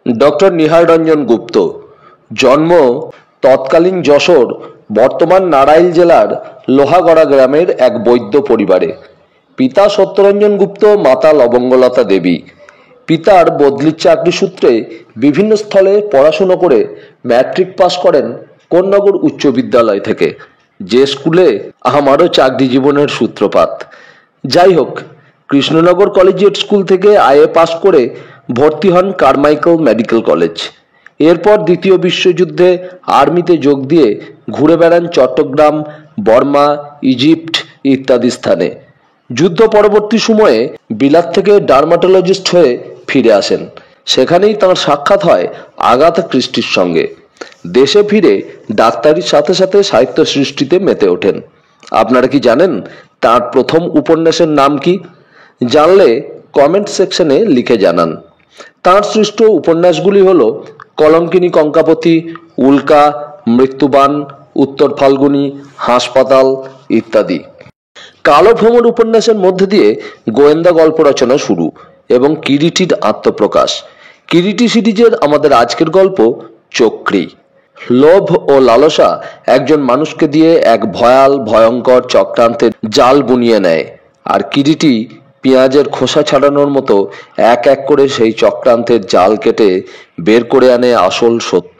Doctor Nihar Ranjan গুপ্ত। জন্ম তৎকালীন যশোর, বর্তমান নারাইল জেলার লোহাগড়া গ্রামের এক বৈদ্য পরিবারে। পিতা সত্যরঞ্জন গুপ্ত, মাতা লবঙ্গলতা দেবী। পিতার বদলির চাকরি সূত্রে বিভিন্ন স্থলে পড়াশুনো করে ম্যাট্রিক পাস করেন কোন্নগর উচ্চ বিদ্যালয় থেকে, যে স্কুলে আমারও চাকরি জীবনের সূত্রপাত। যাই হোক, কৃষ্ণনগর কলেজিয়েট স্কুল থেকে আইএ পাস করে ভর্তি হন কারমাইকেল মেডিকেল কলেজ। এরপর দ্বিতীয় বিশ্বযুদ্ধে আর্মিতে যোগ দিয়ে ঘুরে বেড়ান চট্টগ্রাম, বর্মা, ইজিপ্ট ইত্যাদি স্থানে। যুদ্ধ পরবর্তী সময়ে বিলাত থেকে ডার্মাটোলজিস্ট হয়ে ফিরে আসেন। সেখানেই তাঁর সাক্ষাৎ হয় আগাথা ক্রিস্টির সঙ্গে। দেশে ফিরে ডাক্তারির সাথে সাথে সাহিত্য সৃষ্টিতে মেতে ওঠেন। আপনারা কি জানেন তাঁর প্রথম উপন্যাসের নাম কি? জানলে কমেন্ট সেকশনে লিখে জানান। তাঁর সৃষ্ট উপন্যাসগুলি হল কলঙ্কিনী কঙ্কাপতি, উল্কা, মৃত্যুবান, উত্তর ফাল্গুনী, হাসপাতাল ইত্যাদি। কালো ভ্রমর উপন্যাসের মধ্যে দিয়ে গোয়েন্দা গল্প রচনা শুরু এবং কিরিটির আত্মপ্রকাশ। কিরিটি সিরিজের আমাদের আজকের গল্প চক্রী। লোভ ও লালসা একজন মানুষকে দিয়ে এক ভয়াল ভয়ঙ্কর চক্রান্তের জাল বুনিয়ে নেয়, আর কিরিটি পেঁয়াজের খোসা ছাড়ানোর মতো এক এক করে সেই চক্রান্তের জাল কেটে বের করে আনে আসল সত্য।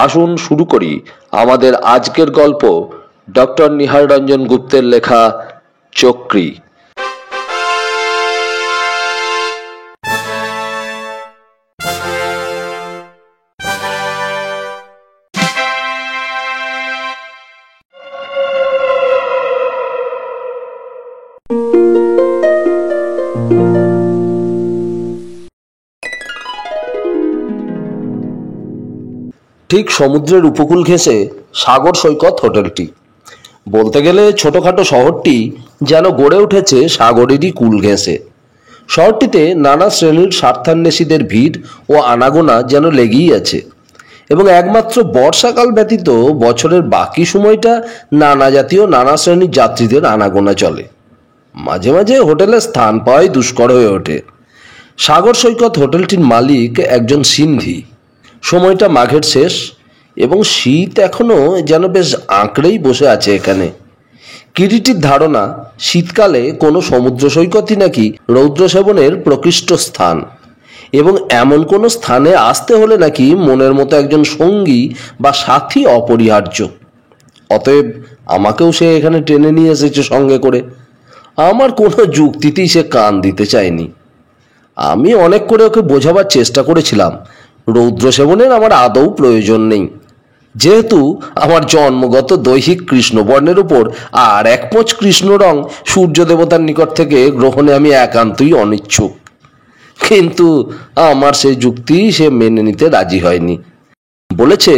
আসুন শুরু করি আমাদের আজকের গল্প, ডক্টর নিহার রঞ্জন গুপ্তের লেখা চক্রী। ঠিক সমুদ্রের উপকূল ঘেঁষে সাগর সৈকত হোটেলটি। বলতে গেলে ছোটখাটো শহরটি যেন গড়ে উঠেছে সাগরেরই কুল ঘেঁষে। শহরটিতে নানা শ্রেণীর স্বার্থান্বেষীদের ভিড় ও আনাগোনা যেন লেগেই আছে, এবং একমাত্র বর্ষাকাল ব্যতীত বছরের বাকি সময়টা নানা জাতীয় নানা শ্রেণীর যাত্রীদের আনাগোনা চলে। মাঝে মাঝে হোটেলে স্থান পাওয়াই দুষ্কর হয়ে ওঠে। সাগর সৈকত হোটেলটির মালিক একজন সিন্ধি। সময়টা মাঘের শেষ এবং শীত এখনো যেন বেশ আঁকড়েই বসে আছে এখানে। কিরিটির ধারণা, শীতকালে কোনো সমুদ্র সৈকতই নাকি রৌদ্র সেবনের প্রকৃষ্ট স্থান, এবং এমন কোনো স্থানে আসতে হলে নাকি মনের মতো একজন সঙ্গী বা সাথী অপরিহার্য। অতএব আমাকেও সে এখানে টেনে নিয়ে এসেছে সঙ্গে করে। আমার কোনো যুক্তিতেই সে কান দিতে চায়নি। আমি অনেক করে ওকে বোঝাবার চেষ্টা করেছিলাম রৌদ্র সেবনের আমার আদৌ প্রয়োজন নেই, যেহেতু আমার জন্মগত দৈহিক কৃষ্ণবর্ণের উপর আর এক পোঁচ কৃষ্ণ রং সূর্য দেবতার নিকট থেকে গ্রহণে আমি একান্তই অনিচ্ছুক। কিন্তু আমার সেই যুক্তি সে মেনে নিতে রাজি হয়নি। বলেছে,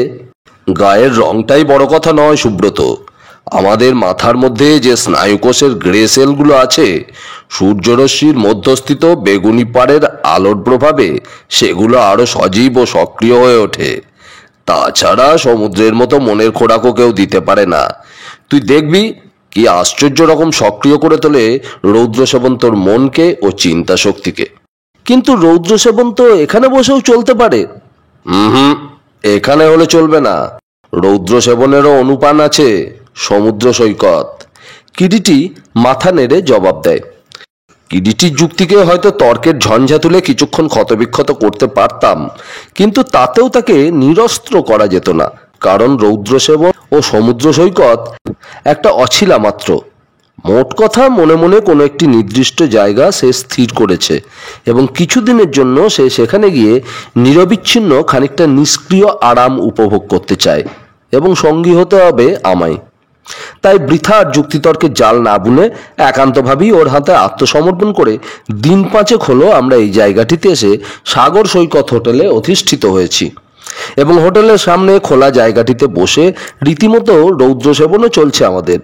গায়ের রংটাই বড় কথা নয় সুব্রত, আমাদের মাথার মধ্যে যে স্নায়ুকোষের গ্রে সেলগুলো আছে, সূর্যরশ্মির মধ্যস্থিত বেগুনি পাড়ের আলোর প্রভাবে সেগুলো আরো সজীব ও সক্রিয় হয়ে ওঠে। তাছাড়া সমুদ্রের মতো মনের খোরাকও কেউ দিতে পারে না। তুই দেখবি কি আশ্চর্য রকম সক্রিয় করে তোলে রৌদ্র সেবন তোর মনকে ও চিন্তা শক্তিকে। কিন্তু রৌদ্র সেবন তো এখানে বসেও চলতে পারে। এখানে হলে চলবে না, রৌদ্র সেবনেরও অনুপান আছে সমুদ্র সৈকত। কিরিটি মাথা নেড়ে জবাব দেয়। কিরিটির যুক্তিকে হয়তো তর্কের ঝঞ্ঝা তুলে কিছুক্ষণ ক্ষতবিক্ষত করতে পারতাম, কিন্তু তাতেও তাকে নিরস্ত্র করা যেত না, কারণ রৌদ্র সেবন ও সমুদ্র সৈকত একটা অছিলা মাত্র। মোট কথা, মনে মনে কোনো একটি নির্দিষ্ট জায়গা সে স্থির করেছে এবং কিছুদিনের জন্য সে সেখানে গিয়ে নিরবিচ্ছিন্ন খানিকটা নিষ্ক্রিয় আরাম উপভোগ করতে চায়, এবং সঙ্গী হতে হবে আমায়। তাই বৃথা আর যুক্তিতর্কের জাল না বুনে একান্তভাবেই ওর হাতে আত্মসমর্পণ করে দিন পাঁচেক হলো আমরা এই জায়গাটিতে এসে সাগর সৈকত হোটেলে অধিষ্ঠিত হয়েছি, এবং হোটেলের সামনে খোলা জায়গাটিতে বসে রীতিমতো রৌদ্র সেবনও চলছে আমাদের।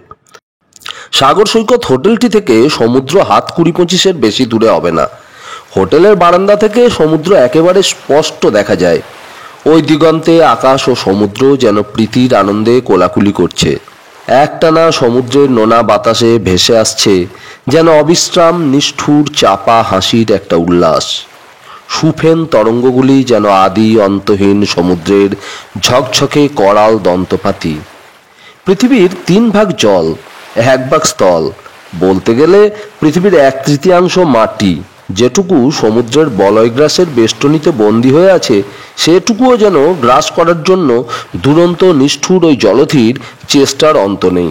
সাগর সৈকত হোটেলটি থেকে সমুদ্র হাত 20-25-এর বেশি দূরে হবে না। হোটেলের বারান্দা থেকে সমুদ্র একেবারে স্পষ্ট দেখা যায়। ওই দিগন্তে আকাশ ও সমুদ্র যেন প্রীতির আনন্দে কোলাকুলি করছে। একটানা সমুদ্রের নোনা বাতাসে ভেসে আসছে যেন অবিশ্রাম নিষ্ঠুর চাপা হাসির একটা উল্লাস। সুফেন তরঙ্গগুলি যেন আদি অন্তহীন সমুদ্রের ঝকঝকে করাল দন্তপাতি। পৃথিবীর 3 ভাগ জল, 1 ভাগ স্থল, বলতে গেলে পৃথিবীর 1/3 মাটি। যেটুকু সমুদ্রের বলয়গ্রাসের বেষ্টনীতে বন্দী হয়ে আছে, সেটুকুও যেন গ্রাস করার জন্য দুরন্ত নিষ্ঠুর ওই জলধির চেষ্টার অন্ত নেই।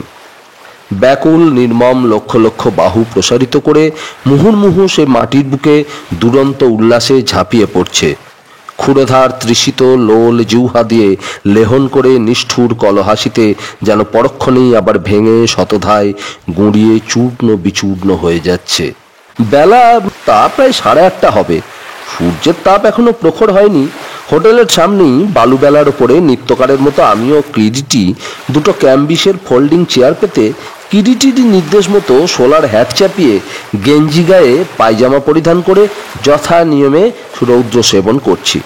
ব্যাকুল নির্মম লক্ষ লক্ষ বাহু প্রসারিত করে মুহুর্মুহু সে মাটির বুকে দুরন্ত উল্লাসে ঝাঁপিয়ে পড়ছে। ক্ষুরধার তৃষিত লোল জিহ্বা দিয়ে লেহন করে নিষ্ঠুর কলহাসিতে যেন পরক্ষণেই আবার ভেঙে শতধায় গুঁড়িয়ে চূর্ণ বিচূর্ণ হয়ে যাচ্ছে। বেলা তা প্রায় 8:30 হবে। সূর্যের তাপ এখনো প্রখর হয়নি। হোটেলের সামনেই বালুবেলার ওপরে নিত্যকারের মতো আমিও কিরিটি দুটো ক্যাম্বিসের ফোল্ডিং চেয়ার পেতে কিরিটির নির্দেশ মতো সোলার হ্যাট চাপিয়ে গেঞ্জি গায়ে পায়জামা পরিধান করে যথা নিয়মে রৌদ্র সেবন করছি।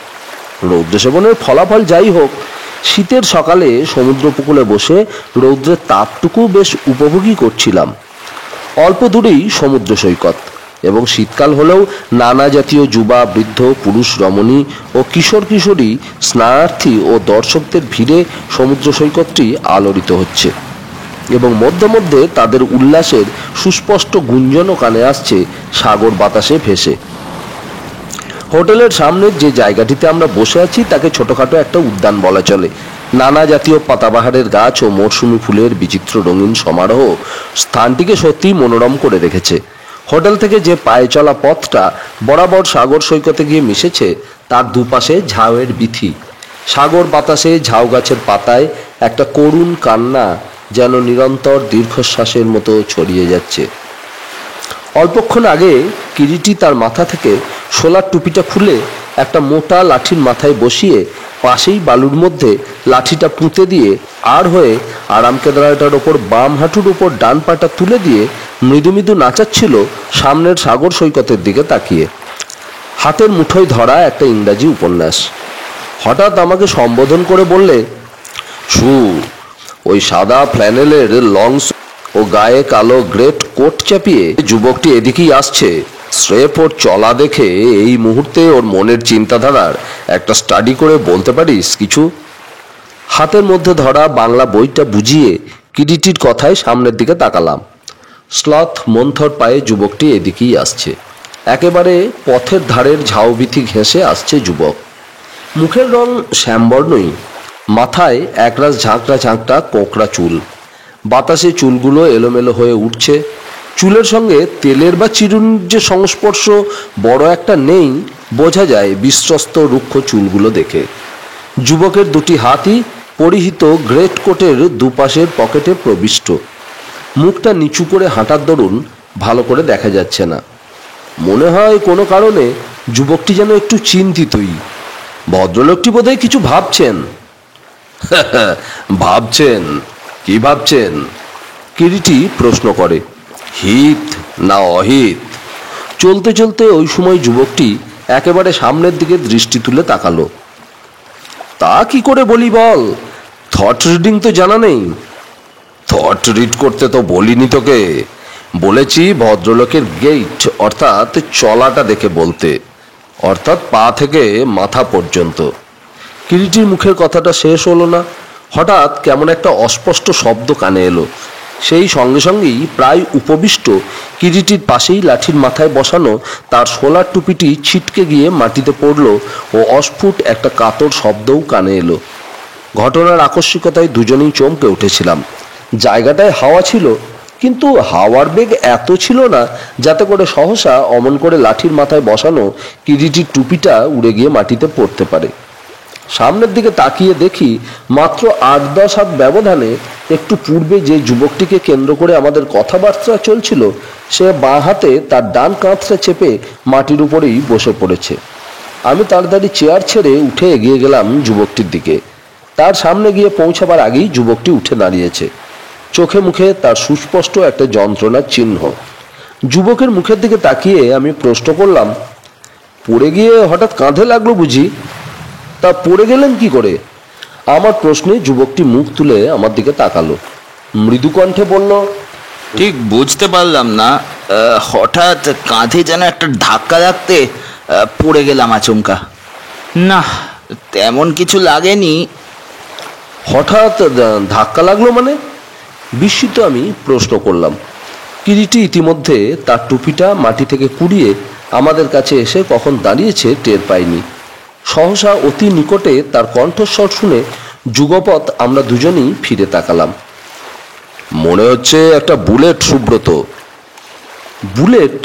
রৌদ্র সেবনের ফলাফল যাই হোক, শীতের সকালে সমুদ্র উপকূলে বসে রৌদ্রের তাপটুকু বেশ উপভোগী করছিলাম। অল্প দূরেই সমুদ্র সৈকত, এবং শীতকাল হলেও নানা জাতীয় যুবা বৃদ্ধ পুরুষ রমণী ও কিশোর কিশোরী স্নানার্থী ও দর্শকদের ভিড়ে সমুদ্র সৈকতটি আলোড়িত হচ্ছে, এবং মধ্যে মধ্যে তাদের উল্লাসের সুস্পষ্ট গুঞ্জনও কানে আসছে সাগর বাতাসে ভেসে। হোটেলের সামনের যে জায়গাটিতে আমরা বসে আছি তাকে ছোটখাটো একটা উদ্যান বলা চলে। নানা জাতীয় পাতাবাহারের গাছ ও মরশুমি ফুলের বিচিত্র রঙিন সমারোহ স্থানটিকে সত্যিই মনোরম করে রেখেছে। হোটেল থেকে যে পায়ে চলা পথটা বরাবর সাগর সৈকতে গিয়ে মিশেছে, তার দুপাশে ঝাউয়ের বিথি। সাগর বাতাসে ঝাউ গাছের পাতায় একটা করুণ কান্না যেন নিরন্তর দীর্ঘশ্বাসের মতো ছড়িয়ে যাচ্ছে। অল্পক্ষণ আগে কিরিটি তার মাথা থেকে সোলার টুপিটা খুলে একটা মোটা লাঠির মাথায় বসিয়ে পাশেই বালুর মধ্যে লাঠিটা পুঁতে দিয়ে আর হয়ে আরাম কেদারাটার ওপর বাম হাঁটুর ওপর ডান পাটা তুলে দিয়ে মৃদু মৃদু নাচাচ্ছিল সামনের সাগর সৈকতের দিকে তাকিয়ে। হাতের মুঠোয় ধরা একটা ইংরাজি উপন্যাস। হঠাৎ আমাকে সম্বোধন করে বললে, "শু, ওই সাদা ফ্ল্যানেলের লং ও গায়ে কালো গ্রেট কোট চাপিয়ে যুবকটি এদিকেই আসছে। স্রেফ ওর চলা দেখে এই মুহূর্তে ওর মনের চিন্তাধারার একটা স্টাডি করে বলতে পারিস কিছু?" হাতের মধ্যে ধরা বাংলা বইটা বুঝিয়ে কিরিটির কথায় সামনের দিকে তাকালাম। স্লথ মন্থর পায়ে যুবকটি এদিকেই আসছে। একেবারে পথের ধারের ঝাউবিথি ঘেঁষে আসছে যুবক। মুখের রং শ্যামবর্ণই, মাথায় একরাশ ঝাঁকড়া ঝাঁকড়া কোঁকড়া চুল। বাতাসে চুলগুলো এলোমেলো হয়ে উঠছে। চুলের সঙ্গে তেলের বা চিরুনির যে সংস্পর্শ বড় একটা নেই, বোঝা যায় বিশ্বস্ত রুক্ষ চুলগুলো দেখে। যুবকের দুটি হাতই পরিহিত গ্রেট কোটের দুপাশের পকেটে প্রবিষ্ট। মুখটা নিচু করে হাঁটার দরুন ভালো করে দেখা যাচ্ছে না। মনে হয় কোনো কারণে যুবকটি যেন একটু চিন্তিতই। ভদ্রলোকটি বোধহয় কিছু ভাবছেন। ভাবছেন? কি ভাবছেন? কিরিটি প্রশ্ন করে। হিত না অহিত? চলতে চলতে ওই সময় যুবকটি একেবারে সামনের দিকে দৃষ্টি তুলে তাকালো। তা কি করে বলি বল, থট রিডিং তো জানা নেই। থট রিড করতে তো বলিনি তোকে, বলেছি ভদ্রলোকের গেইট অর্থাৎ চলাটা দেখে বলতে, অর্থাৎ পা থেকে মাথা পর্যন্ত। কিরিটির মুখের কথাটা শেষ হলো না, হঠাৎ কেমন একটা অস্পষ্ট শব্দ কানে এলো। সেই সঙ্গে সঙ্গেই প্রায় উপবিষ্ট কিরিটির পাশেই লাঠির মাথায় বসানো তার সোলার টুপিটি ছিটকে গিয়ে মাটিতে পড়ল ও অস্ফুট একটা কাতর শব্দও কানে এলো। ঘটনার আকস্মিকতায় দুজনেই চমকে উঠেছিলাম। জায়গাটায় হাওয়া ছিল, কিন্তু হাওয়ার বেগ এত ছিল না যাতে করে সহসা অমন করে লাঠির মাথায় বসানো কিরিটির টুপিটা উড়ে গিয়ে মাটিতে পড়তে পারে। সামনের দিকে তাকিয়ে দেখি মাত্র 8-10 হাত ব্যবধানে একটু পূর্বে যে যুবকটিকে কেন্দ্র করে আমাদের কথাবার্তা চলছিল, সে বাঁ হাতে তার ডান কাঁধটা চেপে মাটির উপরেই বসে পড়েছে। আমি তাড়াতাড়ি চেয়ার ছেড়ে উঠে এগিয়ে গেলাম যুবকটির দিকে। তার সামনে গিয়ে পৌঁছাবার আগেই যুবকটি উঠে দাঁড়িয়েছে। চোখে মুখে তার সুস্পষ্ট একটা যন্ত্রণার চিহ্ন। যুবকের মুখের দিকে তাকিয়ে আমি প্রশ্ন করলাম, পড়ে গিয়ে হঠাৎ কাঁধে লাগলো বুঝি? তা পড়ে গেলেন কি করে? আমার প্রশ্নে যুবকটি মুখ তুলে আমার দিকে তাকালো, মৃদু কণ্ঠে বলল, ঠিক বুঝতে পারলাম না, হঠাৎ কাঁধে যেন একটা ধাক্কা লাগতে পড়ে গেলাম আচমকা। না, তেমন কিছু লাগেনি। হঠাৎ ধাক্কা লাগলো মানে? বিস্মিত আমি প্রশ্ন করলাম। কিরিটি ইতিমধ্যে তার টুপিটা মাটি থেকে কুড়িয়ে আমাদের কাছে এসে কখন দাঁড়িয়েছে টের পাইনি। সহসা অতি নিকটে তার কণ্ঠস্বর শুনে যুগপৎ আমরা দুজনেই ফিরে তাকালাম। মনে হচ্ছে একটা বুলেট, সুব্রত। বুলেট?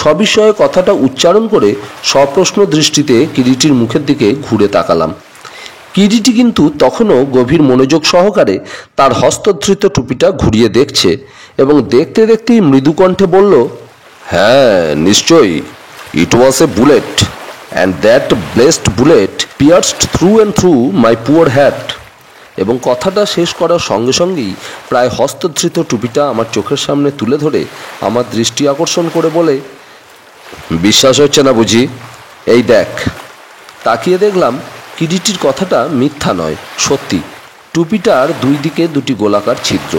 সবিষয়ে কথাটা উচ্চারণ করে সপ্রশ্ন দৃষ্টিতে কিরিটির মুখের দিকে ঘুরে তাকালাম। কিরিটি কিন্তু তখনও গভীর মনোযোগ সহকারে তার হস্তধৃত টুপিটা ঘুরিয়ে দেখছে এবং দেখতে দেখতেই মৃদু কণ্ঠে বলল, হ্যাঁ নিশ্চয়ই, it was a bullet, and that blessed bullet pierced through and through my poor heart. এবং কথাটা শেষ করার সঙ্গে সঙ্গেই প্রায় হস্তধৃত টুপিটা আমার চোখের সামনে তুলে ধরে আমার দৃষ্টি আকর্ষণ করে বলে, বিশ্বাস হচ্ছে না বুঝি? এই দেখ। তাকিয়ে দেখলাম কিরিটির কথাটা মিথ্যা নয়, সত্যি। টুপিটার দুই দিকে দুটি গোলাকার ছিদ্র।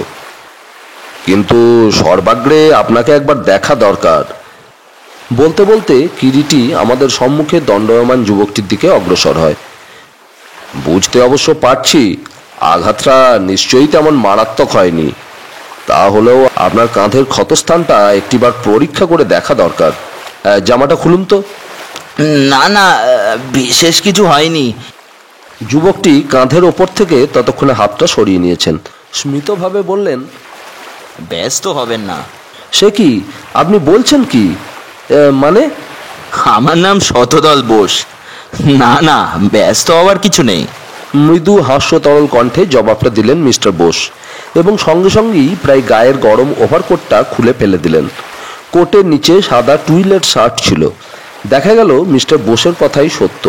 কিন্তু সর্বাগ্রে আপনাকে একবার দেখা দরকার। বলতে বলতে কিরিটি আমাদের সম্মুখে দণ্ডায়মান যুবকটির দিকে অগ্রসর হয়। বুঝতে অবশ্য পারছি আঘাতটা নিশ্চয়ই তেমন মারাত্মক হয়নি, তাহলেও আপনার কাঁধের ক্ষতস্থানটা একটিবার পরীক্ষা করে দেখা দরকার। জামাটা খুলুন তো। না না, বিশেষ কিছু হয়নি। যুবকটি কাঁধের ওপর থেকে ততক্ষণে হাতটা সরিয়ে নিয়েছেন। স্মিতভাবে বললেন, ব্যস্ত হবেন না। সে কি, আপনি বলছেন কি? মানে? আমার নাম শতদল বোস। না না, ব্যস্ত হওয়ার কিছু নেই। মৃদু হাস্যতরল কণ্ঠে জবাবটা দিলেন মিস্টার বোস এবং সঙ্গে সঙ্গেই প্রায় গায়ের গরম ওভারকোটটা খুলে ফেলে দিলেন। কোটের নিচে সাদা টুইলেট শার্ট ছিল। দেখা গেল মিস্টার বোসের কথাই সত্য।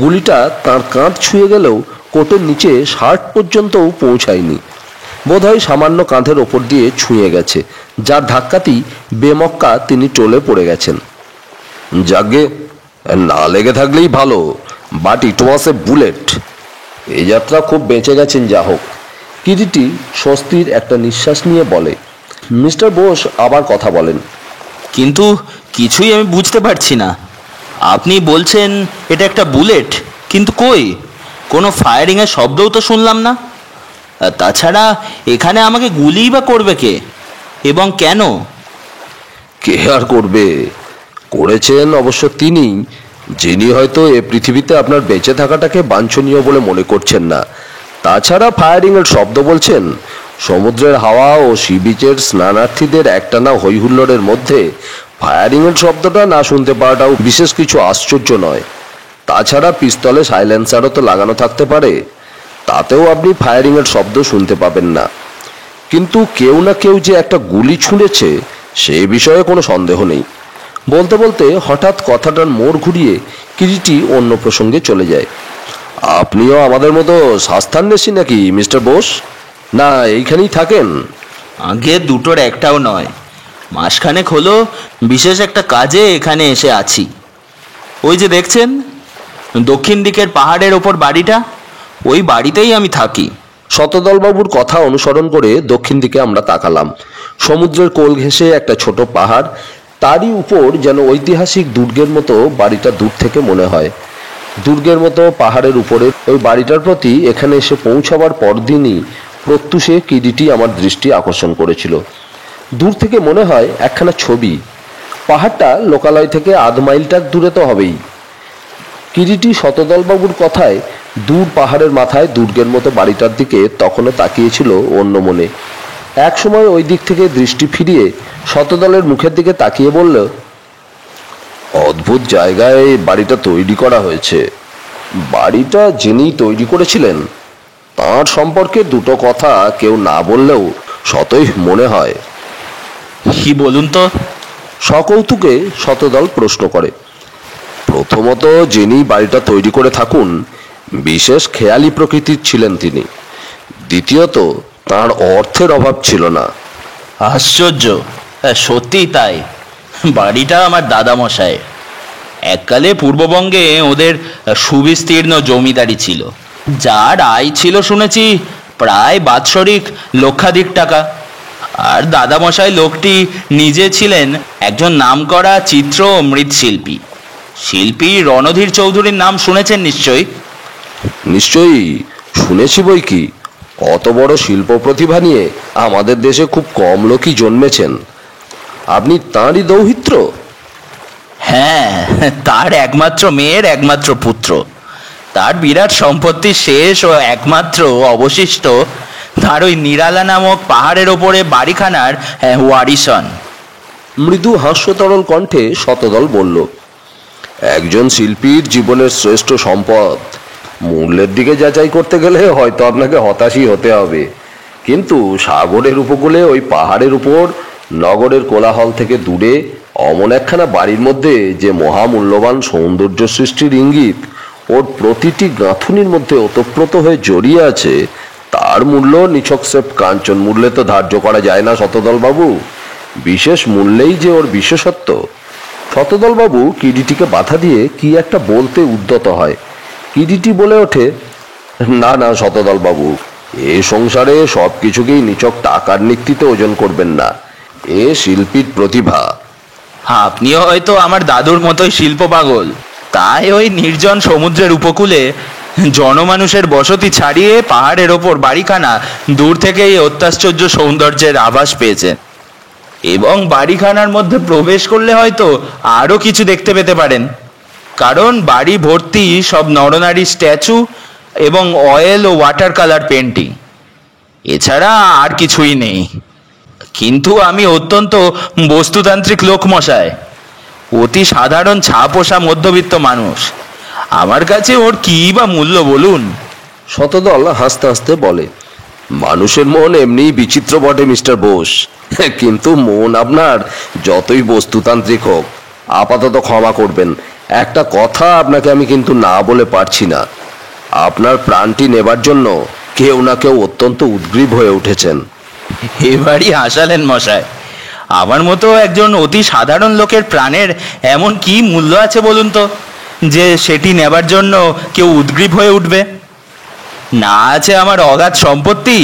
গুলিটা তার কাঁধ ছুঁয়ে গেলেও কোটের নিচে শার্ট পর্যন্তও পৌঁছায়নি। বোধহয় সামান্য কাঁধের ওপর দিয়ে ছুঁয়ে গেছে, যার ধাক্কাতেই বেমক্কা তিনি টলে পড়ে গেছেন। যাগে, না লেগে থাকলেই ভালো, but it was a bullet. এই যাত্রা খুব বেঁচে গেছেন, যা হোক। কিরিটি স্বস্তির একটা নিঃশ্বাস নিয়ে বলে। মিস্টার বোস আবার কথা বলেন, কিন্তু কিছুই আমি বুঝতে পারছি না। আপনি বলছেন এটা একটা বুলেট, কিন্তু কই কোনো ফায়ারিংয়ের শব্দও তো শুনলাম না। তাছাড়া এখানে আমাকে গুলিই বা করবে কে এবং কেন? কে আর করবে? করেছেন অবশ্য তিনি, যিনি হয়তো এ পৃথিবীতে আপনার বেঁচে থাকাটাকে বাঞ্ছনীয় বলে মনে করছেন না। তাছাড়া ফায়ারিংয়ের শব্দ বলছেন? সমুদ্রের হাওয়া ও সি বিচের স্নানার্থীদের একটানা হৈহুল্লোড়ের মধ্যে ফায়ারিংয়ের শব্দটা না শুনতে পাওয়াটাও বিশেষ কিছু আশ্চর্য নয়। তাছাড়া পিস্তলে সাইলেন্সারও তো লাগানো থাকতে পারে, তাতেও আপনি ফায়ারিংয়ের শব্দ শুনতে পাবেন না। কিন্তু কেউ না কেউ যে একটা গুলি ছুঁড়েছে সে বিষয়ে কোনো সন্দেহ নেই। বলতে বলতে হঠাৎ কথাটার মোড় ঘুরিয়ে কিরিটি অন্য প্রসঙ্গে চলে যায়। আপনিও আমাদের মতো স্বাস্থান্বেষী নাকি মিস্টার বোস? না এইখানেই থাকেন? আগে দুটোর একটাও নয়। মাসখানেক হলো বিশেষ একটা কাজে এখানে এসে আছি। ওই যে দেখছেন দক্ষিণ দিকের পাহাড়ের ওপর বাড়িটা, ওই বাড়িতেই আমি থাকি। শতদলবাবুর কথা অনুসরণ করে দক্ষিণ দিকে আমরা তাকালাম। সমুদ্রের কোল ঘেঁষে একটা ছোট পাহাড়, তারই উপর যেন ঐতিহাসিক দুর্গের মতো বাড়িটা দূর থেকে মনে হয়। দুর্গের মতো পাহাড়ের উপরে ওই বাড়িটার প্রতি এখানে এসে পৌঁছাবার পরদিনই প্রত্যুষে কিরিটি আমার দৃষ্টি আকর্ষণ করেছিল। দূর থেকে মনে হয় একখানা ছবি। পাহাড়টা লোকালয় থেকে আধ মাইলটার দূরে তো হবেই। কিরিটি শতদলবাবুর কথায় দূর পাহাড়ের মাথায় দুর্গের মতো বাড়িটার দিকে তখনও তাকিয়েছিল অন্য মনে। এক সময় ওই দিক থেকে দৃষ্টি ফিরিয়ে শতদলের মুখের দিকে তাকিয়ে বলল, অদ্ভুত জায়গায় বাড়িটা তৈরি করা হয়েছে। বাড়িটা যিনি তৈরি করেছিলেন তাঁর সম্পর্কে দুটো কথা কেউ না বললেও শতই মনে হয়। কি বলুন তো? সকৌতুকে শতদল প্রশ্ন করে। প্রথমত, যিনি বাড়িটা তৈরি করে থাকুন বিশেষ খেয়ালি প্রকৃতির ছিলেন তিনি। দ্বিতীয়ত, তার অর্থের অভাব ছিল না। আশ্চর্য, সত্যিই তাই। বাড়িটা আমার দাদামশায়ের। এককালে পূর্ববঙ্গে ওদের সুবিস্তীর্ণ জমিদারি ছিল, যার আয় ছিল শুনেছি প্রায় বাৎসরিক লক্ষাধিক টাকা। আর দাদামশাই লোকটি নিজে ছিলেন একজন নামকরা চিত্র ও মৃৎশিল্পী। শিল্পী রণধীর চৌধুরীর নাম শুনেছেন নিশ্চয়ই? নিশ্চয়ই শুনেছি বই কি। অত বড় শিল্প প্রতিভা নিয়ে আমাদের দেশে খুব কম লোকই জন্মেছেন। আপনি তাঁরই দৌহিত্র? হ্যাঁ, তার একমাত্র মেয়ের একমাত্র পুত্র। তার বিরাট সম্পত্তির শেষ ও একমাত্র অবশিষ্ট তার ওই নিরালা নামক পাহাড়ের ওপরে বাড়িখানার ওয়ারিশন। মৃদু হাস্যতরল কণ্ঠে শতদল বলল, একজন শিল্পীর জীবনের শ্রেষ্ঠ সম্পদ মূল্যের দিকে যাচাই করতে গেলে হয়তো আপনাকে হতাশই হতে হবে। কিন্তু সাগরের উপকূলে ওই পাহাড়ের উপর নগরের কোলাহল থেকে দূরে অমন একখানা বাড়ির মধ্যে যে মহামূল্যবান সৌন্দর্য সৃষ্টির ইঙ্গিত ওর প্রতিটি গাঁথুনির মধ্যে ওতপ্রোত হয়ে জড়িয়ে আছে, তার মূল্য নিছক সেফ কাঞ্চন মূল্যে তো ধার্য করা যায় না শতদল বাবু। বিশেষ মূল্যেই যে ওর বিশেষত্ব। শতদল বাবু কিডিটিকে বাধা দিয়ে কি একটা বলতে উদ্যত হয়। কিডিটি বলে ওঠে, না না শতদল বাবু, এ সংসারে সব কিছুকেই নিছক টাকার নিক্তিতে ওজন করবেন না। এ শিল্পীর প্রতিভা। আপনিও হয়তো আমার দাদুর মতোই শিল্প পাগল, তাই ওই নির্জন সমুদ্রের উপকূলে জনমানুষের বসতি ছাড়িয়ে পাহাড়ের ওপর বাড়িখানা দূর থেকেই অত্যাশ্চর্য সৌন্দর্যের আভাস পেয়েছেন। এবং বাড়িখানার মধ্যে প্রবেশ করলে হয়তো আরও কিছু দেখতে পেতে পারেন, কারণ বাড়ি ভর্তি সব নরনারী স্ট্যাচু এবং অয়েল ও ওয়াটার কালার পেন্টিং। এছাড়া আর কিছুই নেই। কিন্তু আমি অত্যন্ত বস্তুতান্ত্রিক লোক মশাই, অতি সাধারণ ছাপোষা মধ্যবিত্ত মানুষ। আমার কাছে ওর কী বা মূল্য বলুন? শতদল হাসতে হাসতে বলে, মানুষের মন এমনিই বিচিত্র বটে মিস্টার বোস, কিন্তু মন আপনার যতই বস্তুতান্ত্রিক হোক, আপাতত ক্ষমা করবেন, একটা কথা আপনাকে আমি কিন্তু না বলে পারছি না। আপনার প্রাণটি নেবার জন্য কেউ না কেউ অত্যন্ত উদ্গ্রীব হয়ে উঠেছেন। এবারই হাসালেন মশাই। আমার মতো একজন অতি সাধারণ লোকের প্রাণের এমন কি মূল্য আছে বলুন তো, যে সেটি নেবার জন্য কেউ উদ্গ্রীব হয়ে উঠবে? না আছে আমার অগাধ সম্পত্তি,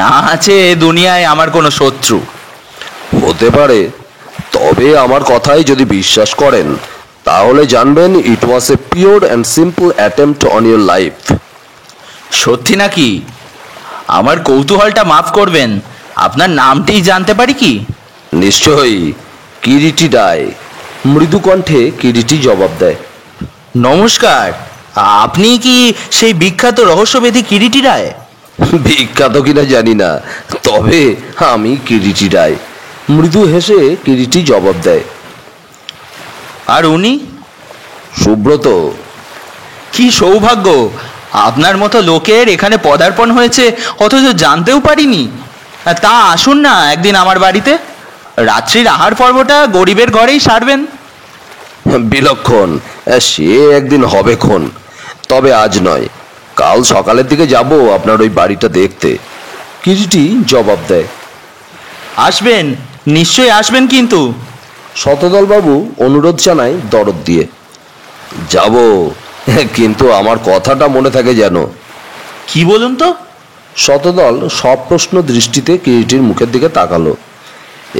না আছে এ দুনিয়ায় আমার কোনো শত্রু। হতে পারে, তবে আমার কথাই যদি বিশ্বাস করেন তাহলে জানবেন it was a pure and simple attempt on your life. সত্যি নাকি? আমার কৌতূহলটা মাফ করবেন, আপনার নামটি জানতে পারি কি? নিশ্চয়ই, কিরিটি রায়। মৃদু কণ্ঠে কিরিটি জবাব দেয়। নমস্কার, আপনি কি সেই বিখ্যাত রহস্যভেদী কিরিটি রায়? বিখ্যাত কিনা জানি না, তবে আমি কিরিটি রায়। মৃদু হেসে কিরিটি জবাব দেয়। আর উনি? সুব্রত। কি সৌভাগ্য, আপনার মতো লোকের এখানে পদার্পণ হয়েছে অথচ জানতেও পারিনি। তা আসুন না একদিন আমার বাড়িতে, রাত্রির আহার পর্বটা গরিবের ঘরেই সারবেন। বিলক্ষণ, সে একদিন হবে খন, তবে আজ নয়, কাল সকালের দিকে যাব আপনার ওই বাড়িটা দেখতে। কিরিটি জবাব দেয়। আসবেন, নিশ্চয়ই আসবেন কিন্তু। শতদল বাবু অনুরোধ জানায় দরদ দিয়ে। যাব, কিন্তু আমার কথাটা মনে থাকে যেন। কি বলুন তো? শতদল সপ্রশ্ন দৃষ্টিতে কিরিটির মুখের দিকে তাকালো।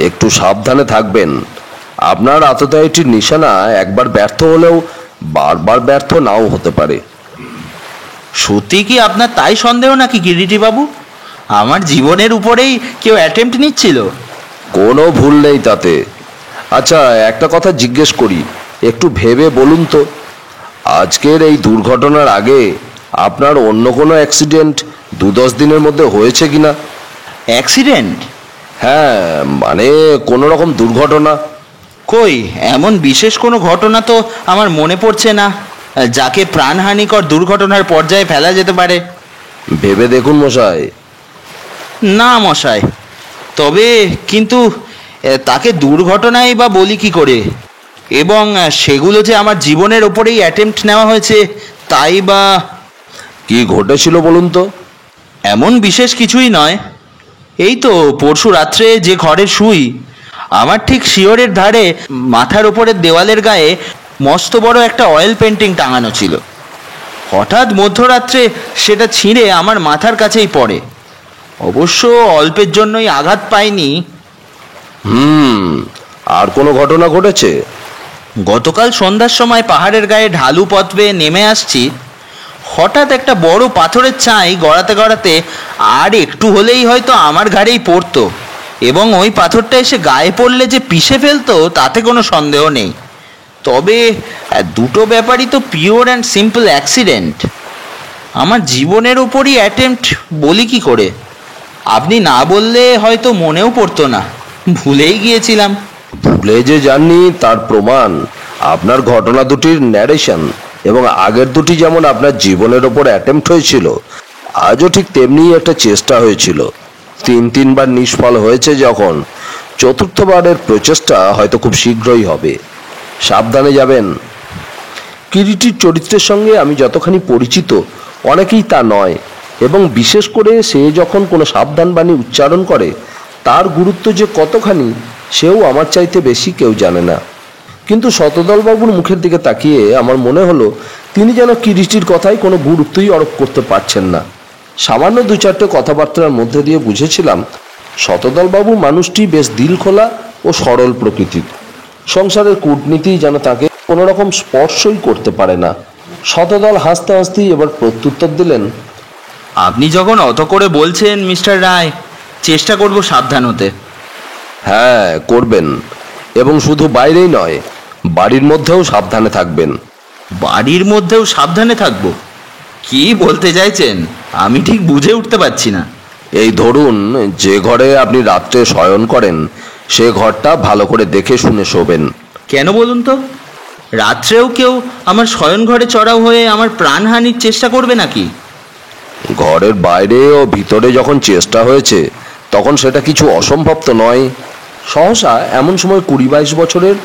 একটু সাবধানে থাকবেন। আপনার আততায়ীটির নিশানা একবার ব্যর্থ হলেও বারবার ব্যর্থ নাও হতে পারে। সত্যি কি আপনার তাই সন্দেহ নাকি কিরিটি বাবু? আমার জীবনের উপরেই কেউ অ্যাটেম্প্ট নিচ্ছিল? কোনো ভুল নেই তাতে। আচ্ছা, একটা কথা জিজ্ঞেস করি, একটু ভেবে বলুন তো, আজকের এই দুর্ঘটনার আগে আপনার অন্য কোনো অ্যাক্সিডেন্ট 2-10 দিনের মধ্যে হয়েছে কিনা? অ্যাক্সিডেন্ট? হ্যাঁ, মানে কোনো রকম দুর্ঘটনা। কই, এমন বিশেষ কোনো ঘটনা তো আমার মনে পড়ছে না যাকে প্রাণহানিকর দুর্ঘটনার পর্যায়ে ফেলা যেতে পারে। ভেবে দেখুন মশাই। না মশাই, তবে কিন্তু তাকে দুর্ঘটনাই বা বলি কি করে? এবং সেগুলো যে আমার জীবনের ওপরেই অ্যাটেম্প্ট নেওয়া হয়েছে তাই বা। কি ঘটেছিল বলুন তো? এমন বিশেষ কিছুই নয়। এই তো পরশু রাত্রে যে ঘরে শুই, আমার ঠিক শিয়রের ধারে মাথার ওপরের দেওয়ালের গায়ে মস্ত বড় একটা অয়েল পেন্টিং টাঙানো ছিল। হঠাৎ মধ্যরাত্রে সেটা ছিঁড়ে আমার মাথার কাছেই পড়ে। অবশ্য অল্পের জন্যই আঘাত পাইনি। আর কোনো ঘটনা ঘটেছে? গতকাল সন্ধ্যার সময় পাহাড়ের গায়ে ঢালু পথ বেয়ে নেমে আসছি, হঠাৎ একটা বড় পাথরের চাই গড়াতে গড়াতে আর একটু হলেই হয়তো আমার ঘাড়েই পড়তো, এবং ওই পাথরটা এসে গায়ে পড়লে যে পিষে ফেলতো তাতে কোনো সন্দেহ নেই। তবে দুটো ব্যাপারই তো পিওর অ্যান্ড সিম্পল অ্যাক্সিডেন্ট। আমার জীবনের ওপরই অ্যাটেম্প্ট বলি কি করে? আপনি না বললে হয়তো মনেও পড়তো না, ভুলেই গিয়েছিলাম। ভুলে যে যাননি তার প্রমাণ আপনার ঘটনা দুটির ন্যারেশন, এবং আগের দুটি যেমন আপনার জীবনের ওপর অ্যাটেম্প্ট হয়েছিল, আজও ঠিক তেমনি একটা চেষ্টা হয়েছিল। তিনবার নিষ্ফল হয়েছে যখন, চতুর্থবারের প্রচেষ্টা হয়তো খুব শীঘ্রই হবে। সাবধানে যাবেন। কিরিটির চরিত্রের সঙ্গে আমি যতখানি পরিচিত, অনেকেই তা নয়, এবং বিশেষ করে সে যখন কোনো সাবধান বাণী উচ্চারণ করে তার গুরুত্ব যে কতখানি সেও আমার চাইতে বেশি কেউ জানে না। কিন্তু শতদলবাবুর মুখের দিকে তাকিয়ে আমার মনে হলো তিনি যেন কিরিটির কথায় কোনো গুরুত্বই আরোপ করতে পারছেন না। সামান্য দু চারটে কথাবার্তার মধ্যে দিয়ে বুঝেছিলাম শতদলবাবু মানুষটি বেশ দিলখোলা ও সরল প্রকৃতির। সংসারের কূটনীতি যেন তাকে কোনো রকম স্পর্শই করতে পারে না। শতদল হাসতে হাসতেই এবার প্রত্যুত্তর দিলেন, আপনি যখন অত করে বলছেন মিস্টার রায়, চেষ্টা করব সাবধান হতে। হ্যাঁ করবেন, এবং শুধু বাইরেই নয়, বাড়ির মধ্যেও সাবধানে থাকবেন। বাড়ির মধ্যেও সাবধানে থাকবো? কি বলতে চাইছেন আমি ঠিক বুঝে উঠতে পারছি না। এই ধরুন, যে ঘরে আপনি রাত্রে শয়ন করেন সে ঘরটা ভালো করে দেখে শুনে শোবেন। কেন বলুন তো? রাত্রেও কেউ আমার শয়ন ঘরে চড়াও হয়ে আমার প্রাণহানির চেষ্টা করবে নাকি? ঘরের বাইরে ও ভিতরে যখন চেষ্টা হয়েছে তখন সেটা কিছু অসম্ভব তো নয়। সহসা এমন সময় 20-22 বছরের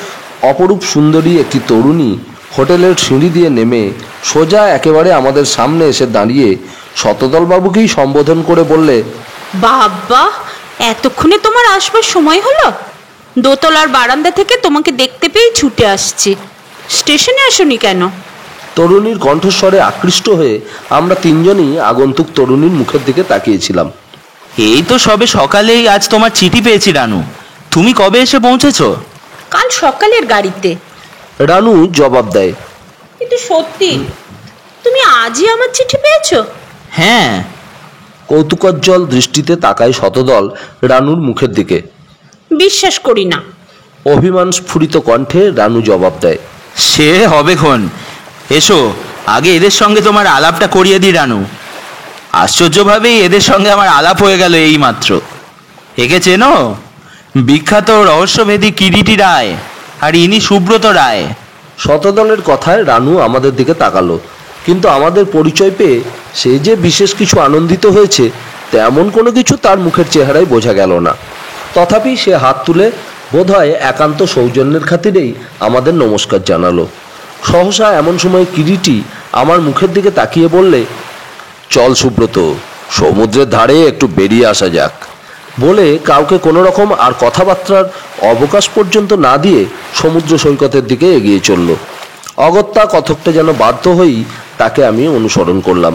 অপরূপ সুন্দরী একটি তরুণী হোটেলের সিঁড়ি দিয়ে নেমে সোজা একেবারে আমাদের সামনে এসে দাঁড়িয়ে শতদলবাবুকেই সম্বোধন করে বললে, বাবা, এতক্ষণে তোমার আসবার সময় হলো? দোতলার বারান্দা থেকে তোমাকে দেখতে পেয়ে ছুটে আসছি। স্টেশনে আসোনি কেন? তরুণীর কণ্ঠস্বরে আকৃষ্ট হয়ে আমরা তিনজনই আগন্তুক তরুণীর মুখের দিকে তাকিয়েছিলাম। এই তো সবে সকালেই আজ তোমার চিঠি পেয়েছি রানু। তুমি কবে এসে পৌঁছেছো? কাল সকালের গাড়িতে। রানু জবাব দেয়, কিন্তু সত্যি তুমি আজই আমার চিঠি পেয়েছো? হ্যাঁ। কৌতুকোজ্জ্বল দৃষ্টিতে তাকায় শতদল রানুর মুখের দিকে। বিশ্বাস করি না। অভিমান স্ফুরিত কণ্ঠে রানু জবাব দেয়, সে হবে ক্ষণ। এসো আগে এদের সঙ্গে তোমার আলাপটা করিয়ে দিই রানু। আশ্চর্যভাবেই এদের সঙ্গে আমার আলাপ হয়ে গেল এই মাত্র। একে চেনো? বিখ্যাত রহস্যভেদী কিরিটি রায়, আর ইনি সুব্রত রায়। শতদলের কথায় রানু আমাদের দিকে তাকালো, কিন্তু আমাদের পরিচয় পেয়ে সে যে বিশেষ কিছু আনন্দিত হয়েছে তেমন কোনো কিছু তার মুখের চেহারায় বোঝা গেল না। তথাপি সে হাত তুলে বোধহয় একান্ত সৌজন্যের খাতিরেই আমাদের নমস্কার জানালো। সহসা এমন সময় কিরিটি আমার মুখের দিকে তাকিয়ে বললে, চল সুব্রত, সমুদ্রের ধারে একটু বেরিয়ে আসা যাক। বলে কাউকে কোনো রকম আর কথাবার্তার অবকাশ পর্যন্ত না দিয়ে সমুদ্র সৈকতের দিকে এগিয়ে চলল। অগত্যা কথকটা যেন বাধ্য হয়েই তাকে আমি অনুসরণ করলাম।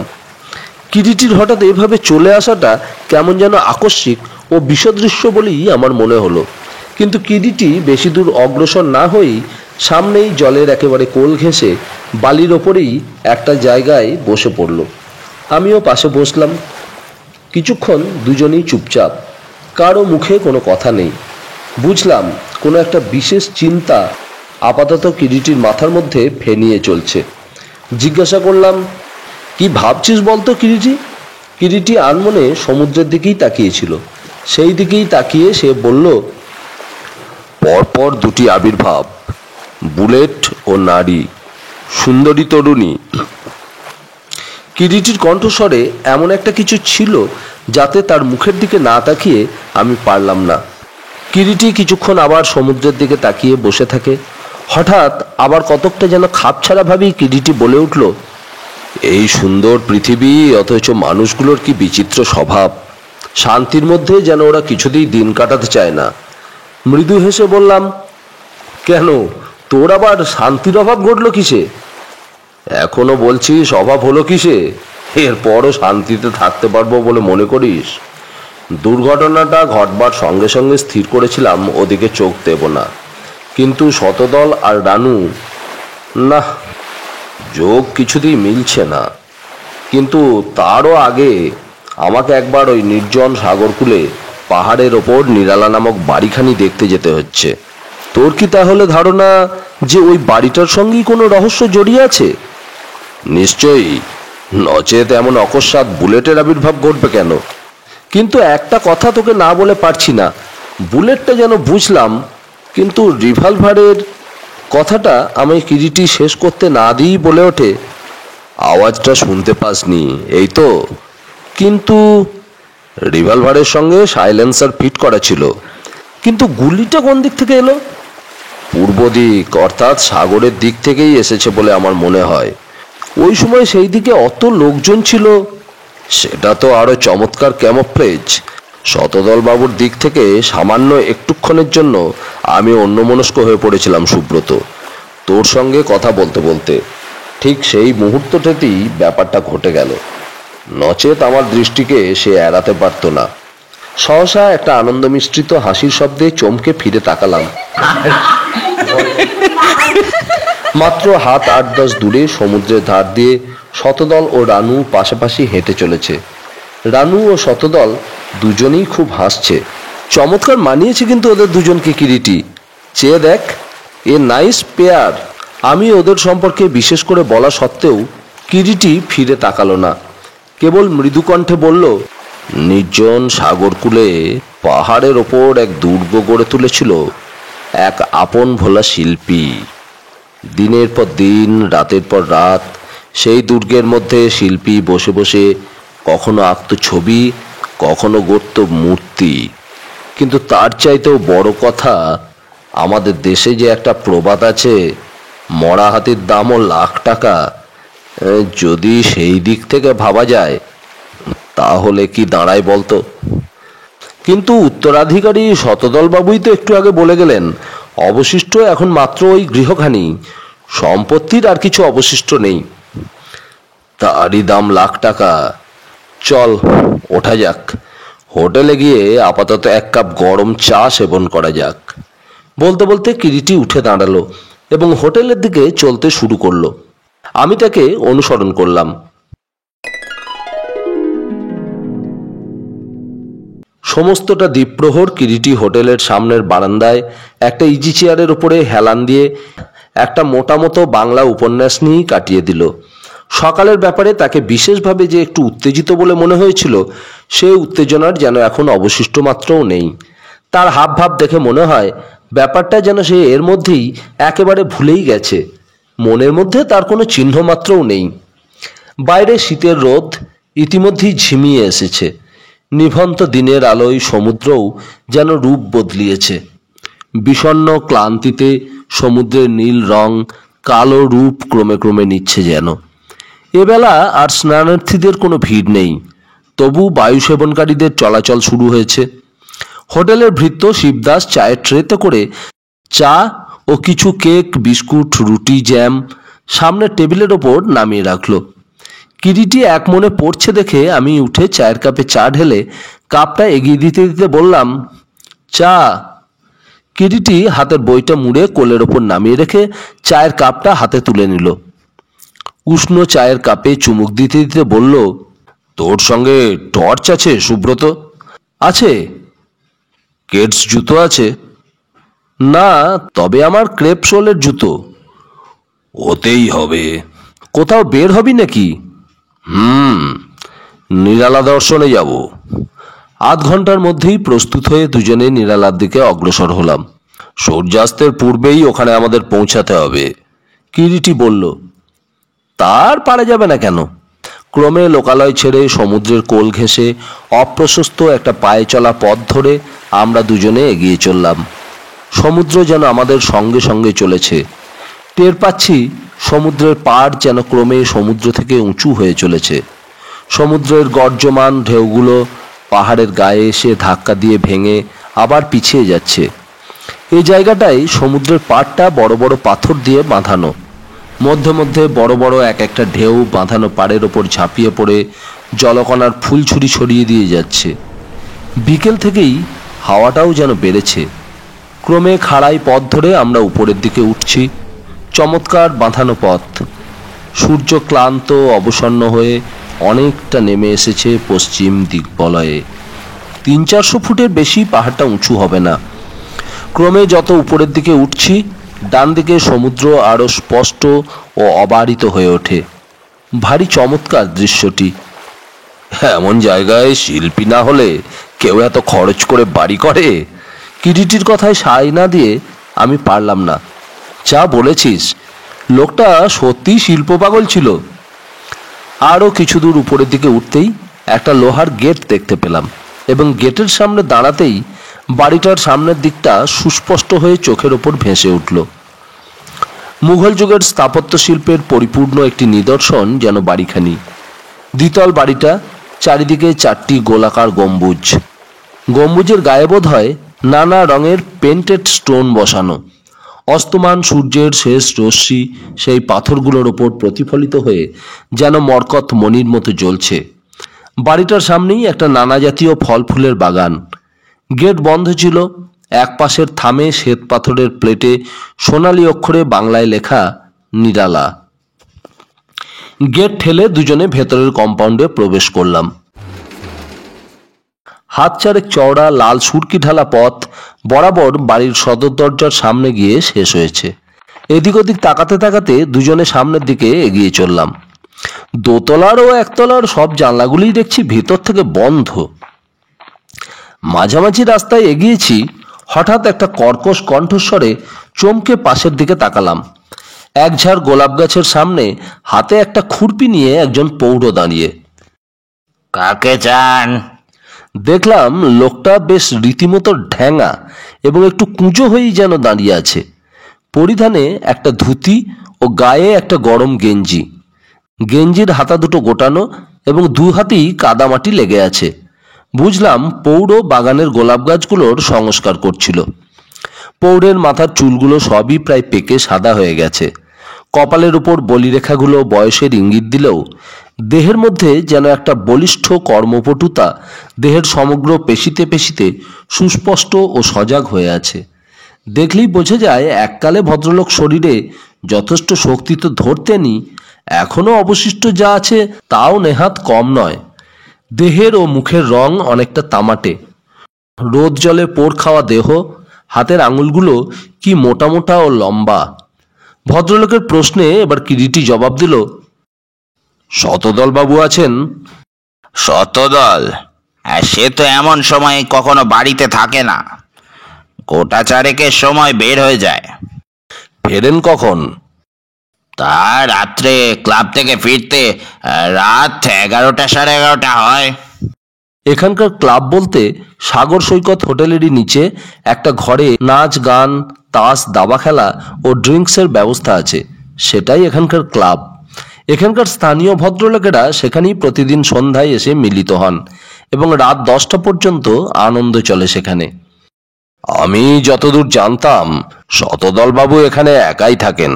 কিরিটির হঠাৎ এভাবে চলে আসাটা কেমন যেন আকস্মিক ও বিষদৃশ্য বলেই আমার মনে হলো। কিন্তু কিরিটি বেশি দূর অগ্রসর না হয়েই সামনেই জলের একেবারে কোল ঘেঁষে বালির ওপরেই একটা জায়গায় বসে পড়ল। আমিও পাশে বসলাম। কিছুক্ষণ দুজনেই চুপচাপ, কারো মুখে কোনো কথা নেই। বুঝলাম কোনো একটা বিশেষ চিন্তা আপাতত কিরিটির মাথার মধ্যে ফেনিয়ে চলছে। জিজ্ঞাসা করলাম, কি ভাবছিস বলতো কিরিটি? কিরিটি আনমনে সমুদ্রের দিকেই তাকিয়েছিল। সেই দিকেই তাকিয়ে সে বলল, পরপর দুটি আবির্ভাব, বুলেট ও নারী, সুন্দরী তরুণী। কিরিটির কণ্ঠস্বরে এমন একটা কিছু ছিল যাতে তার মুখের দিকে না তাকিয়ে আমি পারলাম না। কিরিটি কিছুক্ষণ আবার সমুদ্রের দিকে তাকিয়ে বসে থাকে। হঠাৎ আবার কতকটা যেন খাপছাড়াভাবেই কিরিটি বলে উঠল, এই সুন্দর পৃথিবী, অথচ মানুষগুলোর কি বিচিত্র স্বভাব। শান্তির মধ্যে যেন ওরা কিছুতেই দিন কাটাতে চায় না। মৃদু হেসে বললাম, কেন, তোর আবার শান্তির অভাব ঘটলো কিসে? এখনো বলছিস অভাব হলো কিসে? এরপরও শান্তিতে থাকতে পারবো বলে মনে করিস? দুর্ঘটনাটা ঘটবার সঙ্গে সঙ্গে স্থির করেছিলাম ওদিকে চোখ দেব না। কিন্তু শতদল আর রানু, না, যোগ কিছুতেই মিলছে না। কিন্তু তারও আগে আমাকে একবার ওই নির্জন সাগরকূলে পাহাড়ের ওপর নিরালা নামক বাড়িখানি দেখতে যেতে হচ্ছে। তোর কি তাহলে ধারণা যে ওই বাড়িটার সঙ্গেই কোনো রহস্য জড়িয়ে আছে? নিশ্চয়ই, নচেত এমন অকস্মাৎ বুলেটের আবির্ভাব ঘটবে কেন? কিন্তু একটা কথা তোকে না বলে পারছি না। বুলেটটা যেন বুঝলাম, কিন্তু রিভলভারের কথাটা আমি কিরিটি শেষ করতে না দিই বলে ওঠে, আওয়াজটা শুনতে পাসনি এই তো? কিন্তু রিভলভারের সঙ্গে সাইলেন্সার ফিট করা ছিল। কিন্তু গুলিটা কোন দিক থেকে এলো? পূর্ব দিক, অর্থাৎ সাগরের দিক থেকেই এসেছে বলে আমার মনে হয়। ওই সময় সেই দিকে অত লোকজন ছিল, সেটা তো আরো চমৎকার ক্যামোফ্লেজ। শতদল বাবুর দিক থেকে সামান্য একটুক্ষণের জন্য আমি অন্যমনস্ক হয়ে পড়েছিলাম সুব্রত, তোর সঙ্গে কথা বলতে বলতে। ঠিক সেই মুহূর্তটাতেই ব্যাপারটা ঘটে গেল, নচেত আমার দৃষ্টিকে সে এড়াতে পারত না। সহসা একটা আনন্দ মিশ্রিত হাসির শব্দে চমকে ফিরে তাকালাম। মাত্র হাত 8-10 দূরে সমুদ্রের ধার দিয়ে শতদল ও রানু পাশাপাশি হেঁটে চলেছে। রানু ও শতদল দুজনেই খুব হাসছে। চমৎকার মানিয়েছে কিন্তু ওদের দুজনকে কিরিটি। চেয়ে দেখ, এ নাইস পেয়ার। আমি ওদের সম্পর্কে বিশেষ করে বলা সত্ত্বেও কিরিটি ফিরে তাকালো না, কেবল মৃদু কণ্ঠে বলল, নির্জন সাগরকূলে পাহাড়ের ওপর এক দুর্গ গড়ে তুলেছিল এক আপন ভোলা শিল্পী। দিনের পর দিন, রাতের পর রাত সেই দুর্গের মধ্যে শিল্পী বসে বসে কখনো আঁকত ছবি, কখনো গড়ত মূর্তি। কিন্তু তার চাইতেও বড় কথা, আমাদের দেশে যে একটা প্রবাদ আছে, মরা হাতির দামও লাখ টাকা। যদি সেই দিক থেকে ভাবা যায় তাহলে কি দাঁড়ায় বলতো? কিন্তু উত্তরাধিকারী শতদল বাবুই তো একটু আগে বলে গেলেন, অবশিষ্ট এখন মাত্র ওই গৃহখানি, সম্পত্তির আর কিছু অবশিষ্ট নেই। তারই দাম লাখ টাকা। চল ওঠা যাক, হোটেলে গিয়ে আপাতত 1 কাপ গরম চা সেবন করা যাক। বলতে বলতে কিরিটি উঠে দাঁড়ালো এবং হোটেলের দিকে চলতে শুরু করলো। আমি তাকে অনুসরণ করলাম। সমস্তটা দ্বীপ্রহর কিরিটি হোটেলের সামনের বারান্দায় একটা ইজি চেয়ারের উপরে হেলান দিয়ে একটা মোটা মতো বাংলা উপন্যাস নিয়েই কাটিয়ে দিল। সকালের ব্যাপারে তাকে বিশেষভাবে যে একটু উত্তেজিত বলে মনে হয়েছিল, সে উত্তেজনার যেন এখন অবশিষ্ট মাত্রও নেই। তার হাবভাব দেখে মনে হয় ব্যাপারটা যেন সে এর মধ্যেই একেবারে ভুলেই গেছে। মনের মধ্যে তার কোনো চিহ্ন মাত্রও নেই। বাইরে শীতের রোদ ইতিমধ্যেই ঝিমিয়ে এসেছে। নিভন্ত দিনের আলোয় সমুদ্রও যেন রূপ বদলিয়েছে। বিষণ্ণ ক্লান্তিতে সমুদ্রের নীল রং কালো রূপ ক্রমে ক্রমে নিচ্ছে যেন। এবেলা আর স্নানার্থীদের কোনো ভিড় নেই, তবু বায়ু সেবনকারীদের চলাচল শুরু হয়েছে। হোটেলের ভৃত্য শিবদাস চায়ের ট্রেতে করে চা ও কিছু কেক, বিস্কুট, রুটি, জ্যাম সামনের টেবিলের ওপর নামিয়ে রাখলো। কিরিটি এক মনে পড়ছে দেখে আমি উঠে চায়ের কাপে চা ঢেলে কাপটা এগিয়ে দিতে দিতে বললাম, চা। কিরিটি হাতের বইটা মুড়ে কোলের ওপর নামিয়ে রেখে চায়ের কাপটা হাতে তুলে নিল। উষ্ণ চায়ের কাপে চুমুক দিতে দিতে বলল, তোর সঙ্গে টর্চ আছে সুব্রত? আছে। কেডস জুতো আছে? না, তবে আমার ক্রেপ সোলের জুতো। ওতেই হবে। কোথাও বের হবি নাকি? নিরালা দর্শনে যাব। আধ ঘন্টার মধ্যেই প্রস্তুত হয়ে দুজনে নিরালার দিকে অগ্রসর হলাম। সূর্যাস্তের পূর্বেই ওখানে আমাদের পৌঁছাতে হবে, কিরিটি বলল। তার পারা যাবে না কেন? ক্রমে লোকালয় ছেড়ে সমুদ্রের কোল ঘেঁষে অপ্রশস্ত একটা পায়ে চলা পথ ধরে আমরা দুজনে এগিয়ে চললাম। সমুদ্র যেন আমাদের সঙ্গে সঙ্গে চলেছে। টের পাচ্ছি সমুদ্রের পাড় যেন ক্রমে সমুদ্র থেকে উঁচু হয়ে চলেছে। সমুদ্রের গর্জমান ঢেউগুলো পাহাড়ের গায়ে এসে ধাক্কা দিয়ে ভেঙে আবার পিছিয়ে যাচ্ছে। এই জায়গাটায় সমুদ্রের পাড়টা বড় বড় পাথর দিয়ে বাঁধানো। মধ্যে মধ্যে বড় বড় এক একটা ঢেউ বাঁধানো পাড়ের ওপর ঝাঁপিয়ে পড়ে জলকণার ফুলছুরি ছড়িয়ে দিয়ে যাচ্ছে। বিকেল থেকেই হাওয়াটাও যেন বেড়েছে। ক্রমে খাড়াই পথ ধরে আমরা উপরের দিকে উঠছি। চমৎকার বাঁধানো পথ। সূর্য ক্লান্ত অবসন্ন হয়ে অনেকটা নেমে এসেছে পশ্চিম দিকবলয়ে। 300-400 ফুটের বেশি পাহাড়টা উঁচু হবে না। ক্রমে যত উপরের দিকে উঠছি, ডান দিকে সমুদ্র আরও স্পষ্ট ও অবারিত হয়ে ওঠে। ভারী চমৎকার দৃশ্যটি। এমন জায়গায় শিল্পী না হলে কেউ এত খরচ করে বাড়ি করে? কিরিটির কথায় সায় না দিয়ে আমি পারলাম না। যা বলেছিস, লোকটা সত্যি শিল্প পাগল ছিল। আরও কিছু দূর উপরের দিকে উঠতেই একটা লোহার গেট দেখতে পেলাম, এবং গেটের সামনে দাঁড়াতেই বাড়িটার সামনের দিকটা সুস্পষ্ট হয়ে চোখের ওপর ভেসে উঠল। মুঘল যুগের স্থাপত্য শিল্পের পরিপূর্ণ একটি নিদর্শন যেন বাড়িখানি। দ্বিতল বাড়িটা, চারিদিকে 4টি গোলাকার গম্বুজ। গম্বুজের গায়ে বোধ হয় নানা রঙের পেন্টেড স্টোন বসানো। অস্তমান সূর্যের শেষ রশ্মি সেই পাথরগুলোর ওপর প্রতিফলিত হয়ে যেন মরকত মণির মতো জ্বলছে। বাড়িটার সামনেই একটা নানা জাতীয় ফল ফুলের বাগান। গেট বন্ধ ছিল। এক পাশের থামে শ্বেত পাথরের প্লেটে সোনালি অক্ষরে বাংলায় লেখা নিরালা। গেট ঠেলে দুজনে ভেতরের কম্পাউন্ডে প্রবেশ করলাম। হাত চারেক চওড়া লাল সুরকি ঢালা পথ বরাবর বাড়ির সদর দরজার সামনে গিয়ে শেষ হয়েছে। এদিক ওদিক তাকাতে তাকাতে দুজনে সামনের দিকে এগিয়ে চললাম। দোতলার ও একতলার সব জানলাগুলি দেখছি ভিতর থেকে বন্ধ। মাঝামাঝি রাস্তায় এগিয়েছি, হঠাৎ একটা কর্কশ কণ্ঠস্বরে চমকে পাশের দিকে তাকালাম। এক ঝাড় গোলাপ গাছের সামনে হাতে একটা খুরপি নিয়ে একজন প্রৌঢ় দাঁড়িয়ে। কাকে চান? দেখলাম লোকটা বেশ রীতিমতো ঢ্যাঙা এবং একটু কুঁজো হয়েই যেন দাঁড়িয়ে আছে। পরিধানে একটা ধুতি ও গায়ে একটা গরম গেঞ্জি। গেঞ্জির হাতা দুটো গোটানো এবং দু হাতেই কাদামাটি লেগে আছে। বুঝলাম পৌর বাগানের গোলাপ গাছগুলোর সংস্কার করছিল। পৌরের মাথার চুলগুলো সবই প্রায় পেকে সাদা হয়ে গেছে। কপালের উপর বলিরেখাগুলো বয়সের ইঙ্গিত দিলেও দেহের মধ্যে যেন একটা বলিষ্ঠ কর্মপটুতা দেহের সমগ্র পেশিতে পেশিতে সুস্পষ্ট ও সজাগ হয়ে আছে। দেখলেই বোঝা যায় এককালে ভদ্রলোক শরীরে যথেষ্ট শক্তি তো ধরতেনি, এখনো অবশিষ্ট যা আছে তাও নেহাত কম নয়। দেহের ও মুখের রং অনেকটা তামাটে। রোদ জলে পোড় খাওয়া দেহ, হাতের আঙুলগুলো কি মোটা মোটা ও লম্বা। ভদ্রলোকের প্রশ্নে এবার কিরিটি জবাব দিল, শতদল বাবু আছেন? শতদল? সে তো এমন সময় কখনো বাড়িতে থাকে না। গোটা চারেকের সময় বের হয়ে যায়। ফেরেন কখন? তা রাত্রে ক্লাব থেকে ফিরতে রাত 11টা 11:30 হয়। এখানকার ক্লাব বলতে সাগর সৈকত হোটেলেরই নিচে একটা ঘরে নাচ গান, তাস, দাবা খেলা ও ড্রিঙ্কসের ব্যবস্থা আছে, সেটাই এখানকার ক্লাব। এখানকার স্থানীয় ভদ্রলোকেরা সেখানেই প্রতিদিন সন্ধ্যায় এসে মিলিত হন এবং রাত 10টা পর্যন্ত আনন্দ চলে সেখানে। আমি যতদূর জানতাম শতদল বাবু এখানে একাই থাকেন।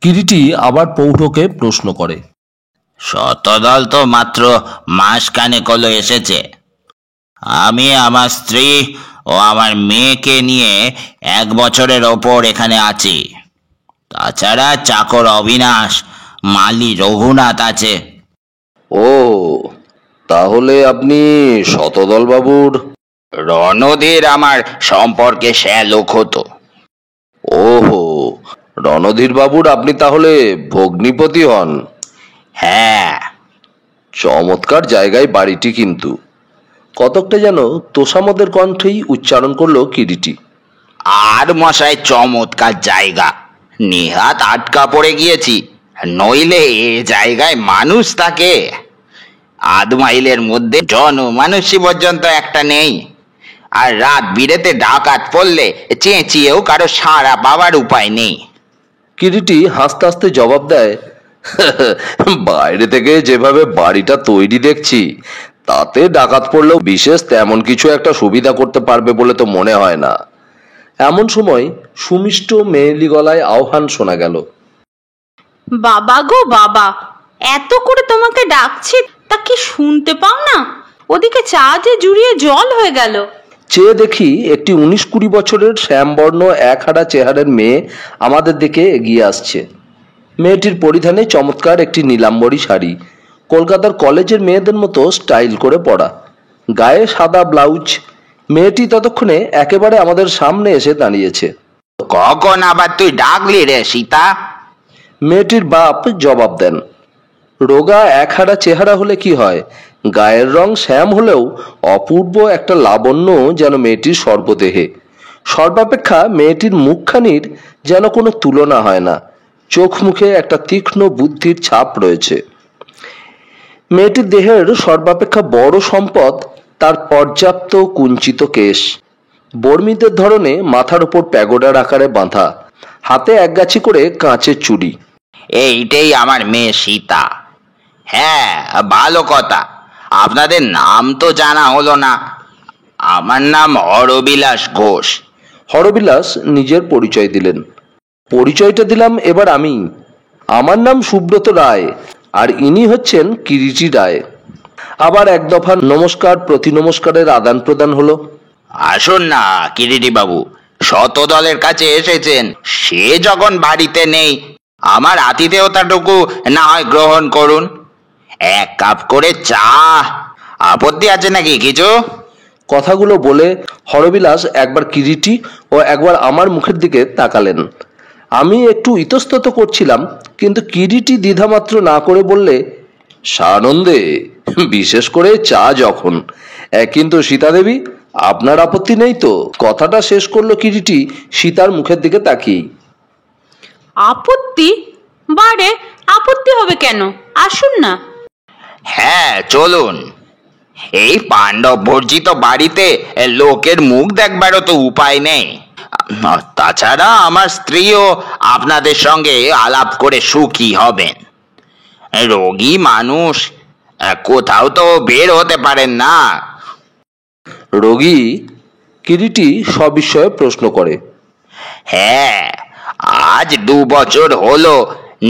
কিরিটি আবার প্রৌঢ়কে প্রশ্ন করে। শতদল তো মাত্র মাসখানেক হলো এসেছে। আমি আমার স্ত্রী ও আমার মেয়েকে নিয়ে 1 বছরের ওপর এখানে আছি। তাছাড়া চাকর অবিনাশ, মালি রঘুনাথ আছে। ও, তাহলে আপনি শতদল বাবুর? রণধীর আমার সম্পর্কে সে লোক হতো। ওহো, রণধীর বাবুর আপনি তাহলে ভগ্নিপতি হন? হ্যাঁ। চমৎকার জায়গায় বাড়িটি, কিন্তু কতকটা যেন তোষামদের কণ্ঠেই উচ্চারণ করলো কিরিটি। আর মশাই, চমৎকার জায়গা। নেহাত আটকা পড়ে গিয়েছি, নইলে এ জায়গায় মানুষ থাকে? 8 মাইলের মধ্যে জনমানুষই পর্যন্ত একটা নেই। আর রাত বিরেতে ডাকাত পড়লে চেঁচিয়েও কারো সাড়া পাওয়ার উপায় নেই। কিরিটি হাসতে হাসতে জবাব দেয়, বাইরে থেকে যেভাবে বাড়িটা তৈরি দেখছি, তাতে ডাকাত পড়লেও বিশেষ তেমন কিছু একটা সুবিধা করতে পারবে বলে তো মনে হয় না। এমন সময় সুমিষ্ট মেয়েলি গলায় আহ্বান শোনা গেল। বাবা গো বাবা, এত করে তোমাকে ডাকছি, তা কি শুনতে পাও না? ওদিকে চা যে জুড়িয়ে জল হয়ে গেল। চেয়ে দেখি একটি 19-20 বছরের শ্যামবর্ণ একহারা চেহারার মেয়ে আমাদের দিকে এগিয়ে আসছে। মেয়েটির পরিধানে চমৎকার একটি নীলাম্বরী শাড়ি, কলকাতার কলেজের মেয়েদের মতো স্টাইল করে পরা, গায়ে সাদা ব্লাউজ। মেয়েটি ততক্ষণে একেবারে আমাদের সামনে এসে দাঁড়িয়েছে। কখন আবার তুই ডাকলি রে সীতা? মেয়েটির বাপ জবাব দেন। রোগা একহারা চেহারা হলে কি হয়, গায়ের রং শ্যাম হলেও অপূর্ব একটা লাবণ্য যেন মেয়েটির সর্বদেহে। সর্বাপেক্ষা মেয়েটির মুখখানির যেন কোনো তুলনা হয় না। চোখ মুখে একটা তীক্ষ্ণ বুদ্ধির ছাপ রয়েছে। মেয়েটির দেহের সর্বাপেক্ষা বড় সম্পদ তার পর্যাপ্ত কুঞ্চিত কেশ, বর্মিদের ধরনে মাথার উপর প্যাগোডার আকারে বাঁধা, হাতে একগাছি করে কাঁচের চুড়ি। এইটাই আমার মেয়ে সীতা। হ্যাঁ, ভালো কথা। আপনাদের নাম তো জানা হলো না। আমার নাম হরবিলাস ঘোষ। হরবিলাস নিজের পরিচয় দিলেন। পরিচয়টা দিলাম এবার আমি। আমার নাম সুব্রত রায়, আর ইনি হচ্ছেন কিরিটি রায়। আবার এক দফা নমস্কার প্রতি নমস্কারের আদান প্রদান হলো। আসুন না কিরিটি বাবু, শতদলের কাছে এসেছেন, সে যখন বাড়িতে নেই আমার আতিথেয়তাটুকু না হয় গ্রহণ করুন। এক কাপ করে চা, আপত্তি আছে নাকি কিছু? কথাগুলো বলে হরবিলাস একবার কিরিটি ও একবার আমার মুখের দিকে তাকালেন। আমি একটু ইতস্তত করছিলাম, কিন্তু কিরিটি দ্বিধামাত্র না করে বললে, সানন্দে, বিশেষ করে চা যখন। কিন্তু সীতা দেবী, আপনার আপত্তি নেই তো? কথাটা শেষ করলো কিরিটি সীতার মুখের দিকে তাকিয়ে। আপত্তি? বারে, আপত্তি হবে কেন? আসুন না। হ্যাঁ, চলুন। এই পাণ্ডব বর্জিত বাড়িতে লোকের মুখ দেখবারও তো উপায় নেই। তাছাড়া আমার স্ত্রীও আপনাদের সঙ্গে আলাপ করে সুখী হবেন। রোগী মানুষ, কোথাও তো বের হতে পারেন না। রোগী? কিরিটি সবিস্ময়ে প্রশ্ন করে। হ্যাঁ, আজ 2 বছর হলো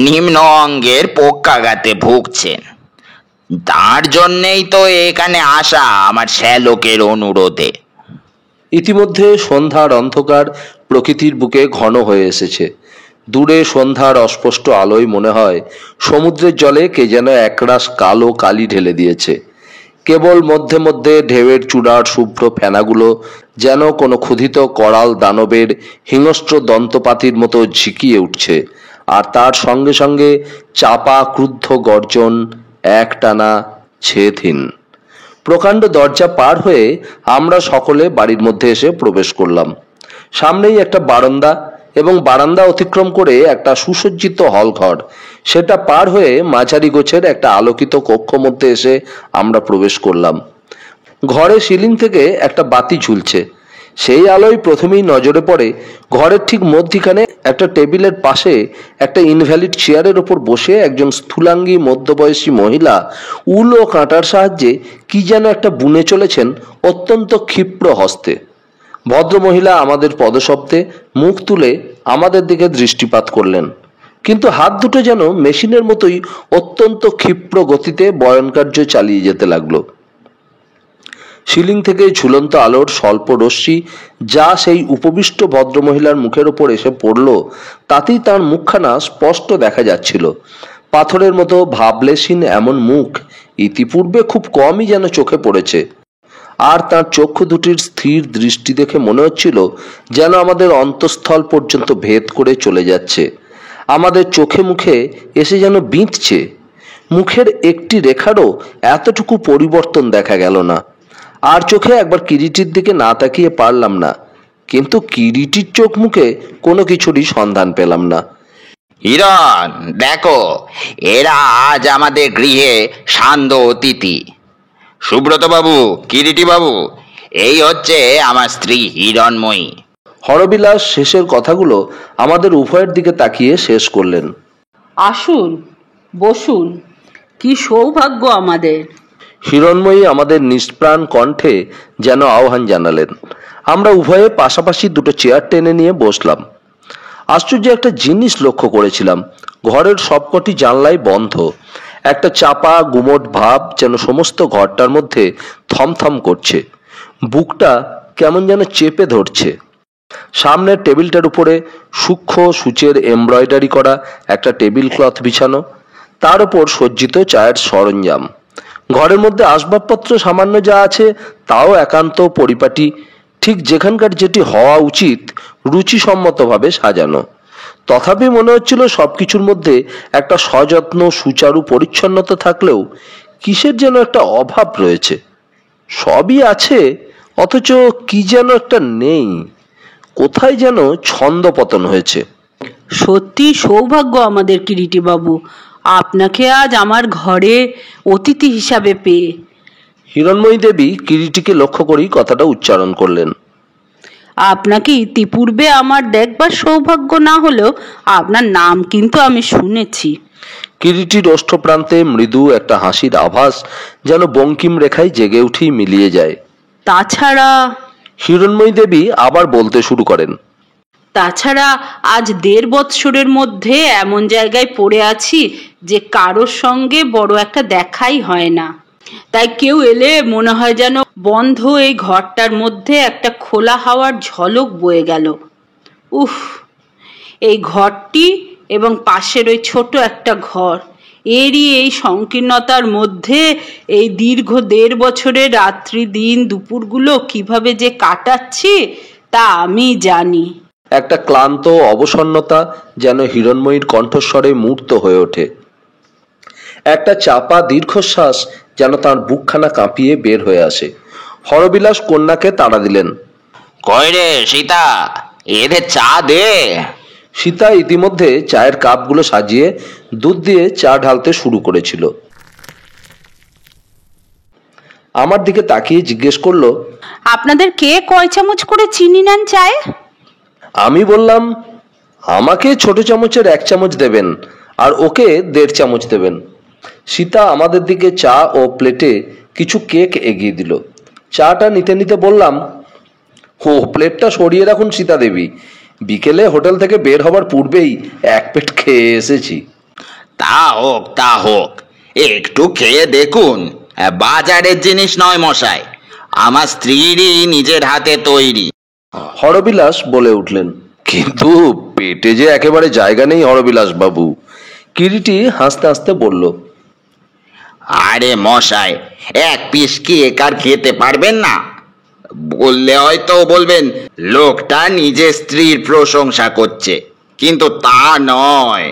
নিম্ন অঙ্গের পক্ষাঘাতে ভুগছেন। তার জন্যেই তো এখানে আসা আমার শ্যালকের অনুরোধে। ইতিমধ্যে সন্ধ্যার অন্ধকার প্রকৃতির বুকে ঘন হয়ে এসেছে। দূরে সন্ধ্যার অস্পষ্ট আলোয় মনে হয় সমুদ্রের জলে কে যেন একরাশ কালো কালি ঢেলে দিয়েছে। কেবল মধ্যে মধ্যে ঢেউয়ের চূড়ার শুভ্র ফেনাগুলো যেন কোনো ক্ষুধিত করাল দানবের হিংস্র দন্তপাতির মতো ঝিকিয়ে উঠছে, আর তার সঙ্গে সঙ্গে চাপা ক্রুদ্ধ গর্জন, একটানা ছেদহীন। প্রকাণ্ড দরজা পার হয়ে আমরা সকলে বাড়ির মধ্যে এসে প্রবেশ করলাম। সামনেই একটা বারান্দা, এবং বারান্দা অতিক্রম করে একটা সুসজ্জিত হলঘর। সেটা পার হয়ে মাঝারি গোছের একটা আলোকিত কক্ষ মধ্যে এসে আমরা প্রবেশ করলাম। ঘরে সিলিং থেকে একটা বাতি ঝুলছে। সেই আলোয় প্রথমেই নজরে পড়ে ঘরের ঠিক মধ্যিখানে একটা টেবিলের পাশে একটা ইনভ্যালিড চেয়ারের ওপর বসে একজন স্থূলাঙ্গী মধ্যবয়সী মহিলা উল ও কাঁটার সাহায্যে কি যেন একটা বুনে চলেছেন অত্যন্ত ক্ষিপ্র হস্তে। ভদ্রমহিলা আমাদের পদশব্দে মুখ তুলে আমাদের দিকে দৃষ্টিপাত করলেন, কিন্তু হাত দুটো যেন মেশিনের মতোই অত্যন্ত ক্ষিপ্র গতিতে বয়নকার্য চালিয়ে যেতে লাগলো। সিলিং থেকে ঝুলন্ত আলোর স্বল্প রশ্মি যা সেই উপবিষ্ট ভদ্রমহিলার মুখের ওপর এসে পড়ল, তাতেই তার মুখখানা স্পষ্ট দেখা যাচ্ছিল। পাথরের মতো ভাবলেশহীন এমন মুখ ইতিপূর্বে খুব কমই যেন চোখে পড়েছে। আর তার চক্ষু দুটির স্থির দৃষ্টি দেখে মনে হচ্ছিল যেন আমাদের অন্তঃস্থল পর্যন্ত ভেদ করে চলে যাচ্ছে, আমাদের চোখে মুখে এসে যেন বিঁধছে। মুখের একটি রেখারও এতটুকু পরিবর্তন দেখা গেল না। আর চোখে একবার কিরিটির দিকে না তাকিয়ে পারলাম না, কিন্তু কিরিটির চোখ মুখে কোনো কিছুরই সন্ধান পেলাম না। হিরণ, দেখো, এরা আজ আমাদের গৃহে সান্ধ্য অতিথি। সুব্রত বাবু, কিরিটি বাবু, এই হচ্ছে আমার স্ত্রী হিরণময়ী। হরবিলাস শেষের কথাগুলো আমাদের উভয়ের দিকে তাকিয়ে শেষ করলেন। আসুন, বসুন, কি সৌভাগ্য আমাদের। হিরণময়ী আমাদের নিষ্প্রাণ কণ্ঠে যেন আহ্বান জানালেন। আমরা উভয়ে পাশাপাশি দুটো চেয়ার টেনে নিয়ে বসলাম। আশ্চর্য একটা জিনিস লক্ষ্য করেছিলাম, ঘরের সবকটি জানলাই বন্ধ। একটা চাপা গুমট ভাব যেন সমস্ত ঘরটার মধ্যে থমথম করছে। বুকটা কেমন যেন চেপে ধরছে। সামনের টেবিলটার উপরে সূক্ষ্ম সূচের এমব্রয়ডারি করা একটা টেবিল ক্লথ বিছানো, তার উপর সজ্জিত চায়ের সরঞ্জাম। ঘরের মধ্যে আসবাবপত্র সামান্য যা আছে তাও একান্ত পরিপাটি, ঠিক যেখানকার যেটি হওয়া উচিত রুচিসম্মতভাবে সাজানো। তথাপি মনে হচ্ছিল সবকিছুর মধ্যে একটা সযত্ন সুচারু পরিচ্ছন্নতা থাকলেও কিসের যেন একটা অভাব রয়েছে। সবই আছে, অথচ কি যেন একটা নেই, কোথায় যেন ছন্দপতন হয়েছে। সত্যি সৌভাগ্য আমাদের কিরিটি বাবু, আপনাকে আজ আমার ঘরে অতিথি হিসাবে পেয়ে। হিরণময়ী দেবী কিরিটিকে লক্ষ্য করেই কথাটা উচ্চারণ করলেন। আপনাকে ইতিপূর্বে আমার দেখবার সৌভাগ্য না হলেও আপনার নাম কিন্তু আমি শুনেছি। কিরিটির ওষ্ঠপ্রান্তে মৃদু একটা হাসির আভাস যেন বঙ্কিম রেখায় জেগে উঠেই মিলিয়ে যায়। তাছাড়া হিরণময়ী দেবী আবার বলতে শুরু করেন। তাছাড়া আজ 1.5 বৎসরের মধ্যে এমন জায়গায় পড়ে আছি যে কারোর সঙ্গে বড় একটা দেখাই হয় না। তাই কেউ এলে মনে হয় যেন বন্ধ এই ঘরটার মধ্যে একটা খোলা হাওয়ার ঝলক বয়ে গেল। উফ, এই ঘরটি এবং পাশের ওই ছোট একটা ঘর, এরই এই সংকীর্ণতার মধ্যে এই দীর্ঘ 1.5 বছরের রাত্রি দিন দুপুরগুলো কিভাবে যে কাটাচ্ছি তা আমি জানি। একটা ক্লান্ত অবসন্নতা যেন হিরণময়ীর কণ্ঠস্বরে মূর্ত হয়ে ওঠে। একটা চাপা দীর্ঘশ্বাস যেন তার বুকখানা কাঁপিয়ে বের হয়ে আসে। হরবিলাস কন্যাকে তাড়া দিলেন। কই রে সীতা, এদের চা দে। সীতা ইতিমধ্যে চায়ের কাপগুলো সাজিয়ে দুধ দিয়ে চা ঢালতে শুরু করেছিল। আমার দিকে তাকিয়ে জিজ্ঞেস করলো, আপনাদের কে কয় চামচ করে চিনি নেন চায়ে? আমি বললাম, আমাকে ছোট চামচের 1 চামচ দেবেন আর ওকে 1.5 চামচ দেবেন। সীতা আমাদের দিকে চা ও প্লেটে কিছু কেক এগিয়ে দিল। চাটা নিতে নিতে বললাম, ও প্লেটটা সরিয়ে রাখুন সীতা দেবী, বিকেলে হোটেল থেকে বের হবার পূর্বেই 1 পেট খেয়ে এসেছি। তা হোক তা হোক, একটু খেয়ে দেখুন। বাজারের জিনিস নয় মশাই, আমার স্ত্রীরই নিজের হাতে তৈরি। হরবিলাস বলে উঠলেন। কিন্তু পেটে যে একেবারে জায়গা নেই হরবিলাস বাবু। কিরিটি হাসতে হাসতে বলল, আরে মশাই, 1 পিস কি একার খেতে পারবেন না? বললে হয়তো বলবেন লোকটা নিজের স্ত্রীর প্রশংসা করছে, কিন্তু তা নয়।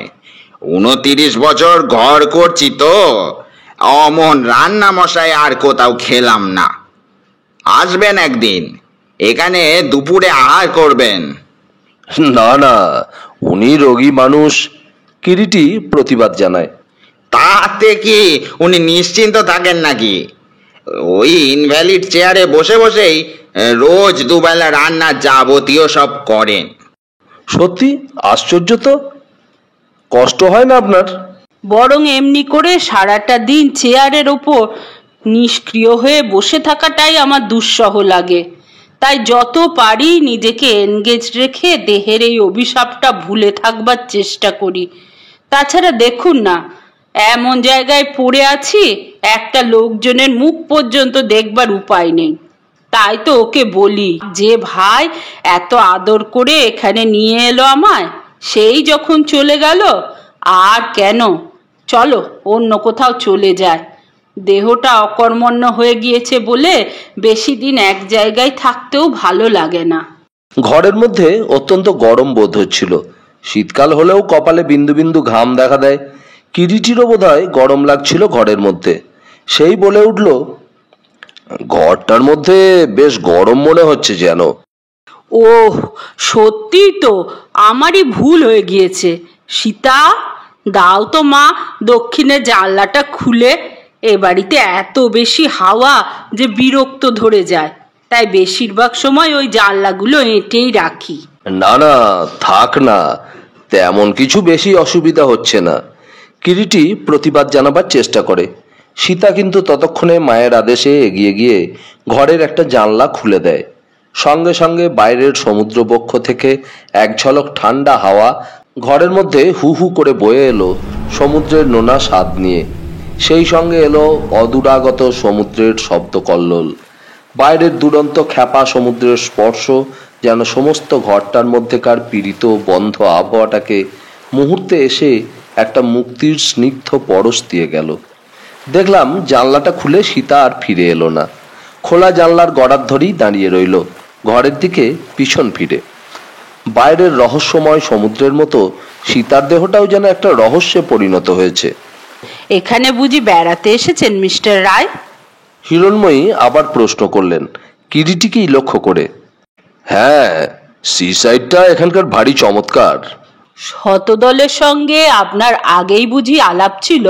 29 বছর ঘর করছি তো, অমন রান্না মশাই আর কোথাও খেলাম না। আসবেন একদিন, এখানে দুপুরে আহার করবেন। না না, উনি রোগী মানুষ। কিরিটি প্রতিবাদ জানায়। তাতে কি উনি নিশ্চিন্ত থাকেন নাকি? ওই ইনভ্যালিড চেয়ারে বসে বসেই রোজ দুবেলা রান্নার যাবতীয় সব করেন। সত্যি আশ্চর্য তো, কষ্ট হয় না আপনার? বরং এমনি করে সারাটা দিন চেয়ারের ওপর নিষ্ক্রিয় হয়ে বসে থাকাটাই আমার দুঃসহ লাগে। তাই যত পারি নিজেকে এনগেজ রেখে দেহের এই অভিশাপটা ভুলে থাকবার চেষ্টা করি। তাছাড়া দেখুন না, এমন জায়গায় পড়ে আছি একটা লোকজনের মুখ পর্যন্ত দেখবার উপায় নেই। তাই তো ওকে বলি যে ভাই এত আদর করে এখানে নিয়ে এলো আমায়, সেই যখন চলে গেল আর কেন, চলো অন্য কোথাও চলে যায়। দেহটা অকর্মণ্য হয়ে গিয়েছে বলে বেশি দিন এক জায়গায় থাকতেও ভালো লাগে না। ঘরের মধ্যে অত্যন্ত গরম বোধ হচ্ছিল। শীতকাল হলেও কপালে বিন্দু বিন্দু ঘাম দেখা দেয়। কিরিটিরও বোধহয় গরম লাগছিল ঘরের মধ্যে। সেই বলে উঠল, ঘরটার মধ্যে বেশ গরম মনে হচ্ছে যেন। ওহ, সত্যি তো আমারই ভুল হয়ে গিয়েছে। সীতা, দাও তো মা দক্ষিণের জানলাটা খুলে। এ বাড়িতে এত বেশি হাওয়া যে বিরক্ত ধরে যায়, তাই বেশিরভাগ সময় ওই জানলাগুলো এঁটেই রাখি। না না, থাক না, তেমন কিছু বেশি অসুবিধা হচ্ছে না। কিরিটি প্রতিবাদ জানাবার চেষ্টা করে। সীতা কিন্তু ততক্ষণে মায়ের আদেশে এগিয়ে গিয়ে ঘরের একটা জানলা খুলে দেয়। সঙ্গে সঙ্গে বাইরের সমুদ্রবক্ষ থেকে এক ঝলক ঠান্ডা হাওয়া ঘরের মধ্যে হু হু করে বয়ে এলো সমুদ্রের নোনা স্বাদ নিয়ে। সেই সঙ্গে এলো অদূরাগত সমুদ্রের শব্দ কল্লোল। বাইরের দুরন্ত খ্যাপা সমুদ্রের স্পর্শ যেন সমস্ত ঘরটার মধ্যেকার পীড়িত বন্ধ আবহাওয়াটাকে মুহূর্তে এসে একটা মুক্তির স্নিগ্ধ পরশ দিয়ে গেল। দেখলাম জানলাটা খুলে সীতা আর ফিরে এলো না। খোলা জানলার গড়ার ধরেই দাঁড়িয়ে রইল, ঘরের দিকে পিছন ফিরে। বাইরের রহস্যময় সমুদ্রের মতো সীতার দেহটাও যেন একটা রহস্যে পরিণত হয়েছে। এখানে বুঝি বেড়াতে এসেছেন মিস্টার রায়? হিরণময়ী আবার প্রশ্ন করলেন, কিরিটিকেই লক্ষ্য করে। হ্যাঁ, সি সাইডটা এখানকার ভারী চমৎকার। শতদলের সঙ্গে আপনার আগেই বুঝি আলাপ ছিল?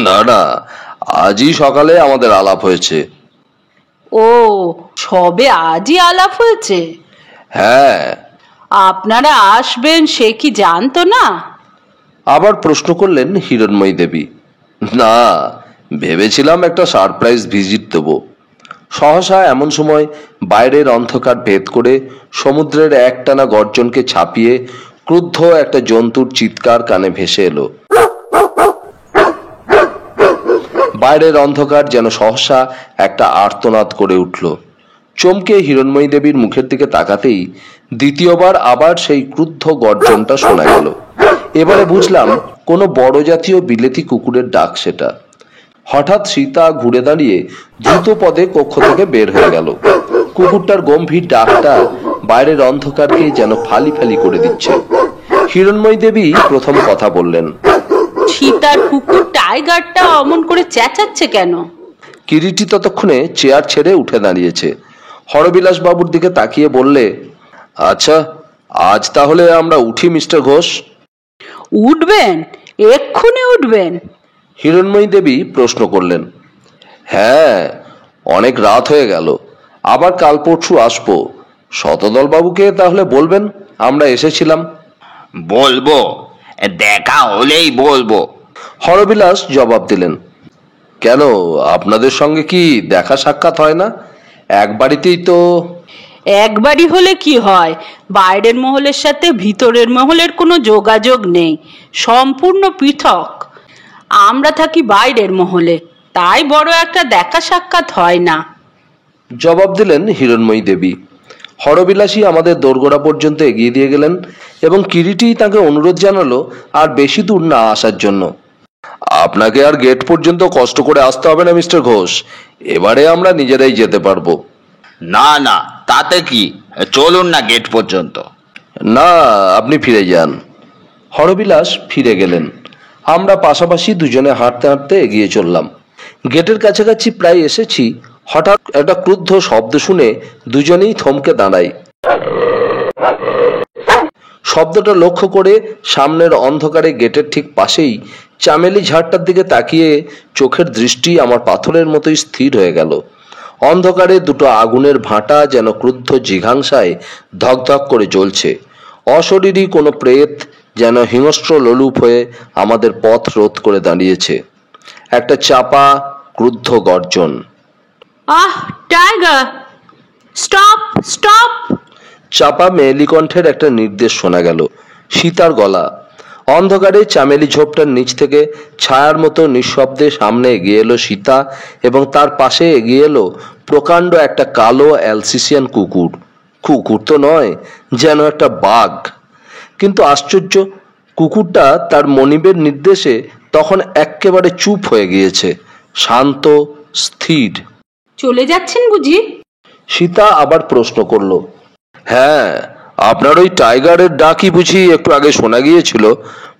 না না, আজই সকালে আমাদের আলাপ হয়েছে। ও, সবে আজই আলাপ হয়েছে? হ্যাঁ। আপনারা আসবেন সে কি জানতো না? আবার প্রশ্ন করলেন হিরণময়ী দেবী। না, ভেবেছিলাম একটা সারপ্রাইজ ভিজিট দেব। সহসা এমন সময় বাইরের অন্ধকার ভেদ করে সমুদ্রের একটানা গর্জনকে ছাপিয়ে ক্রুদ্ধ একটা জন্তুর চিৎকার কানে ভেসে এলো। বাইরের অন্ধকার যেন সহসা একটা আর্তনাদ করে উঠল। চমকে হিরণময়ী দেবীর মুখের দিকে তাকাতেই দ্বিতীয়বার আবার সেই ক্রুদ্ধ গর্জনটা শোনা গেল। এবারে বুঝলাম কোনো বড় জাতীয় বিলেতি কুকুরের ডাক সেটা। হঠাৎ সীতা ঘুরে দাঁড়িয়ে দ্রুত পদে কক্ষ থেকে বের হয়ে গেল। কুকুরটার গম্ভীর ডাকটা বাইরের অন্ধকারকে যেন ফালি ফালি করে দিচ্ছে। হিরণময়ী দেবী প্রথম কথা বললেন, সীতার কুকুর টাইগারটা অমন করে চেঁচাচ্ছে কেন? কিরিটি ততক্ষণে চেয়ার ছেড়ে উঠে দাঁড়িয়েছে। হরবিলাস বাবুর দিকে তাকিয়ে বললে, আচ্ছা, আজ তাহলে আমরা উঠি মিস্টার ঘোষ? উঠবেন? এক্ষুনি উঠবেন? হিরণময়ী দেবী প্রশ্ন করলেন। হ্যাঁ, অনেক রাত হয়ে গেল, আবার কাল পরশু আসবো। শতদল বাবুকে তাহলে বলবেন আমরা এসেছিলাম। বলবো, দেখা হলেই বলবো। হরবিলাস জবাব দিলেন, কেন, আপনাদের সঙ্গে কি দেখা সাক্ষাৎ হয় না? এক বাড়িতেই তো। একবারই হলে কি হয়? বাইরের মহলের সাথে ভিতরের মহলের কোনো যোগাযোগ নেই, সম্পূর্ণ পৃথক। আমরা থাকি বাইরের মহলে, তাই বড় একটা দেখা সাক্ষাৎ হয় না। জবাব দিলেন হিরণময়ী দেবী। হরবিলাসী আমাদের দোরগোড়া পর্যন্ত এগিয়ে দিয়ে গেলেন এবং কিরিটি তাকে অনুরোধ জানালো আর বেশি দূর না আসার জন্য। আপনাকে আর গেট পর্যন্ত কষ্ট করে আসতে হবে না মিস্টার ঘোষ, এবারে আমরা নিজেরাই যেতে পারবো। না না, তাতে কি, চলুন না গেট পর্যন্ত। না, আপনি ফিরে যান। হরবিলাস ফিরে গেলেন। আমরা পাশাপাশি দুজনে হাঁটতে হাঁটতে এগিয়ে চললাম। গেটের কাছাকাছি প্রায় এসেছি, হঠাৎ একটা ক্রুদ্ধ শব্দ শুনে দুজনেই থমকে দাঁড়াই। শব্দটা লক্ষ্য করে সামনের অন্ধকারে গেটের ঠিক পাশেই চামেলি ঝাড়টার দিকে তাকিয়ে চোখের দৃষ্টি আমার পাথরের মতোই স্থির হয়ে গেল। অন্ধকারে দুটো আগুনের ভাঁটা যেন ক্রুদ্ধ জিঘাংসায় ধকধক করে জ্বলছে। অশরীরী কোনো প্রেত যেন হিংস্র লোলুপ হয়ে আমাদের পথ রোধ করে দাঁড়িয়েছে। একটা চাপা ক্রুদ্ধ গর্জন। আহ, টাইগার, স্টপ স্টপ! চাপা মেয়েলি কণ্ঠের একটা নির্দেশ শোনা গেল। সীতার গলা। অন্ধকারে চামেলি ঝোপটার নিচ থেকে ছায়ার মতো নিঃশব্দে সামনে এগিয়ে এলো সীতা এবং তার পাশে এগিয়ে এলো প্রকাণ্ড একটা কালো অ্যালসিসিয়ান কুকুর। কুকুর তো নয়, যেন একটা বাঘ। কিন্তু আশ্চর্য, কুকুরটা তার মনিবের নির্দেশে তখন এক্কেবারে চুপ হয়ে গিয়েছে, শান্ত, স্থির। চলে যাচ্ছেন বুঝি? সীতা আবার প্রশ্ন করলো। হ্যাঁ, আপনার ওই টাইগারের ডাকই বুঝি একটু আগে শোনা গিয়েছিল?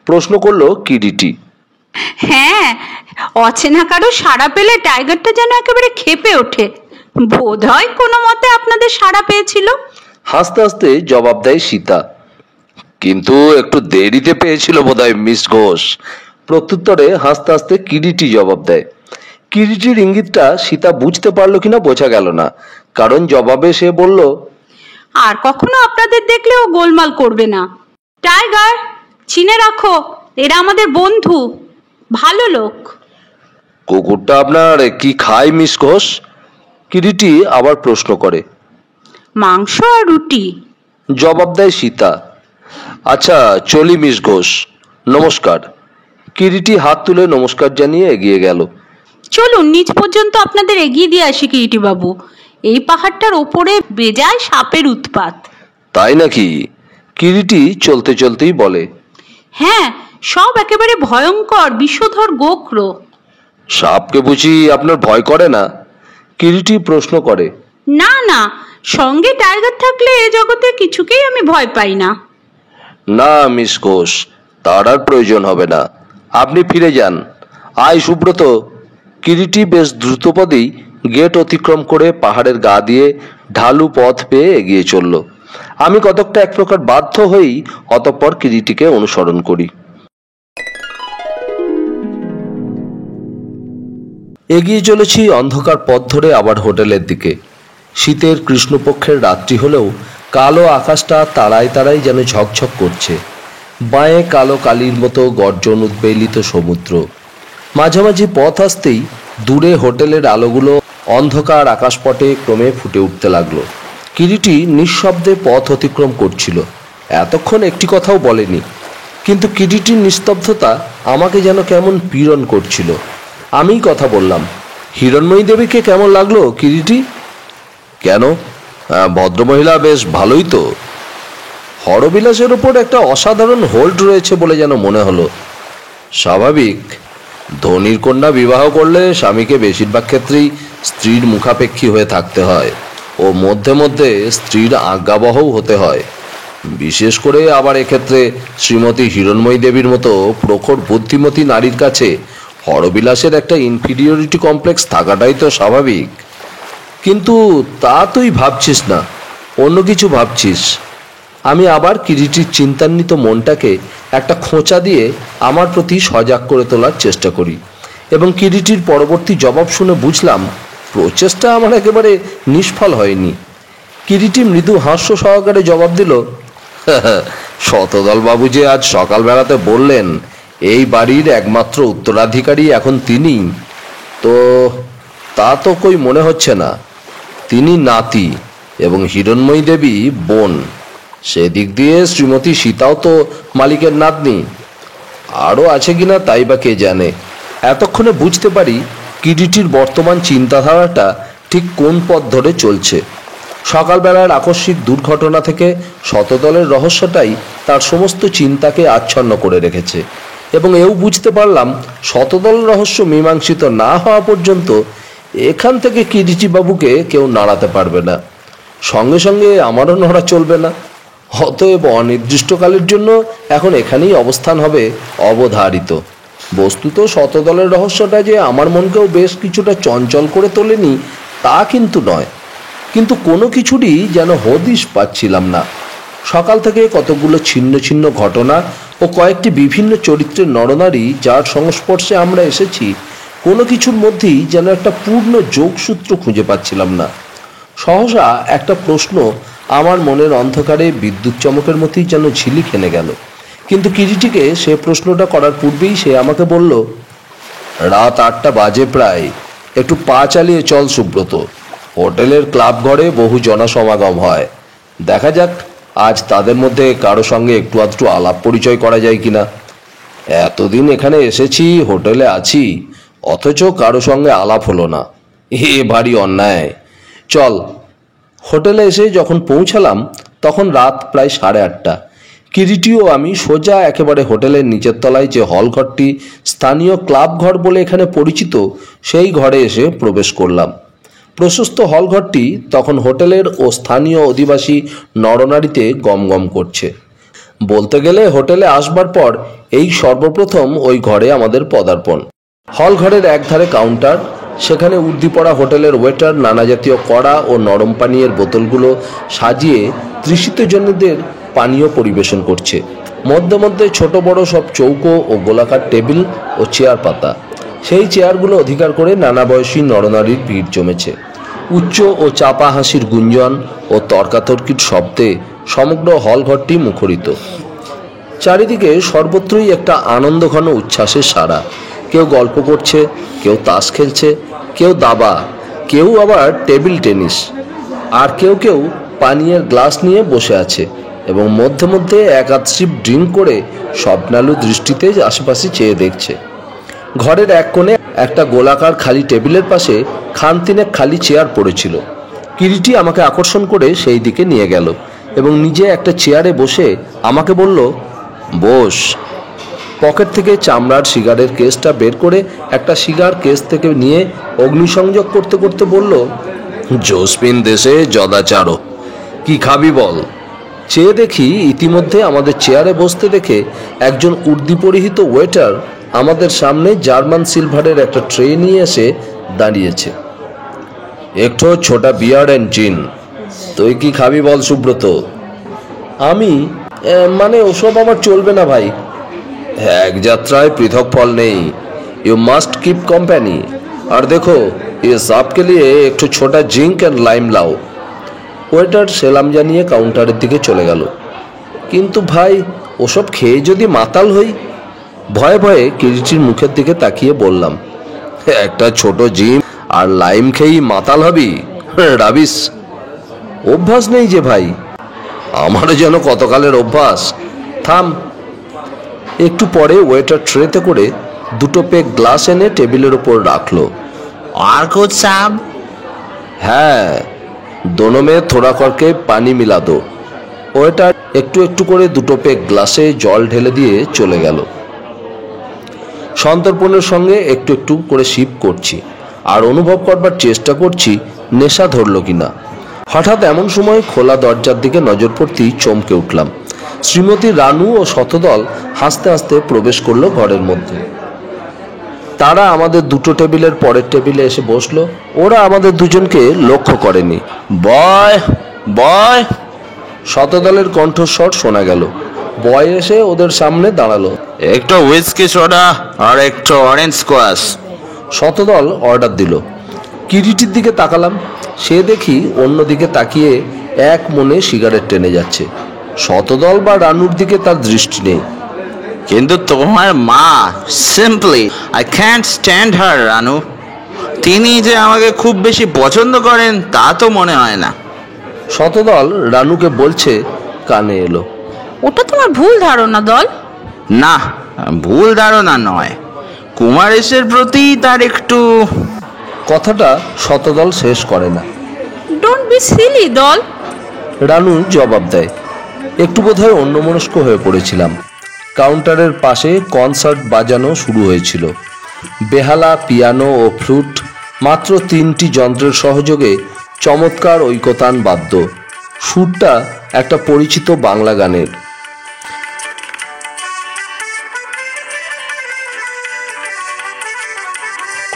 প্রশ্ন করলো কিরিটি। হ্যাঁ, অচেনা কারো সাড়া পেলে টাইগারটা যেন একেবারে ক্ষেপে ওঠে। বোধ হয় কোনো মতে আপনাদের সাড়া পেয়েছিল। হাসতে হাসতে জবাব দেয় সীতা। কিন্তু একটু দেরিতে পেয়েছিল বোধহয় মিস ঘোষ। প্রত্যুত্তরে হাসতে হাসতে কিরিটি জবাব দেয়। কিরিটির ইঙ্গিতটা সীতা বুঝতে পারলো কিনা বোঝা গেল না, কারণ জবাবে সে বলল, আর কখনো আপনাদের দেখলেও গোলমাল করবে না। টাইগার, চিনে রাখো, এরা আমাদের বন্ধু, ভালো লোক। কুকুরটা আপনার কি খায় মিস ঘোষ? কিরিটি আবার প্রশ্ন করে। মাংস আর রুটি, জবাব দেয় সীতা। আচ্ছা, চলি মিস ঘোষ, নমস্কার। কিরিটি হাত তুলে নমস্কার জানিয়ে এগিয়ে গেল। চলুন নিচ পর্যন্ত আপনাদের এগিয়ে দিয়ে আসি কিরিটি বাবু। এই পাহাড়টার ওপরে বেজায় সাপের উৎপাত। তাই নাকি? কিরিটি চলতে চলতেই বলে। হ্যাঁ, সব একেবারে ভয়ঙ্কর বিষধর গোখর। সাপকে বুঝি আপনার ভয় করে না? কিরিটি প্রশ্ন করে। না না, সঙ্গে টাইগার থাকলে এ জগতে কিছুকেই আমি ভয় পাই না। না মিস ঘোষ, তার আর প্রয়োজন হবে না, আপনি ফিরে যান। আয় সুব্রত। কিরিটি বেশ দ্রুতপদেই গেট অতিক্রম করে পাহাড়ের গা দিয়ে ঢালু পথ পেয়ে এগিয়ে চলল। আমি কতকটা এক প্রকার বাধ্য হয়েই অতঃপর কিরিটিকে অনুসরণ করি। এগিয়ে চলেছি অন্ধকার পথ ধরে আবার হোটেলের দিকে। শীতের কৃষ্ণপক্ষের রাত্রি হলেও কালো আকাশটা তারায় তারায় যেন ঝকঝক করছে। বাঁয়ে কালো কালির মতো গর্জন উদ্বেলিত সমুদ্র। মাঝামাঝি পথ আসতেই দূরে হোটেলের আলোগুলো অন্ধকার আকাশপটে ক্রমে ফুটে উঠতে লাগলো। কিরিটি নিঃশব্দে পথ অতিক্রম করছিল, এতক্ষণ একটি কথাও বলেনি। কিন্তু কিরিটির নিস্তব্ধতা আমাকে যেন কেমন পীড়ন করছিল। আমিই কথা বললাম। হিরণময়ী দেবীকে কেমন লাগলো কিরিটি? কেন, ভদ্রমহিলা বেশ ভালোই তো। হরবিলাসের ওপর একটা অসাধারণ হোল্ড রয়েছে বলে যেন মনে হলো। স্বাভাবিক, ধনীর কন্যা বিবাহ করলে স্বামীকে বেশিরভাগ ক্ষেত্রেই স্ত্রীর মুখাপেক্ষী হয়ে থাকতে হয় ও মধ্যে মধ্যে স্ত্রীর আজ্ঞাবহও হতে হয়। বিশেষ করে আবার এক্ষেত্রে শ্রীমতী হিরণময়ী দেবীর মতো প্রখর বুদ্ধিমতী নারীর কাছে হরবিলাসের একটা ইনফিরিয়রিটি কমপ্লেক্স থাকাটাই তো স্বাভাবিক। কিন্তু তা তুই ভাবছিস না, অন্য কিছু ভাবছিস। আমি আবার কিরিটির চিন্তান্বিত মনটাকে একটা খোঁচা দিয়ে আমার প্রতি সজাগ করে তোলার চেষ্টা করি, এবং কিরিটির পরবর্তী জবাব শুনে বুঝলাম প্রচেষ্টা আমার একেবারে নিষ্ফল হয়নি। কিরিটি মৃদু হাস্য সহকারে জবাব দিল, শতদল বাবু যে আজ সকালবেলাতে বললেন এই বাড়ির একমাত্র উত্তরাধিকারী এখন তিনিই, তো তা তো কই মনে হচ্ছে না। তিনি নাতি এবং হিরণময়ী দেবী বোন। সেদিক দিয়ে শ্রীমতী সীতাও তো মালিকের নাতনি। আরও আছে কিনা তাই বা কে জানে। এতক্ষণে বুঝতে পারি কিরিটির বর্তমান চিন্তাধারাটা ঠিক কোন পথ ধরে চলছে। সকালবেলার আকস্মিক দুর্ঘটনা থেকে শতদলের রহস্যটাই তার সমস্ত চিন্তাকে আচ্ছন্ন করে রেখেছে, এবং এও বুঝতে পারলাম শতদল রহস্য মীমাংসিত না হওয়া পর্যন্ত এখান থেকে কিরিটি বাবুকে কেউ নাড়াতে পারবে না। সঙ্গে সঙ্গে আমারও নড়া চলবে না। অতএব অনির্দিষ্টকালের জন্য এখন এখানেই অবস্থান হবে অবধারিত। বস্তুত শতদলের রহস্যটা যে আমার মনকেও বেশ কিছুটা চঞ্চল করে তোলেনি তা কিন্তু নয়, কিন্তু কোনো কিছুরই যেন হদিশ পাচ্ছিলাম না। সকাল থেকে কতগুলো ছিন্ন ছিন্ন ঘটনা ও কয়েকটি বিভিন্ন চরিত্রের নরনারী যার সংস্পর্শে আমরা এসেছি, কোনো কিছুর মধ্যেই যেন একটা পূর্ণ যোগসূত্র খুঁজে পাচ্ছিলাম না। সহসা একটা প্রশ্ন আমার মনের অন্ধকারে বিদ্যুৎ চমকের মতোই যেন ঝিলিক এনে গেল। কিন্তু কিরিটিকে সে প্রশ্নটা করার পূর্বেই সে আমাকে বলল, রাত 8টা বাজে প্রায়, একটু পা চালিয়ে চল সুব্রত। হোটেলের ক্লাব ঘরে বহু জনসমাগম হয়, দেখা যাক আজ তাদের মধ্যে কারো সঙ্গে একটু আধটু আলাপ পরিচয় করা যায় কিনা। এতদিন এখানে এসেছি, হোটেলে আছি, অথচ কারো সঙ্গে আলাপ হলো না, এ ভারী অন্যায়। চল। হোটেলে এসে যখন পৌঁছালাম তখন রাত প্রায় 8:30। কিরিটিও আমি সোজা একেবারে হোটেলের নিচের তলায় যে হল ঘরটি স্থানীয় ক্লাব ঘর বলে এখানে পরিচিত, সেই ঘরে এসে প্রবেশ করলাম। প্রশস্ত হল ঘরটি তখন হোটেলের ও স্থানীয় অধিবাসী নরনারীতে গমগম করছে। বলতে গেলে হোটেলে আসবার পর এই সর্বপ্রথম ওই ঘরে আমাদের পদার্পণ। হল ঘরের একধারে কাউন্টার, সেখানে উর্দি পড়া হোটেলের ওয়েটার নানা জাতীয় কড়া ও নরম পানীয়ের বোতলগুলো সাজিয়ে তৃষিতজনদের পানীয় পরিবেশন করছে। মধ্যে মধ্যে ছোট বড় সব চৌকো ও গোলাকার টেবিল ও চেয়ার পাতা। সেই চেয়ারগুলো অধিকার করে নানা বয়সী নরনারীর ভিড় জমেছে। উচ্চ ও চাপা হাসির গুঞ্জন ও তর্কাতর্কির শব্দে সমগ্র হল ঘরটি মুখরিত। চারিদিকে সর্বত্রই একটা আনন্দঘন উচ্ছ্বাসের সাড়া। কেউ গল্প করছে, কেউ তাস খেলছে, কেউ দাবা, কেউ আবার টেবিল টেনিস, আর কেউ কেউ পানীয়ের গ্লাস নিয়ে বসে আছে এবং মধ্যে মধ্যে এক আধ সিপ ড্রিঙ্ক করে স্বপ্নালু দৃষ্টিতে আশেপাশে চেয়ে দেখছে। ঘরের এক কোণে একটা গোলাকার খালি টেবিলের পাশে খানতিনেক খালি চেয়ার পড়েছিল। কিরিটি আমাকে আকর্ষণ করে সেই দিকে নিয়ে গেল এবং নিজে একটা চেয়ারে বসে আমাকে বলল, বস। পকেট থেকে চামড়ার সিগারের কেসটা বের করে একটা সিগার কেস থেকে নিয়ে অগ্নিসংযোগ করতে করতে বলল, জোসপিন দেশে যদাচারো, কি খাবি বল। চেয়ে দেখি ইতিমধ্যে আমাদের চেয়ারে বসতে দেখে একজন উর্দি পরিহিত ওয়েটার আমাদের সামনে জার্মান সিলভারের একটা ট্রে নিয়ে এসে দাঁড়িয়েছে। একটু ছোটা বিয়ার অ্যান্ড জিন। তুই কি খাবি বল সুব্রত? আমি মানে ওসব আমার চলবে না ভাই। এক যাত্রায় পৃথক ফল নেই, ইউ মাস্ট কিপ কোম্পানি। আর দেখো ये साहब के लिए একটু ছোটা জিঙ্ক অ্যান্ড লাইম লাও। ওয়েটার সেলাম জানিয়ে কাউন্টারের দিকে চলে গেল। কিন্তু ভাই ওসব খেয়ে যদি মাতাল হই। ভয়ে ভয়ে কিরিটির মুখের দিকে তাকিয়ে বললাম, একটা ছোট জিম আর লাইম খেয়েই মাতাল হবি? রাবিস, অভ্যাস নেই যে ভাই। আমারও যেন কতকালের অভ্যাস। থাম। একটু পরে ওয়েটার ট্রেতে করে দুটো পেক গ্লাস এনে টেবিলের উপর রাখলো। আর कुछ साहब? হ্যাঁ, दोनों में थोड़ा करके पानी मिला दो। ওয়েটার একটু একটু করে দুটো পেক গ্লাসে জল ঢেলে দিয়ে চলে গেল। সন্তর্পণের সঙ্গে একটু একটু করে সিপ করছি আর অনুভব করবার চেষ্টা করছি নেশা ধরল কিনা। হঠাৎ এমন সময় খোলা দরজার দিকে নজর পড়তেই চমকে উঠলাম। শ্রীমতী রানু ও শতদল হাসতে হাসতে প্রবেশ করলো ঘরের মধ্যে। তারা আমাদের দুটো টেবিলের পরের টেবিলে এসে বসলো। ওরা আমাদের দুজনকে লক্ষ্য করেনি। বয় বয়, শতদলের কণ্ঠস্বর শোনা গেল। বয় এসে ওদের সামনে দাঁড়ালো। একটু হুইস্কি সোডা আর একটু অরেঞ্জ স্কোয়াশ। শতদল অর্ডার দিল। কিরিটির দিকে তাকালাম। সে দেখি অন্যদিকে তাকিয়ে এক মনে সিগারেট টেনে যাচ্ছে। শতদল বা রানুর দিকে তার দৃষ্টি নেই। কিন্তু তোমার মা, সিম্পলি আই ক্যান্ট স্ট্যান্ড হার রানু। তিনি যে আমাকে খুব বেশি পছন্দ করেন তা তো মনে হয় না। শতদল রানুকে বলছে কানে এলো। ওটা তোমার ভুল ধারণা দল। না, ভুল ধারণা নয়, কুমারেশের প্রতি তার একটু। কথাটা শতদল শেষ করে না। ডোন্ট বি সিলি দল। রানু জবাব দেয়, একটু বোধহয় অন্যমনস্ক হয়ে পড়েছিলাম। কাউন্টারের পাশে কনসার্ট বাজানো শুরু হয়েছিল। বেহালা, পিয়ানো ও ফ্লুট, মাত্র 3টি যন্ত্রের সহযোগে চমৎকার ঐকতান বাদ্য। সুরটা একটা পরিচিত বাংলা গানের।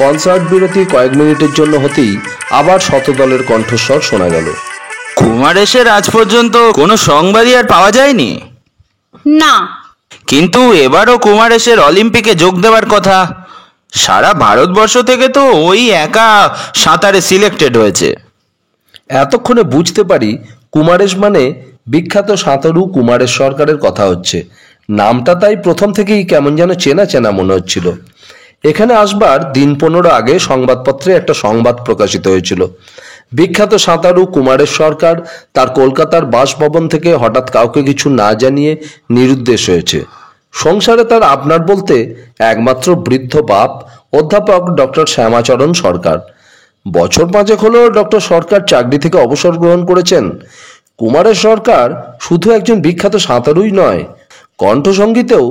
কনসার্ট বিরতি কয়েক মিনিটের জন্য হতেই আবার শতদলের কণ্ঠস্বর শোনা গেল। কুমারেশের আজ পর্যন্ত কোনো সংবাদই আর পাওয়া যায়নি। না, কিন্তু এবারও কুমারেশের অলিম্পিকে যোগ দেওয়ার কথা। সারা ভারতবর্ষ থেকে তো ওই একা সাঁতারে সিলেক্টেড হয়েছে। এতক্ষণে বুঝতে পারি কুমারেশ মানে বিখ্যাত সাঁতারু কুমারেশ সরকারের কথা হচ্ছে। নামটা তাই প্রথম থেকেই কেমন যেন চেনা চেনা মনে হচ্ছিল। এখানে আসবার দিন 15 আগে সংবাদপত্রে একটা সংবাদ প্রকাশিত হয়েছিল। বিখ্যাত সাঁতারু কুমারেশ সরকার তার কলকাতার বাসভবন থেকে হঠাৎ কাউকে কিছু না জানিয়ে নিরুদ্দেশ হয়েছে। সংসারে তার আপনার বলতে একমাত্র বৃদ্ধ বাপ অধ্যাপক ডক্টর শ্যামাচরণ সরকার। বছর 5 হলো ডক্টর সরকার চাকরি থেকে অবসর গ্রহণ করেছেন। কুমারেশ সরকার শুধু একজন বিখ্যাত সাঁতারুই নয়, কণ্ঠসঙ্গীতেও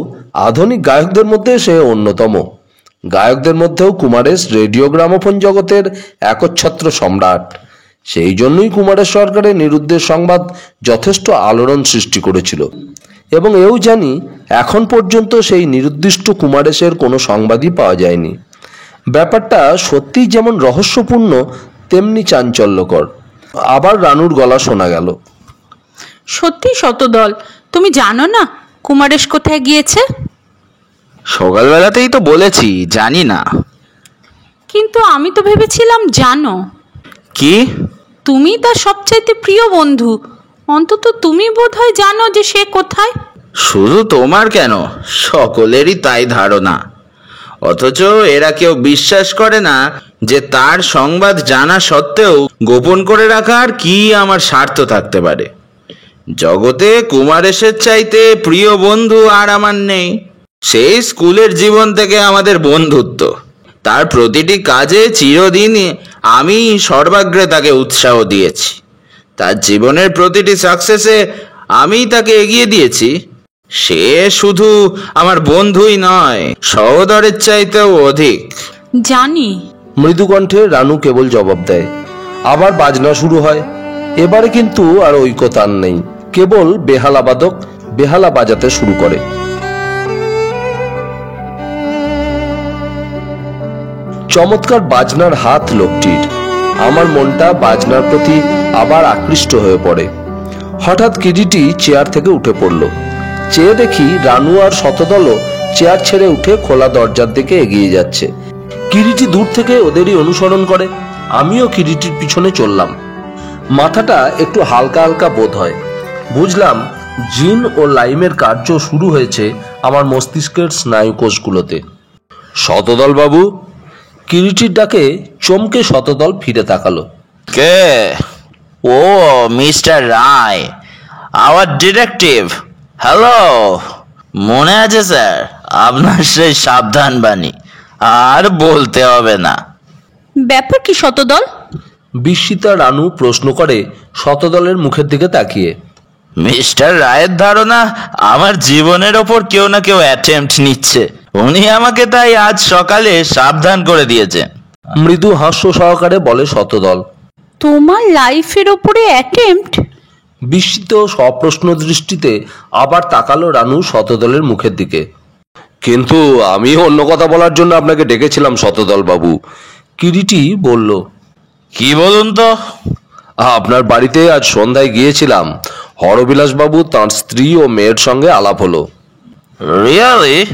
আধুনিক গায়কদের মধ্যে সে অন্যতম। গায়কদের মধ্যেও কুমারেশ রেডিও গ্রামোফোন জগতের একচ্ছত্র সম্রাট। সেই জন্যই কুমারেশ সরকারের নিরুদ্দেশ সংবাদ যথেষ্ট আলোড়ন সৃষ্টি করেছিল। এবং এও জানি এখন পর্যন্ত সেই নিরুদ্দিষ্ট কুমারেশের কোনো সংবাদই পাওয়া যায়নি। ব্যাপারটা সত্যিই যেমন রহস্যপূর্ণ তেমনি চাঞ্চল্যকর। আবার রানুর গলা শোনা গেল। সত্যি শতদল, তুমি জানো না কুমারেশ কোথায় গিয়েছে? সকালবেলাতেই তো বলেছি জানি না। কিন্তু আমি তো ভেবেছিলাম জানো। কি? তুমি তার সবচাইতে প্রিয় বন্ধু, অন্তত তুমি বোধহয় জানো যে সে কোথায়। শুধু তোমার কেন, সকলেরই তাই ধারণা। অথচ এরা কেউ বিশ্বাস করে না যে তার সংবাদ জানা সত্ত্বেও গোপন করে রাখার কি আমার স্বার্থ থাকতে পারে। জগতে কুমারেশের চাইতে প্রিয় বন্ধু আর আমার নেই। সেই স্কুলের জীবন থেকে আমাদের বন্ধুত্ব। তার প্রতিটি কাজে চিরদিন আমি সর্বাগ্রে তাকে উৎসাহ দিয়েছি। তার জীবনের প্রতিটি সাকসেসে আমি তাকে এগিয়ে দিয়েছি। সে শুধু আমার বন্ধুই নয়, সহোদরের চাইতেও অধিক। জানি। মৃদু কণ্ঠে রানু কেবল জবাব দেয়। আবার বাজনা শুরু হয়। এবারে কিন্তু আর ঐক্য তার নেই, কেবল বেহালা বাদক বেহালা বাজাতে শুরু করে। চমৎকার বাজনার হাত লোকটির। আমার মনটা বাজনার প্রতি আবার আকৃষ্ট হয়ে পড়ে। হঠাৎ কিরিটি চেয়ার থেকে উঠে পড়ল। চেয়ে দেখি রানু আর শতদলও চেয়ার ছেড়ে উঠে খোলা দরজার দিকে এগিয়ে যাচ্ছে। কিরিটি দূর থেকে ওদেরই অনুসরণ করে। আমিও কিরিটির পিছনে চললাম। মাথাটা একটু হালকা হালকা বোধ হয়। বুঝলাম জিন ও লাইমের কার্য শুরু হয়েছে আমার মস্তিষ্কের স্নায়ুকোষগুলোতে। শতদল বাবু! কিরিটির ডাকে চমকে শতদল ফিরে তাকালো। কে? ও মিস্টার রায়, আওয়ার ডিটেকটিভ। হ্যালো, মনে আছে স্যার আপনার সেই সাবধান বাণী? আর বলতে হবে না। ব্যাপার কি শতদল? বিস্মিতা রানু প্রশ্ন করে শতদলের মুখের দিকে তাকিয়ে। মিস্টার রায়ের ধারণা আমার জীবনের ওপর কেউ না কেউ অ্যাটেম্পট নিচ্ছে। উনি আমাকে তাই আজ সকালে সাবধান করে দিয়েছেন। মৃদু হাস্য সহকারে বলে শতদল। তোমার লাইফের ওপরে অ্যাটেম্পট? বিস্মিত সপ্রশ্ন দৃষ্টিতে আবার তাকালো রানু শতদলের মুখের দিকে। কিন্তু আমি অন্য কথা বলার জন্য আপনাকে ডেকেছিলাম শতদল বাবু, কিরিটি বলল। কি বলুন তো? আপনার বাড়িতে আজ সন্ধ্যায় গিয়েছিলাম। হরবিলাস বাবু তাঁর স্ত্রী ও মেয়ের সঙ্গে আলাপ হলো। রিয়ালি?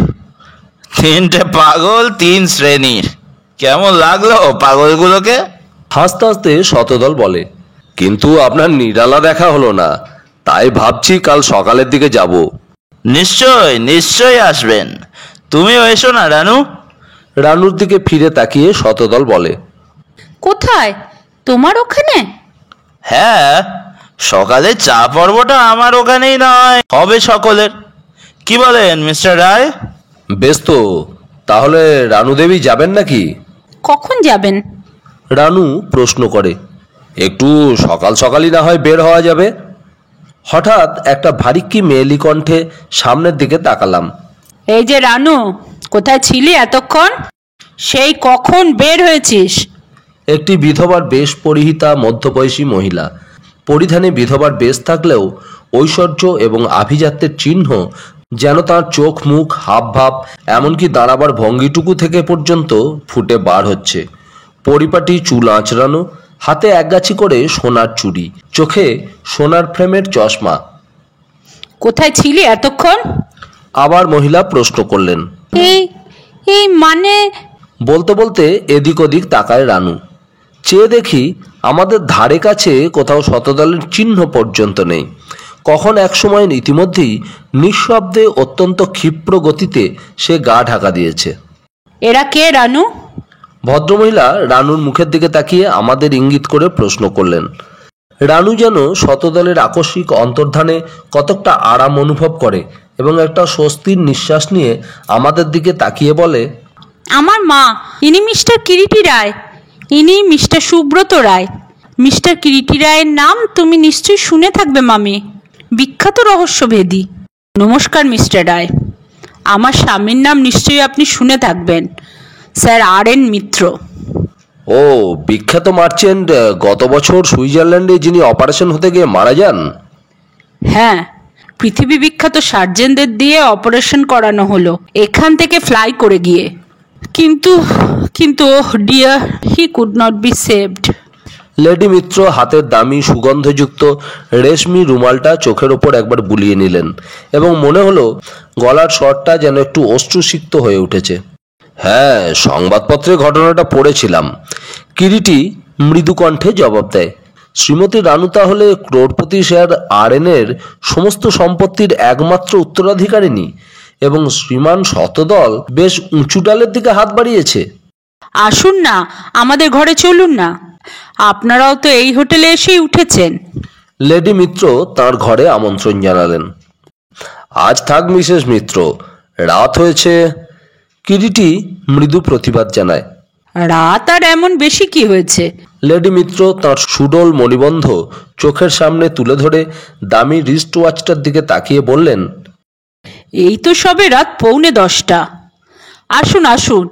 তিনটে পাগল, তিন শ্রেণীর। কেমন লাগলো পাগলগুলোকে? হাসতে হাসতে শতদল বলে। কিন্তু আপনার নিরালা দেখা হলো না, তাই ভাবছি কাল সকালের দিকে যাব। নিশ্চয় নিশ্চয় আসবেন। তুমিও এসো না রানু। রানুর দিকে ফিরে তাকিয়ে শতদল বলে। কোথায়? তোমার ওখানে? হ্যাঁ, সকালে চা পর্বটা আমার ওখানেই নয়, হবে সকলের। কি বলেন মিস্টার রায়? বেশ তো, তাহলে রানু দেবী যাবেন নাকি? কখন যাবেন? রানু প্রশ্ন করে। একটু সকাল সকালই না হয় বের হওয়া যাবে। হঠাৎ একটা ভারিক্কি মেয়েলি কণ্ঠে সামনের দিকে তাকালাম। এই যে রানু, কোথায় ছিলি এতক্ষণ? সেই কখন বের হয়েছিস? একটি বিধবার বেশ পরিহিতা মধ্যবয়সী মহিলা। পরিধানে বিধবার বেশ থাকলেও ঐশ্বর্য এবং আভিজাত্যের চিহ্ন যেন তার চোখ, মুখ, হাবভাব, এমনকি দাঁড়াবার ভঙ্গিটুকু থেকে পর্যন্ত ফুটে বার হচ্ছে। পরিপাটি চুল আঁচড়ানো, হাতে একগাছি করে সোনার চুড়ি, চোখে সোনার ফ্রেমের চশমা। কোথায় ছিলি এতক্ষণ? আবার মহিলা প্রশ্ন করলেন। এই এই মানে? বলতে বলতে এদিক ওদিক তাকায় রানু। চেয়ে দেখি আমাদের ধারে কাছে কোথাও শতদলের চিহ্ন পর্যন্ত নেই। কখন এক সময় ইতিমধ্যেই নিঃশব্দে অত্যন্ত ক্ষিপ্র গতিতে সে গা ঢাকা দিয়েছে। এরা কে রানু? ভদ্রমহিলা রানুর মুখের দিকে তাকিয়ে আমাদের ইঙ্গিত করে প্রশ্ন করলেন। রানু যেন শতদলের আকস্মিক অন্তর্ধানে কতকটা আরাম অনুভব করে এবং একটা স্বস্তির নিঃশ্বাস নিয়ে আমাদের দিকে তাকিয়ে বলে। আমার মা, ইনি মিস্টার কিরিটি রায়। ইনি মিস্টার সুব্রত রায়। মিস্টার কিরিটি রায়ের নাম তুমি নিশ্চয়ই শুনে থাকবে মামি, বিখ্যাত রহস্যভেদী। নমস্কার মিস্টার রায়, আমার স্বামীর নাম নিশ্চয়ই আপনি শুনে থাকবেন, স্যার আর.এন. মিত্র। ও, বিখ্যাত মার্চেন্ট, গত বছর সুইজারল্যান্ডে যিনি অপারেশন হতে গিয়ে মারা যান? হ্যাঁ, পৃথিবী বিখ্যাত সার্জেনদের দিয়ে অপারেশন করানো হলো এখান থেকে ফ্লাই করে গিয়ে। কিন্তু কিন্তু dear, he could not be saved. Lady Mitra হাতের দামি সুগন্ধযুক্ত রেশমি রুমালটা চোখের ওপর একবার বুলিয়ে নিলেন এবং মনে হলো গলার স্বরটা যেন একটু অশ্রুসিক্ত হয়ে উঠেছে। হ্যাঁ, সংবাদপত্রে ঘটনাটা পড়েছিলাম, কিরিটি মৃদু কণ্ঠে জবাব দেয়। শ্রীমতী রানু তাহলে ক্রোড়পতি স্যার আর.এন.এর সমস্ত সম্পত্তির একমাত্র উত্তরাধিকারিণী এবং শ্রীমান শতদল বেশ উঁচু ডালের দিকে হাত বাড়িয়েছে। আসুন না, আমাদের ঘরে চলুন না। আপনারাও তো এই হোটেলে এসেই উঠেছেন। লেডি মিত্র তার ঘরে আমন্ত্রণ জানালেন। আজ থাক মিসেস মিত্র, রাত হয়েছে। কিরিটি মৃদু প্রতিবাদ জানায়। রাত আর এমন বেশি কি হয়েছে? লেডি মিত্র তাঁর সুডোল মণিবন্ধ চোখের সামনে তুলে ধরে দামি রিস্ট ওয়াচটার দিকে তাকিয়ে বললেন, এই তো সবে রাত 9:45। আসুন আসুন,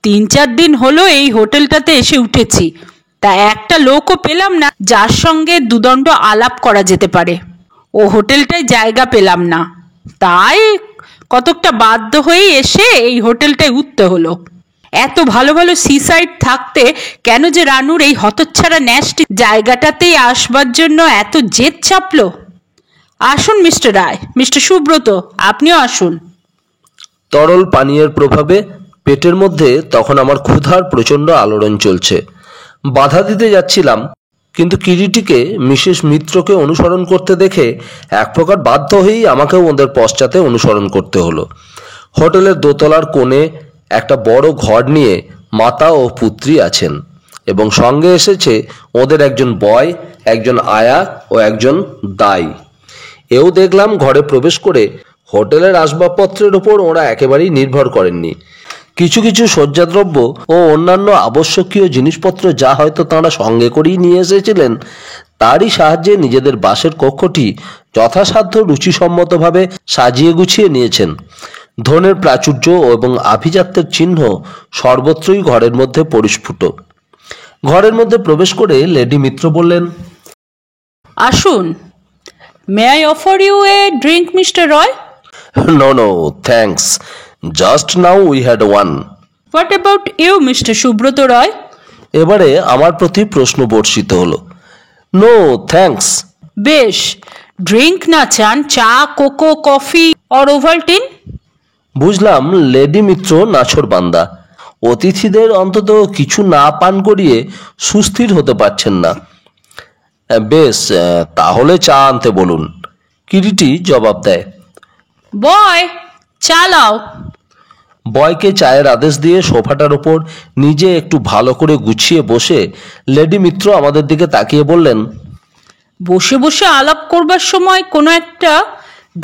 3-4 দিন হলো এই হোটেলটাতে এসে উঠেছি, তা একটা লোকও পেলাম না যার সঙ্গে দুদণ্ড আলাপ করা যেতে পারে। ও হোটেলটায় জায়গা পেলাম না, তাই কতকটা বাধ্য হয়েই এসে এই হোটেলটায় উঠতে হলো। এত ভালো ভালো সিসাইড থাকতে কেন যে রানুর এই হতচ্ছাড়া ন্যাস্টি জায়গাটাতেই আসবার জন্য এত জেদ চাপলো। আসুন মিস্টার রায়, মিস্টার সুব্রত, আপনিও আসুন। তরল পানীয়ের প্রভাবে পেটের মধ্যে তখন আমার ক্ষুধার প্রচণ্ড আলোড়ন চলছে। বাধা দিতে যাচ্ছিলাম, কিন্তু কিরিটিকে মিসেস মিত্রকে অনুসরণ করতে দেখে এক প্রকার বাধ্য হয়েই আমাকেও ওদের পশ্চাতে অনুসরণ করতে হলো। হোটেলের দোতলার কোণে একটা বড় ঘর নিয়ে মাতা ও পুত্রী আছেন এবং সঙ্গে এসেছে ওদের একজন বয়, একজন আয়া ও একজন দাই। এও দেখলাম ঘরে প্রবেশ করে হোটেলের আসবাবপত্রের ওপর ওরা একেবারেই নির্ভর করেননি। কিছু কিছু শয্যাদ্রব্য ও অন্যান্য আবশ্যকীয় জিনিসপত্র যা হয়তো তাঁরা সঙ্গে করেই নিয়ে এসেছিলেন, তারই সাহায্যে নিজেদের বাসের কক্ষটি যথাসাধ্য রুচিসম্মতভাবে সাজিয়ে গুছিয়ে নিয়েছেন। ধনের প্রাচুর্য এবং আভিজাত্যের চিহ্ন সর্বত্রই ঘরের মধ্যে পরিস্ফুট। ঘরের মধ্যে প্রবেশ করে লেডি মিত্র বললেন, আসুন। May I offer you a drink mister Roy? No thanks, just now we had one. What about you mister Subrata Roy? এবারে আমার প্রতি প্রশ্ন বর্ষিত হলো। No thanks. বেশ, ড্রিঙ্ক না চান, চা, কোকো, কফি অর ওভালটিন? বুঝলাম লেডি মিত্র নাছোড় বান্দা, অতিথিদের অন্তত কিছু না পান করিয়ে সুস্থির হতে পারছেন না। বেশ, তাহলে চা আনতে বলুন, কিরিটি জবাব দেয়। বয়, চালাও। বয়কে চায়ের আদেশ দিয়ে সোফাটার ওপর নিজে একটু ভালো করে গুছিয়ে বসে লেডি মিত্র আমাদের দিকে তাকিয়ে বললেন, বসে বসে আলাপ করবার সময় কোনো একটা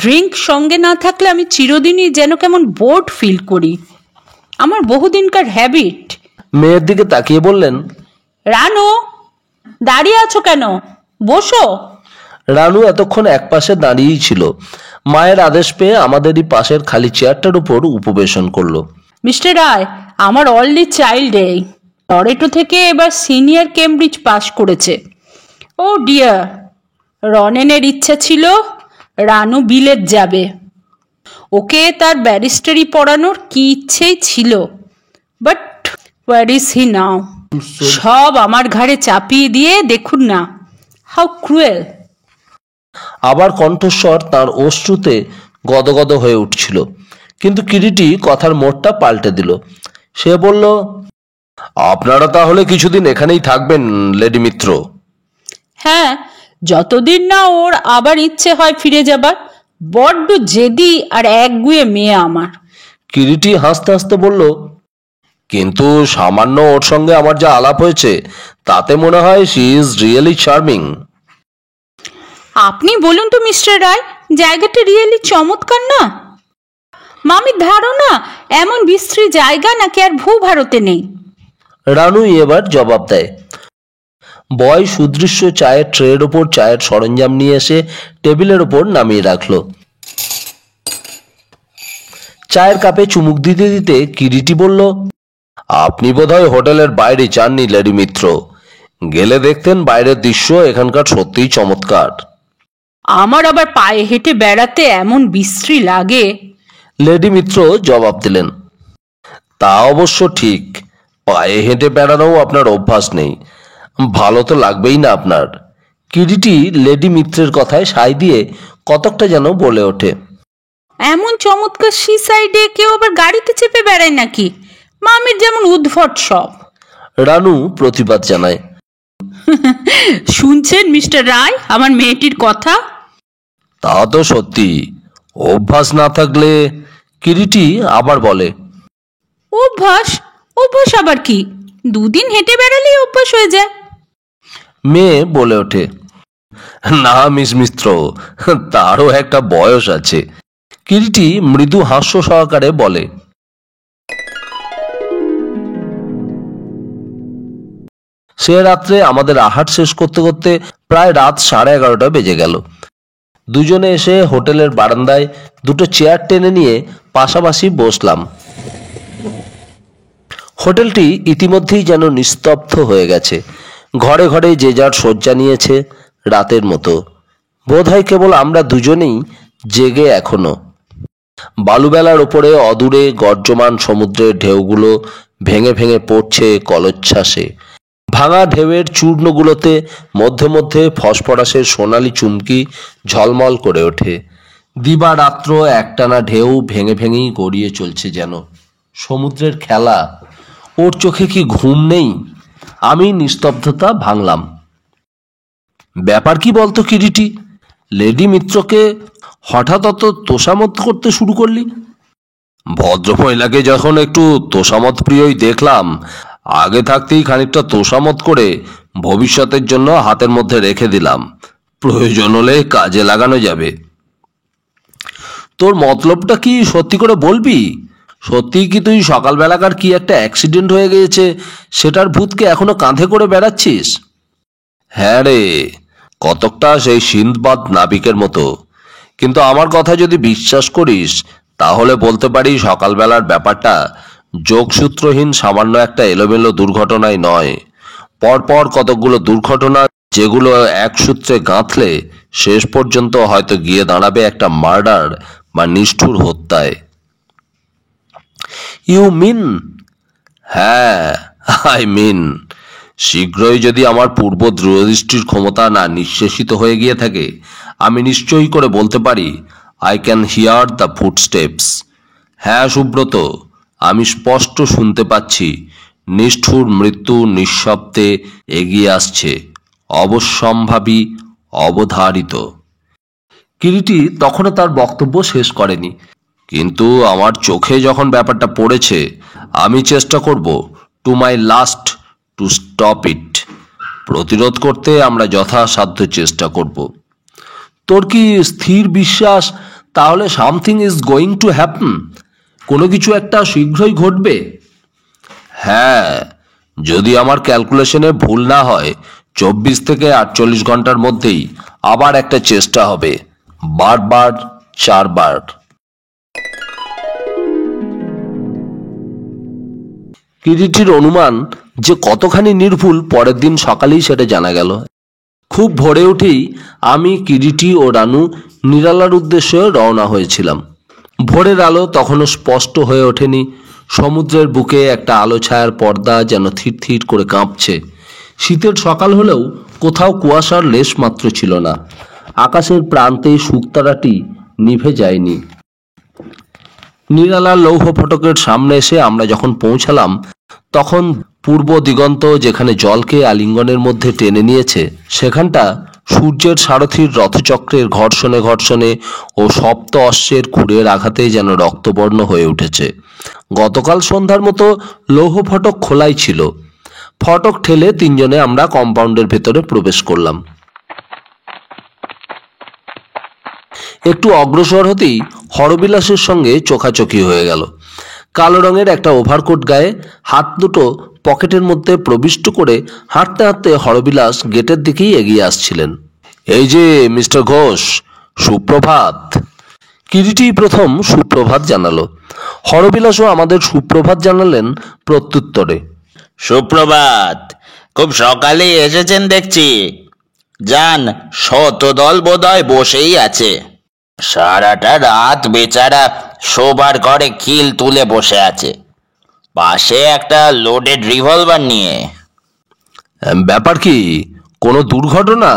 ড্রিঙ্ক সঙ্গে না থাকলে আমি চিরদিনই যেন কেমন বোর্ড ফিল করি। আমার বহুদিনকার হ্যাবিট। মেয়ের দিকে তাকিয়ে বললেন, রানু, দাঁড়িয়ে আছো কেন? বসো। রানু এতক্ষণ একপাশে দাঁড়িয়েই ছিল। মায়ের আদেশ পেয়ে আমাদেরই পাশের খালি চেয়ারটার উপর উপবেশন করলো। মিস্টার রায়, আমার অনলি চাইল্ড এই টরেটো থেকে এবার সিনিয়র কেমব্রিজ পাশ করেছে। ও ডিয়ার, রনেনের ইচ্ছা ছিল রানু বিলেত যাবে। ওকে তার ব্যারিস্টারি পড়ানোর কি ইচ্ছেই ছিল, বাট ওয়ার ইজ হি নাও? সব আমার ঘাড়ে চাপিয়ে দিয়ে দেখুন না, হাউ ক্রুয়েল। আবার কণ্ঠস্বর তার অশ্রুতে গদগদ হয়ে উঠছিল, কিন্তু কিরিটি কথার মোড়টা পাল্টে দিল। সে বলল, আপনারা তাহলে কিছুদিন এখানেই থাকবেন লেডি মিত্র? হ্যাঁ, যতদিন না ওর আবার ইচ্ছে হয় ফিরে যাবার। বড্ড জেদি আর একগুঁয়ে মেয়ে আমার। কিরিটি হাসতে হাসতে বলল, কিন্তু সামান্য ওর সঙ্গে আমার যা আলাপ হয়েছে তাতে মনে হয় শি ইজ রিয়েলি চার্মিং। আপনি বলুন তো মিস্টার রায়, জায়গাটা রিয়েলি চমৎকার না? মামির ধারণা এমন বিশ্রী জায়গা নাকি আর ভূভারতে নেই। রানুই এবার জবাব দেয়। বয় সুদৃশ্য চায়ের ট্রের ওপর চায়ের সরঞ্জাম নিয়ে এসে টেবিলের ওপর নামিয়ে রাখলো। চায়ের কাপে চুমুক দিতে দিতে কিরিটি বলল, আপনি বোধহয় হোটেলের বাইরে যাননি লেডি মিত্র, গেলে দেখতেন বাইরের দৃশ্য এখানকার সত্যিই চমৎকার। আমার আবার পায়ে হেঁটে বেড়াতে এমন বিশ্রী লাগে। লেডি মিত্র জবাব দিলেন, তা অবশ্য ঠিক, পায়ে হেঁটে বেড়ানোও আপনার অভ্যাস নেই, ভালো তো লাগবেই না আপনার। কিরিটি লেডি মিত্রের কথায় সায় দিয়ে কতকটা যেন বলে ওঠে, এমন চমৎকার সি সাইডে কেউ আবার গাড়িতে চেপে বেড়ায় নাকি? মামির যেমন উদ্ভট সব। রানু প্রতিবাদ জানায়, শুনছেন মিস্টার রায় আমার মেয়েটির কথা? তা তো সত্যি, অভ্যাস না থাকলে। কিরিটি আবার বলে, অভ্যাস? অভ্যাস আবার কি? 2 দিন হেঁটে বেড়ালেই অভ্যাস হয়ে যায়। মেয়ে বলে ওঠে, না মিস মিত্র, তারও একটা বয়স আছে। কিরিটি মৃদু হাস্য সহকারে বলে, সে রাত্রে আমাদের আহার শেষ করতে করতে প্রায় রাত 11:30 বেজে গেল। দুজনে এসে হোটেলের বারান্দায় দুটো চেয়ার টেনে নিয়ে পাশাপাশি বসলাম। হোটেলটি ইতিমধ্যেই যেন নিস্তব্ধ হয়ে গেছে। ঘরে ঘরে যে যার শয্যা নিয়েছে রাতের মতো। বোধহয় কেবল আমরা দুজনেই জেগে এখনো। বালুবেলার ওপরে অদূরে গর্জমান সমুদ্রের ঢেউগুলো ভেঙে ভেঙে পড়ছে কলোচ্ছ্বাসে। ভাঙা ঢেউয়ের চূর্ণগুলোতে মধ্যে মধ্যে ফসফরাসের সোনালি চুমকি ঝলমল করে ওঠে। দিবারাত্র একটানা ঢেউ ভেঙে ভেঙেই গড়িয়ে চলছে যেন। সমুদ্রের খেলা। ওর চোখে কি ঘুম নেই? আমি নিস্তব্ধতা ভাঙলাম। ব্যাপার কি বলতো কিরিটি? লেডি মিত্রকে হঠাৎ অত তোষামত করতে শুরু করলি? ভদ্রমহিলাকে যখন একটু তোষামত প্রিয়ই দেখলাম, আগে থাকতেই খানিকটা তোষামত করে ভবিষ্যতের জন্য হাতের মধ্যে রেখে দিলাম। প্রয়োজন হলে কাজে লাগানো যাবে। তোর মতলবটা কি সত্যি করে বলবি? সত্যি কি তুই সকালবেলাকার কি একটা অ্যাক্সিডেন্ট হয়ে গিয়েছে সেটার ভূতকে এখনো কাঁধে করে বেড়াচ্ছিস? হ্যাঁ রে, কতকটা সেই সিন্দবাদ নাবিকের মতো। কিন্তু আমার কথা যদি বিশ্বাস করিস তাহলে বলতে পারি সকালবেলার ব্যাপারটা যোগসূত্রহীন সামান্য একটা এলোমেলো দুর্ঘটনাই নয়। পরপর কতকগুলো দুর্ঘটনা যেগুলো এক সূত্রে গাঁথলে শেষ পর্যন্ত হয়তো গিয়ে দাঁড়াবে একটা মার্ডার বা নিষ্ঠুর হত্যায়। You mean? হ্যাঁ, আই মিন। শীঘ্রই যদি আমার পূর্ব দূরদৃষ্টির ক্ষমতা না নিঃশেষিত হয়ে গিয়ে থাকে, আমি নিশ্চয়ই করে বলতে পারি I can here the footsteps. হ্যাঁ সুব্রত, আমি স্পষ্ট শুনতে পাচ্ছি নিষ্ঠুর মৃত্যু নিঃশব্দে এগিয়ে আসছে, অবশ্যম্ভাবী, অবধারিত। কিরিটি তখনও তার বক্তব্য শেষ করেনি। কিন্তু আমার চোখে যখন ব্যাপারটা পড়েছে, আমি চেষ্টা করব to my last to stop it. প্রতিরোধ করতে আমরা যথাসাধ্য চেষ্টা করব। তোর কি স্থির বিশ্বাস তাহলে something is going to happen? কোনো কিছু একটা শীঘ্রই ঘটবে? হ্যাঁ, যদি আমার ক্যালকুলেশনে ভুল না হয় 24 থেকে 48 ঘন্টার মধ্যেই আবার একটা চেষ্টা হবে, বারবার 4 বার। কিরিটির অনুমান যে কতখানি নির্ভুল পরের দিন সকালেই সেটা জানা গেল। খুব ভোরে উঠেই আমি, কিরিটি ও রানু নিরালার উদ্দেশ্যে রওনা হয়েছিলাম। ভোরের আলো তখনও স্পষ্ট হয়ে ওঠেনি। সমুদ্রের বুকে একটা আলো ছায়ার পর্দা যেন থির থির করে কাঁপছে। শীতের সকাল হলেও কোথাও কুয়াশার লেশ মাত্র ছিল না। আকাশের প্রান্তে শুকতারাটি নিভে যায়নি। নিরালা লৌহ ফটকের সামনে এসে আমরা যখন পৌঁছালাম, তখন পূর্ব দিগন্ত যেখানে জলকে আলিঙ্গনের মধ্যে টেনে নিয়েছে, সেখানটা সূর্যের সারথীর রথচক্রের ঘর্ষণে ঘর্ষণে ও সপ্ত অশ্বের খুরের আঘাতে যেন রক্তবর্ণ হয়ে উঠেছে। গতকাল সন্ধ্যার মতো লৌহ ফটক খোলাই ছিল। ফটক ঠেলে তিনজনে আমরা কম্পাউন্ডের ভেতরে প্রবেশ করলাম। একটু অগ্রসর হতেই হরবিলাসের সঙ্গে চোখাচোখি হয়ে গেল। কালো রঙের একটা ওভারকোট গায়ে, হাত দুটো পকেটের মধ্যে প্রবিষ্ট করে হাঁটতে হাঁটতে হরবিলাস গেটের দিকেই এগিয়ে আসছিলেন। এই যে মিস্টার ঘোষ, সুপ্রভাত। কিরিটি প্রথম সুপ্রভাত জানালো। হরবিলাসও আমাদের সুপ্রভাত জানালেন প্রত্যুত্তরে। সুপ্রভাত। খুব সকালেই এসেছেন দেখছি। যান, শতদল বোধহয় বসেই আছে। সারাটা রাত বেচারা শোবার ঘরে খিল তুলে বসে আছে, পাশে একটা লোডেড রিভলভার নিয়ে। ব্যাপার কি? কোনো দুর্ঘটনা?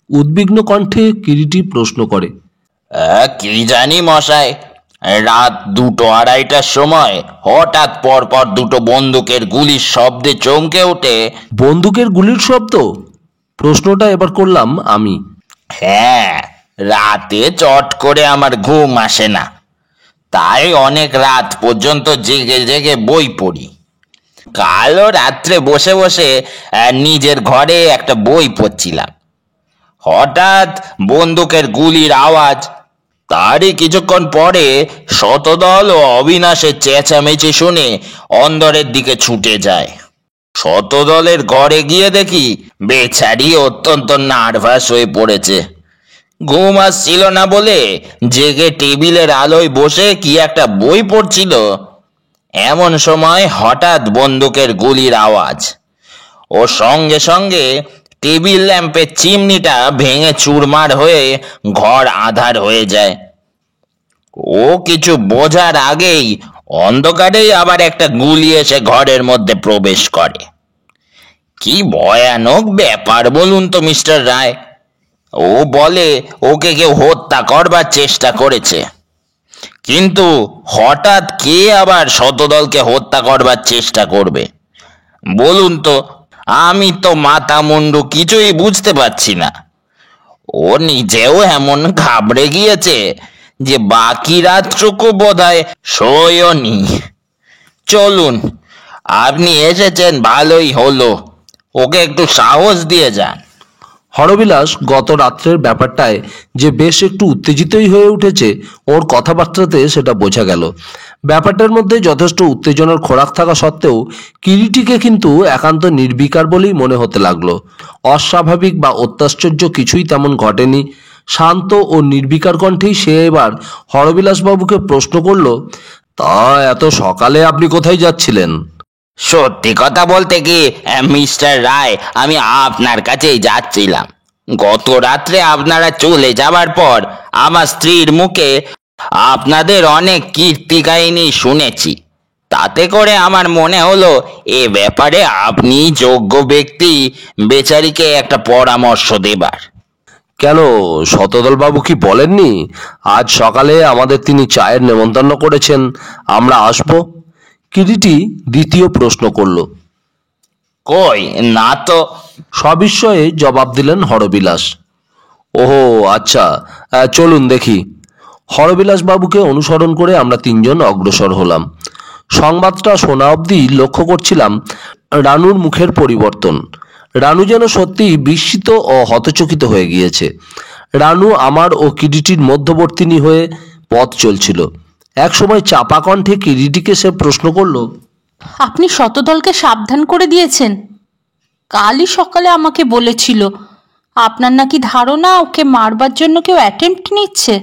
উদ্বিগ্ন কণ্ঠে কিরিটি প্রশ্ন করে। কি জানি মশাই, রাত 2-2:30টার সময় হঠাৎ পরপর দুটো বন্দুকের গুলির শব্দে চমকে ওঠে। বন্দুকের গুলির শব্দ? প্রশ্নটা এবার করলাম আমি। হ্যাঁ, রাতে চট করে আমার ঘুম আসে না, তাই অনেক রাত পর্যন্ত জেগে জেগে বই পড়ি। কালও রাত্রে বসে বসে নিজের ঘরে একটা বই পড়ছিলাম। হঠাৎ বন্দুকের গুলির আওয়াজ, তারই কিছুক্ষণ পরে শতদল ও অবিনাশের চেঁচামেচি শুনে অন্দরের দিকে ছুটে যায়। শতদলের ঘরে গিয়ে দেখি বেচারি অত্যন্ত নার্ভাস হয়ে পড়েছে। ঘুম আসছিল না বলে জেগে টেবিলের আলোয় বসে কি একটা বই পড়ছিল। এমন সময় হঠাৎ বন্দুকের গুলির আওয়াজ, ও সঙ্গে সঙ্গে টেবিল ল্যাম্পের চিমনিটা ভেঙে চুরমার হয়ে ঘর আঁধার হয়ে যায়। ও কিছু বোঝার আগেই অন্ধকারেই আবার একটা গুলি এসে ঘরের মধ্যে প্রবেশ করে। কি ভয়ানক ব্যাপার বলুন তো মিস্টার রায়। ও বলে ওকে কেউ হত্যা করবার চেষ্টা করেছে, কিন্তু হঠাৎ কে আবার শতদলকে হত্যা করবার চেষ্টা করবে বলুন তো? আমি তো মাথা মুন্ডু কিছুই বুঝতে পারছি না। ও নিজেও এমন ঘাবড়ে গিয়েছে যে বাকি রাতটুকু বোধহয় শোয়নি। চলুন, আপনি এসেছেন ভালোই হলো, ওকে একটু সাহস দিয়ে যান। হরবিলাস গত রাত্রের ব্যাপারটায় যে বেশ একটু উত্তেজিতই হয়ে উঠেছে, ওর কথাবার্তাতে সেটা বোঝা গেল। ব্যাপারটার মধ্যে যথেষ্ট উত্তেজনার খোরাক থাকা সত্ত্বেও কিরিটিকে কিন্তু একান্ত নির্বিকার বলেই মনে হতে লাগলো। অস্বাভাবিক বা অত্যাশ্চর্য কিছুই তেমন ঘটেনি। শান্ত ও নির্বিকার কণ্ঠেই সে এবার হরবিলাসবাবুকে প্রশ্ন করল, তা এত সকালে আপনি কোথায় যাচ্ছিলেন? সত্যি কথা বলতে কি মিস্টার রায়, আমি আপনার কাছেই যাচ্ছিলাম। গত রাত্রে আপনারা চলে যাবার পর আমার স্ত্রীর মুখে আপনাদের অনেক কীর্তি কাহিনী শুনেছি। তাতে করে আমার মনে হলো এ ব্যাপারে আপনি যোগ্য ব্যক্তি বেচারিকে একটা পরামর্শ দেবার। কেন, শতদলবাবু কি বলেননি আজ সকালে আমাদের তিনি চায়ের নেমন্তন্ন করেছেন, আমরা আসব? কিরিটি দ্বিতীয় প্রশ্ন করল। কই না তো। সবিস্ময়ে জবাব দিলেন হরবিলাস। ওহো আচ্ছা, চলুন দেখি। হরবিলাস বাবুকে অনুসরণ করে আমরা তিনজন অগ্রসর হলাম। সংবাদটা শোনা অবধি লক্ষ্য করছিলাম রানুর মুখের পরিবর্তন। রানু যেন সত্যি বিস্মিত ও হতচকিত হয়ে গিয়েছে। রানু আমার ও কিরিটির মধ্যবর্তিনী হয়ে পথ চলছিল। এক সময় চাপা কণ্ঠে কিরিটিকে সে প্রশ্ন করল, আপনি শতদলকে সাবধান করে দিয়েছেন? কালই সকালে আমাকে বলেছিল আপনার নাকি ধারণা ওকে মারবার জন্য কেউ অ্যাটেম্প্ট নিচ্ছে।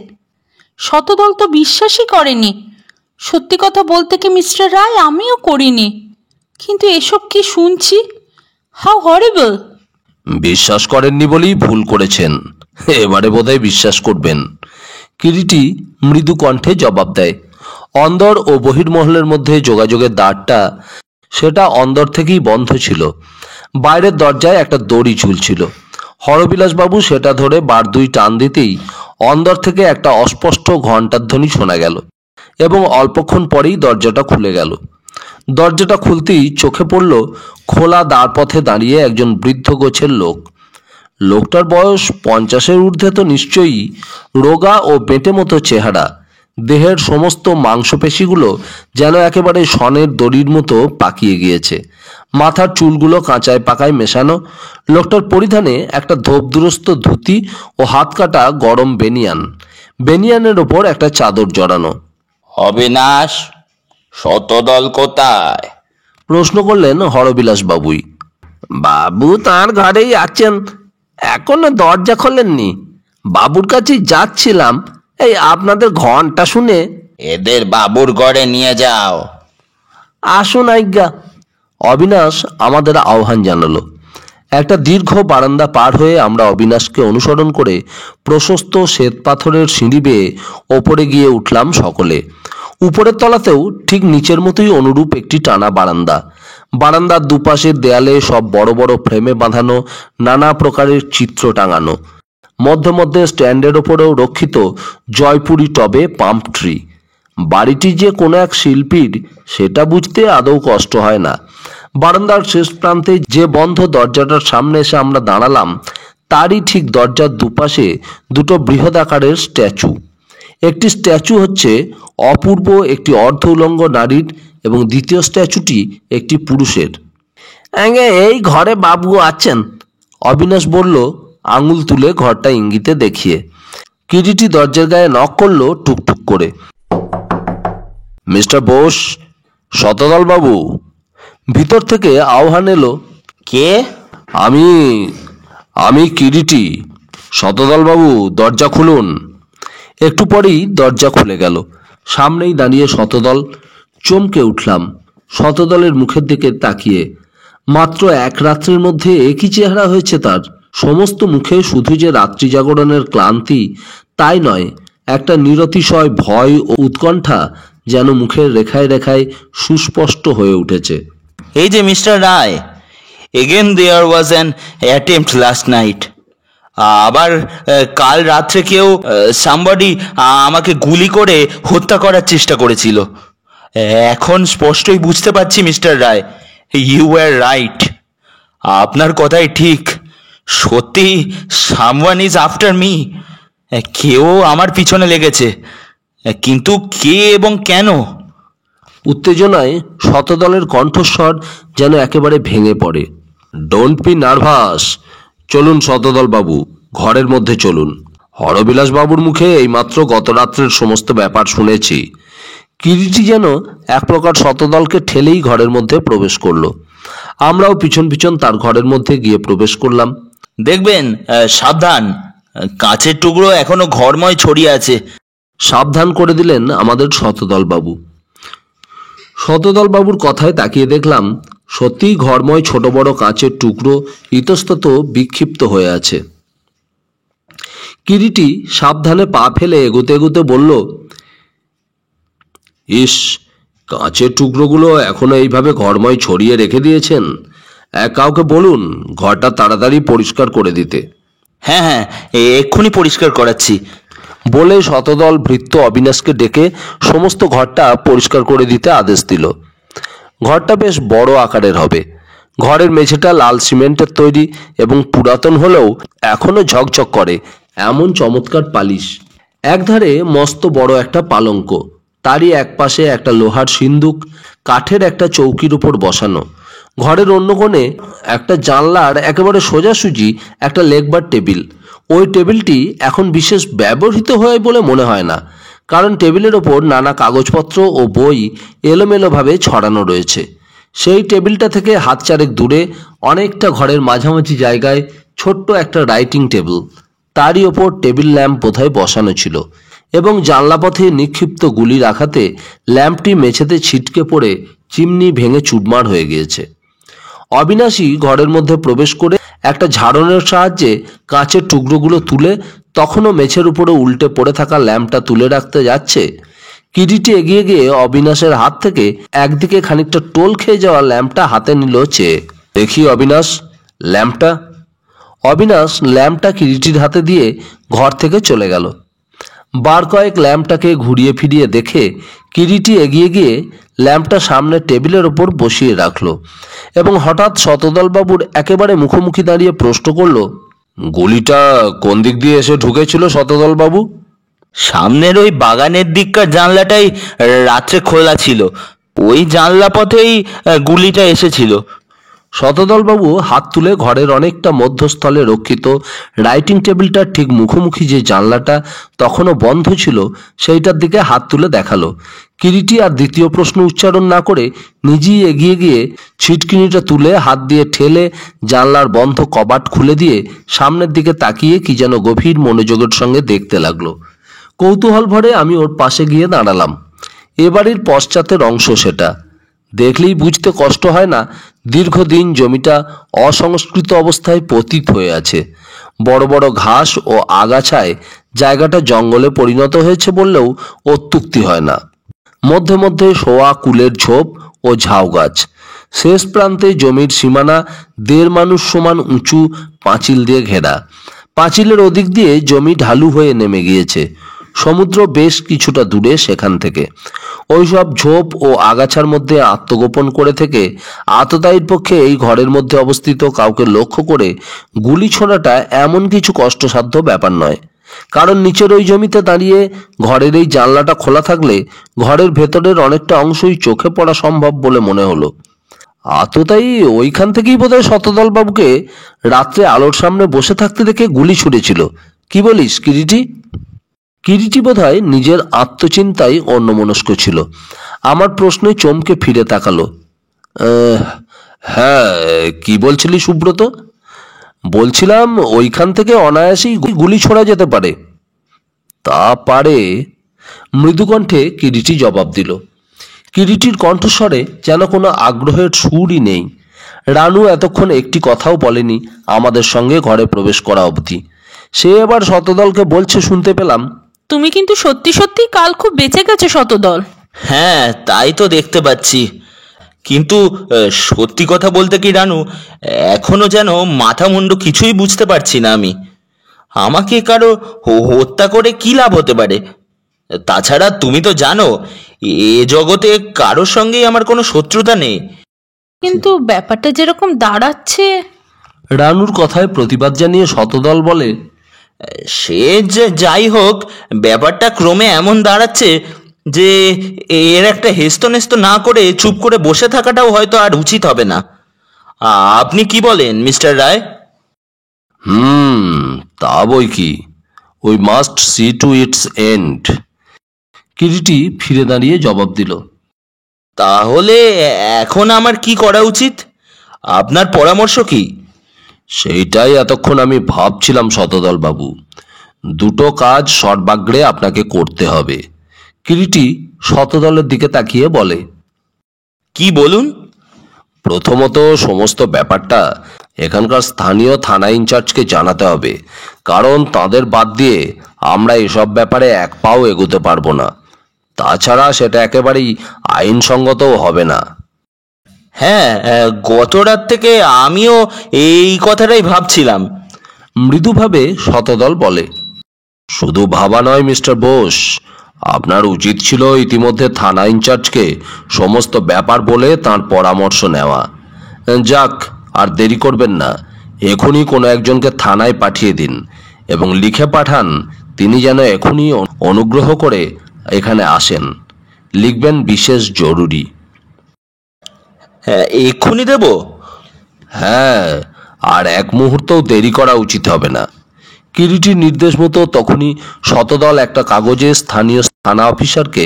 শতদল তো বিশ্বাসই করেনি। সত্যি কথা বলতে কি মিস্টার রায়, আমিও করিনি, কিন্তু এসব কি শুনছি, হাউ হরিবল। বিশ্বাস করেননি বলেই ভুল করেছেন, এবারে বোধহয় বিশ্বাস করবেন। কিরিটি মৃদু কণ্ঠে জবাব দেয়। অন্দর ও বহির্মহলের মধ্যে যোগাযোগের দ্বারটা সেটা অন্দর থেকেই বন্ধ ছিল। বাইরের দরজায় একটা দড়ি ঝুলছিল। হরবিলাসবাবু সেটা ধরে বার দুই টান দিতেই অন্দর থেকে একটা অস্পষ্ট ঘণ্টার ধ্বনি শোনা গেল এবং অল্পক্ষণ পরেই দরজাটা খুলে গেল। দরজাটা খুলতেই চোখে পড়ল খোলা দ্বারপথে দাঁড়িয়ে একজন বৃদ্ধ গোছের লোক। লোকটার বয়স 50-এর ঊর্ধ্বে তো নিশ্চয়ই। রোগা ও বেঁটে মতো চেহারা, দেহের সমস্ত মাংসপেশিগুলো যেন একেবারে শনের দড়ির মতো পাকিয়ে গিয়েছে। মাথার চুলগুলো কাঁচায় পাকায় মেশানো। লোকটার পরিধানে একটা ধোপদুরস্ত ধুতি ও হাত কাটা গরম বেনিয়ান। বেনিয়ানের ওপর একটা চাদর জড়ানো। অবিনাশ, শতদল কোথায়? প্রশ্ন করলেন হরবিলাস বাবুই। বাবু তার ঘরেই আছেন, এখনো দরজা খোলেননি। বাবুর কাছেই যাচ্ছিলাম, এই আপনাদের ঘন্টা শুনে। এদের বাবুর ঘরে নিয়ে যাও। আসুন আজ্ঞা। অবিনাশ আমাদের আহ্বান জানালো। একটা দীর্ঘ বারান্দা পার হয়ে আমরা অবিনাশকে অনুসরণ করে প্রশস্ত শ্বেত পাথরের সিঁড়ি বেয়ে ওপরে গিয়ে উঠলাম সকলে। উপরের তলাতেও ঠিক নিচের মতোই অনুরূপ একটি টানা বারান্দা। বারান্দার দুপাশের দেয়ালে সব বড় বড় ফ্রেমে বাঁধানো নানা প্রকারের চিত্র টাঙানো। মধ্যে মধ্যে স্ট্যান্ডের ওপরেও রক্ষিত জয়পুরি টবে পাম্প ট্রি। বাড়িটি যে কোনো এক শিল্পীর সেটা বুঝতে আদৌ কষ্ট হয় না। বারান্দার শেষ প্রান্তে যে বন্ধ দরজাটার সামনে এসে আমরা দাঁড়ালাম, তারই ঠিক দরজার দুপাশে দুটো বৃহদাকারের স্ট্যাচু। একটি স্ট্যাচু হচ্ছে অপূর্ব একটি অর্ধ উলঙ্গ নারীর এবং দ্বিতীয় স্ট্যাচুটি একটি পুরুষের। এই ঘরে বাবু আছেন, অবিনাশ বলল আঙুল তুলে ঘরটা ইঙ্গিতে দেখিয়ে। কিরিটি দরজার গায়ে নক করলো টুকটুক করে। মিস্টার বোস, শতদল বাবু। ভিতর থেকে আহ্বান এলো, কে? আমি আমি কিরিটি। শতদলবাবু, দরজা খুলুন। একটু পরেই দরজা খুলে গেল। সামনেই দাঁড়িয়ে শতদল। চমকে উঠলাম শতদলের মুখের দিকে তাকিয়ে। মাত্র এক রাত্রের মধ্যে একই চেহারা হয়েছে তার। সমস্ত মুখে শুধু যে রাত্রি জাগরণের ক্লান্তি তাই নয়, একটা নিরতিশয় ভয় ও উৎকণ্ঠা যেন মুখের রেখায় রেখায় সুস্পষ্ট হয়ে উঠেছে। এই যে mister Roy, again there was an attempt last night. আবার কাল রাত্রে কেউ সামবডি আমাকে গুলি করে হত্যা করার চেষ্টা করেছিল। এখন স্পষ্টই বুঝতে পারছি mister Roy, you are right. আপনার কথাই ঠিক, সত্যি সামওয়ান ইজ আফটার মি। কেউ আমার পিছনে লেগেছে, কিন্তু কে এবং কেন? উত্তেজনায় শতদলের কণ্ঠস্বর যেন একেবারে ভেঙে পড়ে। Don't be nervous. চলুন শতদল বাবু, ঘরের মধ্যে চলুন। হরবিলাস বাবুর মুখে এইমাত্র গত রাত্রের সমস্ত ব্যাপার শুনেছি। কিরিটি যেন এক প্রকার শতদলকে ঠেলেই ঘরের মধ্যে প্রবেশ করলো। আমরাও পিছন পিছন তার ঘরের মধ্যে গিয়ে প্রবেশ করলাম। দেখবেন, সাবধান, কাঁচের টুকরো এখনো ঘরময় ছড়িয়ে আছে। সাবধান করে দিলেন আমাদের শতদল বাবু। শতদল বাবুর কথায় তাকিয়ে দেখলাম সত্যিই ঘরময় ছোট বড় কাঁচের টুকরো ইতস্তত বিক্ষিপ্ত হয়ে আছে। কিরিটি সাবধানে পা ফেলে এগোতে এগোতে বলল, ইস, কাঁচের টুকরোগুলো এখনো এইভাবে ঘরময় ছড়িয়ে রেখে দিয়েছেন। কাউকে বলুন ঘরটা তাড়াতাড়ি পরিষ্কার করে দিতে। হ্যাঁ হ্যাঁ, এক্ষুনি পরিষ্কার করাচ্ছি। বলে শতদল ভৃত্য অবিনাশকে ডেকে সমস্ত ঘরটা পরিষ্কার করে দিতে আদেশ দিল। ঘরটা বেশ বড় আকারের হবে। ঘরের মেঝেটা লাল সিমেন্টের তৈরি এবং পুরাতন হলেও এখনো ঝকঝক করে এমন চমৎকার পালিশ। একধারে মস্ত বড় একটা পালঙ্ক, তারই একপাশে একটা লোহার সিন্দুক কাঠের একটা চৌকির উপর বসানো। ঘরের অন্য কোণে একটা জানলার একেবারে সোজাসুজি একটা লেখবার টেবিল। ওই টেবিলটি এখন বিশেষ ব্যবহৃত হয় বলে মনে হয় না, কারণ টেবিলের ওপর নানা কাগজপত্র ও বই এলোমেলোভাবে ছড়ানো রয়েছে। সেই টেবিলটা থেকে হাত চারেক দূরে অনেকটা ঘরের মাঝামাঝি জায়গায় ছোট্ট একটা রাইটিং টেবিল, তারই ওপর টেবিল ল্যাম্প বোধহয় বসানো ছিল এবং জানলাপথে নিক্ষিপ্ত গুলির আঘাতে ল্যাম্পটি মেঝেতে ছিটকে পড়ে চিমনি ভেঙে চুরমার হয়ে গিয়েছে। অবিনাশী ঘরের মধ্যে প্রবেশ করে একটা ঝাড়নের সাহায্যে কাঁচের টুকরোগুলো তুলে তখনও মেঝের উপরে উল্টে পড়ে থাকা ল্যাম্পটা তুলে রাখতে যাচ্ছে। কিরিটি এগিয়ে গিয়ে অবিনাশের হাত থেকে একদিকে খানিকটা টোল খেয়ে যাওয়া ল্যাম্পটা হাতে নিল চেয়ে। দেখি অবিনাশ, ল্যাম্পটা। অবিনাশ ল্যাম্পটা কিরিটির হাতে দিয়ে ঘর থেকে চলে গেল। বার কয়েক ল্যাম্পটাকে ঘুরিয়ে ফিরিয়ে দেখে কিরিটি এগিয়ে গিয়ে ল্যাম্পটা সামনে টেবিলের ওপর বসিয়ে রাখলো এবং হঠাৎ শতদলবাবুর একেবারে মুখোমুখি দাঁড়িয়ে প্রশ্ন করল, গুলিটা কোন দিক দিয়ে এসে ঢুকেছিল শতদলবাবু? সামনের ওই বাগানের দিককার জানলাটাই রাত্রে খোলা ছিল, ওই জানলা পথেই গুলিটা এসেছিল। শতদলবাবু হাত তুলে ঘরের অনেকটা মধ্যস্থলে রক্ষিত রাইটিং টেবিলটার ঠিক মুখোমুখি যে জানলাটা তখনও বন্ধ ছিল সেইটার দিকে হাত তুলে দেখালো। কিরিটি আর দ্বিতীয় প্রশ্ন উচ্চারণ না করে নিজেই এগিয়ে গিয়ে ছিটকিনিটা তুলে হাত দিয়ে ঠেলে জানলার বন্ধ কবাট খুলে দিয়ে সামনের দিকে তাকিয়ে কি যেন গভীর মনোযোগের সঙ্গে দেখতে লাগলো। কৌতূহল ভরে আমি ওর পাশে গিয়ে দাঁড়ালাম। এ বাড়ির পশ্চাতের অংশ সেটা। দেখলেই বুঝতে কষ্ট হয় না দীর্ঘদিন জমিটা অসংস্কৃত অবস্থায় পতিত হয়ে আছে। বড় বড় ঘাস ও আগাছায় জায়গাটা জঙ্গলে পরিণত হয়েছে বললেও অত্যুক্তি হয় না। মধ্যে মধ্যে শোয়া কুলের ঝোপ ও ঝাউ গাছ। শেষ প্রান্তে জমির সীমানা 1.5 মানুষ সমান উঁচু পাঁচিল দিয়ে ঘেরা। পাঁচিলের ওদিক দিয়ে জমি ঢালু হয়ে নেমে গিয়েছে। সমুদ্র বেশ কিছুটা দূরে সেখান থেকে। ওইসব ঝোপ ও আগাছার মধ্যে আত্মগোপন করে থেকে আততায়ীর পক্ষে এই ঘরের মধ্যে অবস্থিত কাউকে লক্ষ্য করে গুলি ছোড়াটা এমন কিছু কষ্টসাধ্য ব্যাপার নয়, কারণ নিচের ওই জমিতে দাঁড়িয়ে ঘরের এই জানলাটা খোলা থাকলে ঘরের ভেতরের অনেকটা অংশই চোখে পড়া সম্ভব বলে মনে হলো। আততায়ী ওইখান থেকেই বোধহয় শতদল বাবুকে রাত্রে আলোর সামনে বসে থাকতে দেখে গুলি ছুড়েছিল। কি বলিস কিরিটি? কিরিটি বোধহয় নিজের আত্মচিন্তায় অন্যমনস্ক ছিল। আমার প্রশ্নে চমকে ফিরে তাকালো। কি বলছিলি সুব্রত? বলছিলাম ওইখান থেকে অনায়াসেই গুলি ছোড়া যেতে পারে। তা পারে, মৃদুকণ্ঠে কিরিটি জবাব দিল। কিরিটির কণ্ঠস্বরে যেন কোনো আগ্রহের সুরই নেই। রানু এতক্ষণ একটি কথাও বলেনি আমাদের সঙ্গে ঘরে প্রবেশ করা অবধি। সে এবার শতদলকে বলছে শুনতে পেলাম, তুমি কিন্তু সত্যি সত্যি কাল খুব বেঁচে গেছো শতদল। হ্যাঁ, তাই তো দেখতে পাচ্ছি। কিন্তু সত্যি কথা বলতে কি রানু, এখনো যেন মাথা মুন্ডু কিছুই বুঝতে পারছি না আমি। আমাকে কারো হত্যা করে কি লাভ হতে পারে? তাছাড়া তুমি তো জানো এ জগতে কারোর সঙ্গেই আমার কোনো শত্রুতা নেই। কিন্তু ব্যাপারটা যেরকম দাঁড়াচ্ছে। রানুর কথায় প্রতিবাদ জানিয়ে শতদল বলে, সে যে যাই হোক, ব্যাপারটা ক্রমে এমন দাঁড়াচ্ছে যে এর একটা হেস্তনেস্ত না করে চুপ করে বসে থাকাটাও হয়তো আর উচিত হবে না। আপনি কি বলেন মিস্টার রায়? তা বই কি, we must see to its end. Kiriti ফিরে দাঁড়িয়ে জবাব দিল, তাহলে এখন আমার কি করা উচিত? আপনার পরামর্শ কি? সেইটাই এতক্ষণ আমি ভাবছিলাম শতদল বাবু। দুটো কাজ সর্বাগ্রে আপনাকে করতে হবে। কিরিটি শতদলের দিকে তাকিয়ে বলে, কি বলুন? প্রথমত সমস্ত ব্যাপারটা এখানকার স্থানীয় থানা ইনচার্জকে জানাতে হবে, কারণ তাদের বাদ দিয়ে আমরা এসব ব্যাপারে এক পাও এগোতে পারবো না। তাছাড়া সেটা একেবারেই আইনসঙ্গতও হবে না। হ্যাঁ, গত রাত থেকে আমিও এই কথাটাই ভাবছিলাম। মৃদুভাবে শতদল বলে, শুধু ভাবা নয় মিস্টার বোস, আপনার উচিত ছিল ইতিমধ্যে থানা ইনচার্জকে সমস্ত ব্যাপার বলে তার পরামর্শ নেওয়া। যাক, আর দেরি করবেন না, এখনই কোনো একজনকে থানায় পাঠিয়ে দিন এবং লিখে পাঠান তিনি যেন এখনই অনুগ্রহ করে এখানে আসেন। লিখবেন বিশেষ জরুরি। হ্যাঁ, এক্ষুনি দেব? হ্যাঁ, আর এক মুহূর্তও দেরি করা উচিত হবে না। কিরিটির নির্দেশ মতো তখনই শতদল একটা কাগজে স্থানীয় থানা অফিসারকে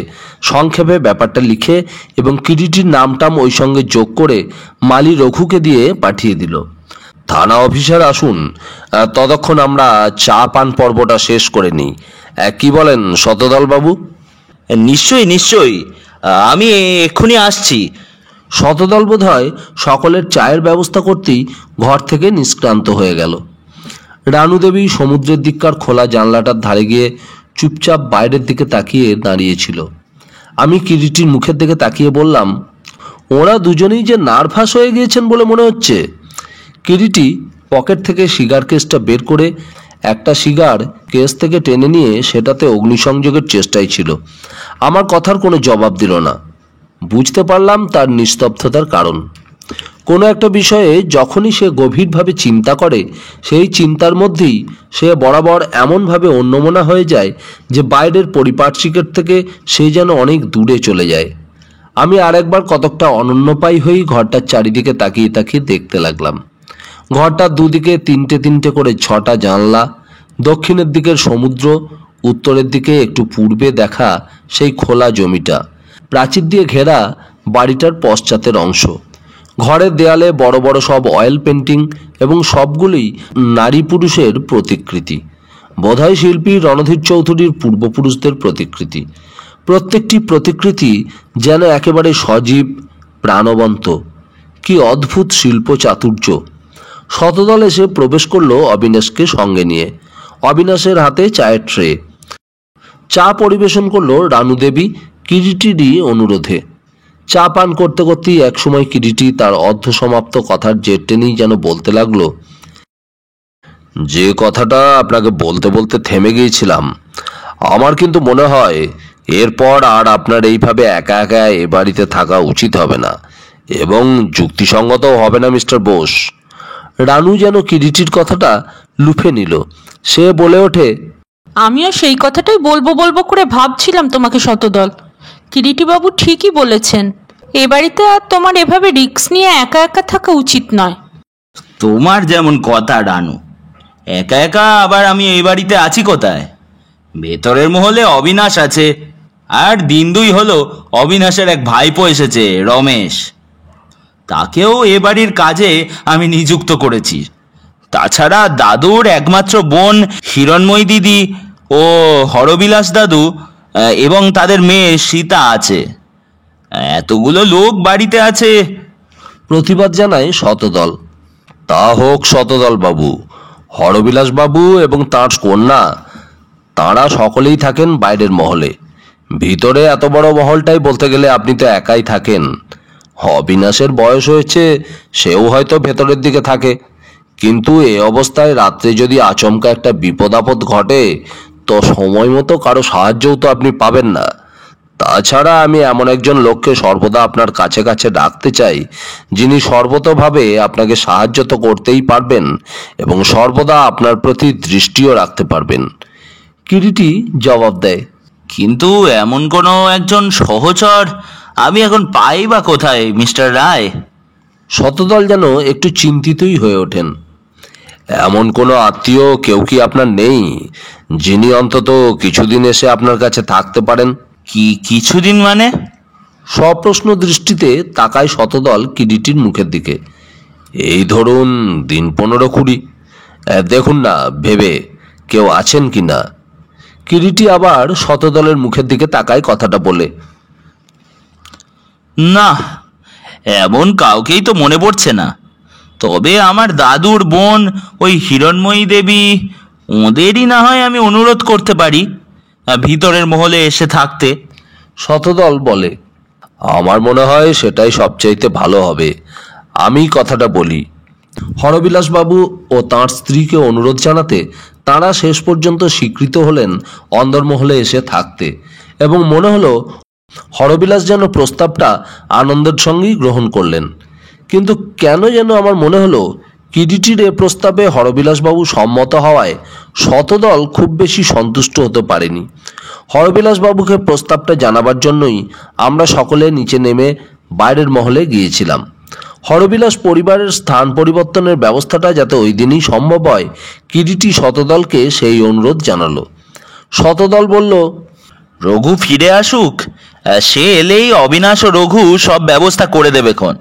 সংক্ষেপে ব্যাপারটা লিখে এবং কিরিটির নামটাম ওই সঙ্গে যোগ করে মালি রঘুকে দিয়ে পাঠিয়ে দিল। থানা অফিসার আসুন, ততক্ষণ আমরা চা পান পর্বটা শেষ করে নিই। কি বলেন শতদল বাবু? নিশ্চয়ই নিশ্চয়ই, আমি এক্ষুনি আসছি। শতদল বোধ হয় সকলের চায়ের ব্যবস্থা করতেই ঘর থেকে নিষ্ক্রান্ত হয়ে গেল। রানু দেবী সমুদ্রের দিককার খোলা জানলাটার ধারে গিয়ে চুপচাপ বাইরের দিকে তাকিয়ে দাঁড়িয়েছিল। আমি কিরিটির মুখের দিকে তাকিয়ে বললাম, ওরা দুজনেই যে নার্ভাস হয়ে গিয়েছেন বলে মনে হচ্ছে। কিরিটি পকেট থেকে সিগার কেসটা বের করে একটা সিগার কেস থেকে টেনে নিয়ে সেটাতে অগ্নিসংযোগের চেষ্টাই ছিল। আমার কথার কোনো জবাব দিল না। বুঝতে পারলাম তার নিস্তব্ধতার কারণ। কোনো একটা বিষয়ে যখনই সে গভীরভাবে চিন্তা করে, সেই চিন্তার মধ্যেই সে বরাবর এমনভাবে অন্যমনা হয়ে যায় যে বাইরের পরিপার্শ্বিকের থেকে সে যেন অনেক দূরে চলে যায়। আমি আরেকবার কতকটা অনন্যপায়ী হয়েই ঘরটার চারিদিকে তাকিয়ে তাকিয়ে দেখতে লাগলাম। ঘরটার দুদিকে তিনটে তিনটে করে 6টা জানলা, দক্ষিণের দিকের সমুদ্র, উত্তরের দিকে একটু পূর্বে দেখা সেই খোলা জমিটা, প্রাচীর দিয়ে ঘেরা বাড়িটার পশ্চাতের অংশ। ঘরের দেয়ালে বড় বড় সব অয়েল পেন্টিং এবং সবগুলোই নারী পুরুষের প্রতিকৃতি। বোধহয় শিল্পী রণধীর চৌধুরীর পূর্বপুরুষদের প্রতিকৃতি। প্রত্যেকটি প্রতিকৃতি যেন একেবারে সজীব, প্রাণবন্ত। কি অদ্ভুত শিল্প চাতুর্য! শতদল এসে প্রবেশ করলো অবিনাশকে সঙ্গে নিয়ে। অবিনাশের হাতে চায়ের ট্রে। চা পরিবেশন করলো রানু দেবী কিরিটিরই অনুরোধে। চা পান করতে করতেই একসময় কিরিটি তার অর্ধসমাপ্ত কথার জের টেনেই যেন বলতে লাগলো, যে কথাটা আপনাকে বলতে বলতে থেমে গিয়েছিলাম, আমার কিন্তু মনে হয় এরপর আর আপনার এইভাবে একা একা এ বাড়িতে থাকা উচিত হবে না এবং যুক্তিসঙ্গতও হবে না মিস্টার বোস। রানু যেন কিরিটির কথাটা লুফে নিল। সে বলে ওঠে, আমিও সেই কথাটাই বলবো বলবো করে ভাবছিলাম তোমাকে শতদল। কিরিটিবাবু ঠিকই বলেছেন, এ বাড়িতে আর তোমার এভাবে রিস্ক নিয়ে একা একা থাকা উচিত নয়। তোমার যেমন কথা রানু, একা একা আবার আমি এই বাড়িতে আছি কোথায়? ভেতরের মহলে অবিনাশ আছে, আর দিন দুই হলো অবিনাশের এক ভাইপো এসেছে, রমেশ। তাকেও এ বাড়ির কাজে আমি নিযুক্ত করেছি। তাছাড়া দাদুর একমাত্র বোন হিরণময়ী দিদি ও হরবিলাস দাদু এবং তাদের মেয়ে সীতা আছে। এতগুলো লোক বাড়িতে আছে। প্রতিবাদ জানায় শতদল। তা হোক শতদল বাবু, হরবিলাস বাবু এবং তাঁর কন্যা তাঁরা সকলেই থাকেন বাইরের মহলে। ভিতরে এত বড় মহলটাই বলতে গেলে আপনি তো একাই থাকেন। অবিনাশের বয়স হয়েছে, সেও হয়তো ভেতরের দিকে থাকে, কিন্তু এ অবস্থায় রাত্রে যদি আচমকা একটা বিপদ আপদ ঘটে তো সময় মতো কারো সাহায্যও তো আপনি পাবেন না। তাছাড়া আমি এমন একজন লোককে সর্বদা আপনার কাছে কাছে ডাকতে চাই, যিনি সর্বতোভাবে আপনাকে সাহায্য তো করতেই পারবেন এবং সর্বদা আপনার প্রতি দৃষ্টিও রাখতে পারবেন। কিরিটি জবাব দেয়, কিন্তু এমন কোনো একজন সহচর আমি এখন পাই বা কোথায় মিস্টার রায়? শতদল যেন একটু চিন্তিতই হয়ে ওঠেন। এমন কোনো আত্মীয় কেউ কি আপনার নেই, যিনি অন্তত কিছুদিন এসে আপনার কাছে থাকতে পারেন? কিছুদিন মানে? সপ্রশ্ন দৃষ্টিতে তাকায় শতদল কিরিটির মুখের দিকে। এই ধরুন দিন 15-20। দেখুন না ভেবে কেউ আছেন কি না। কিরিটি আবার শতদলের মুখের দিকে তাকায় কথাটা বলে। না, এমন কাউকেই তো মনে পড়ছে না। তবে আমার দাদুর বোন ওই হিরণময়ী দেবী, ওদেরই না হয় আমি অনুরোধ করতে পারি ভিতরের মহলে এসে থাকতে। শতদল বলে, আমার মনে হয় সেটাই সবচাইতে ভালো হবে। আমি কথাটা বলি। হরবিলাস বাবু ও তাঁর স্ত্রীকে অনুরোধ জানাতে তাঁরা শেষ পর্যন্ত স্বীকৃত হলেন অন্দরমহলে এসে থাকতে, এবং মনে হলো হরবিলাস যেন প্রস্তাবটা আনন্দের সঙ্গেই গ্রহণ করলেন। কিন্তু কেন যেন আমার মনে হলো কিরিটির এ প্রস্তাবে হরবিলাসবাবু সম্মত হওয়ায় শতদল খুব বেশি সন্তুষ্ট হতে পারেনি। হরবিলাসবাবুকে প্রস্তাবটা জানাবার জন্যই আমরা সকলে নিচে নেমে বাইরের মহলে গিয়েছিলাম। হরবিলাস পরিবারের স্থান পরিবর্তনের ব্যবস্থাটা যাতে ওই দিনই সম্ভব হয়, কিরিটি শতদলকে সেই অনুরোধ জানালো। শতদল বলল, রঘু ফিরে আসুক, সে এলেই অবিনাশ ও রঘু সব ব্যবস্থা করে দেবে খন।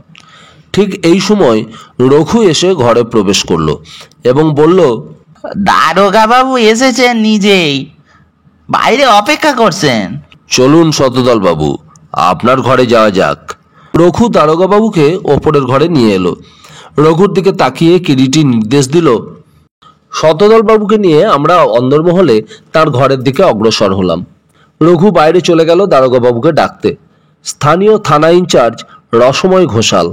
ঠিক এই সময় রঘু এসে ঘরে প্রবেশ করলো এবং বলল, দারোগা বাবু এসেছেন নিজেই, বাইরে অপেক্ষা করছেন। চলুন শতদল বাবু, আপনার ঘরে যাওয়া যাক। রঘু দারোগা বাবুকে ওপরের ঘরে নিয়ে এলো। রঘুর দিকে তাকিয়ে কিরিটি নির্দেশ দিল। শতদল বাবুকে নিয়ে আমরা অন্দরমহলে তার ঘরের দিকে অগ্রসর হলাম। রঘু বাইরে চলে গেল দারোগা বাবুকে ডাকতে। স্থানীয় থানা ইনচার্জ রসময় ঘোষাল,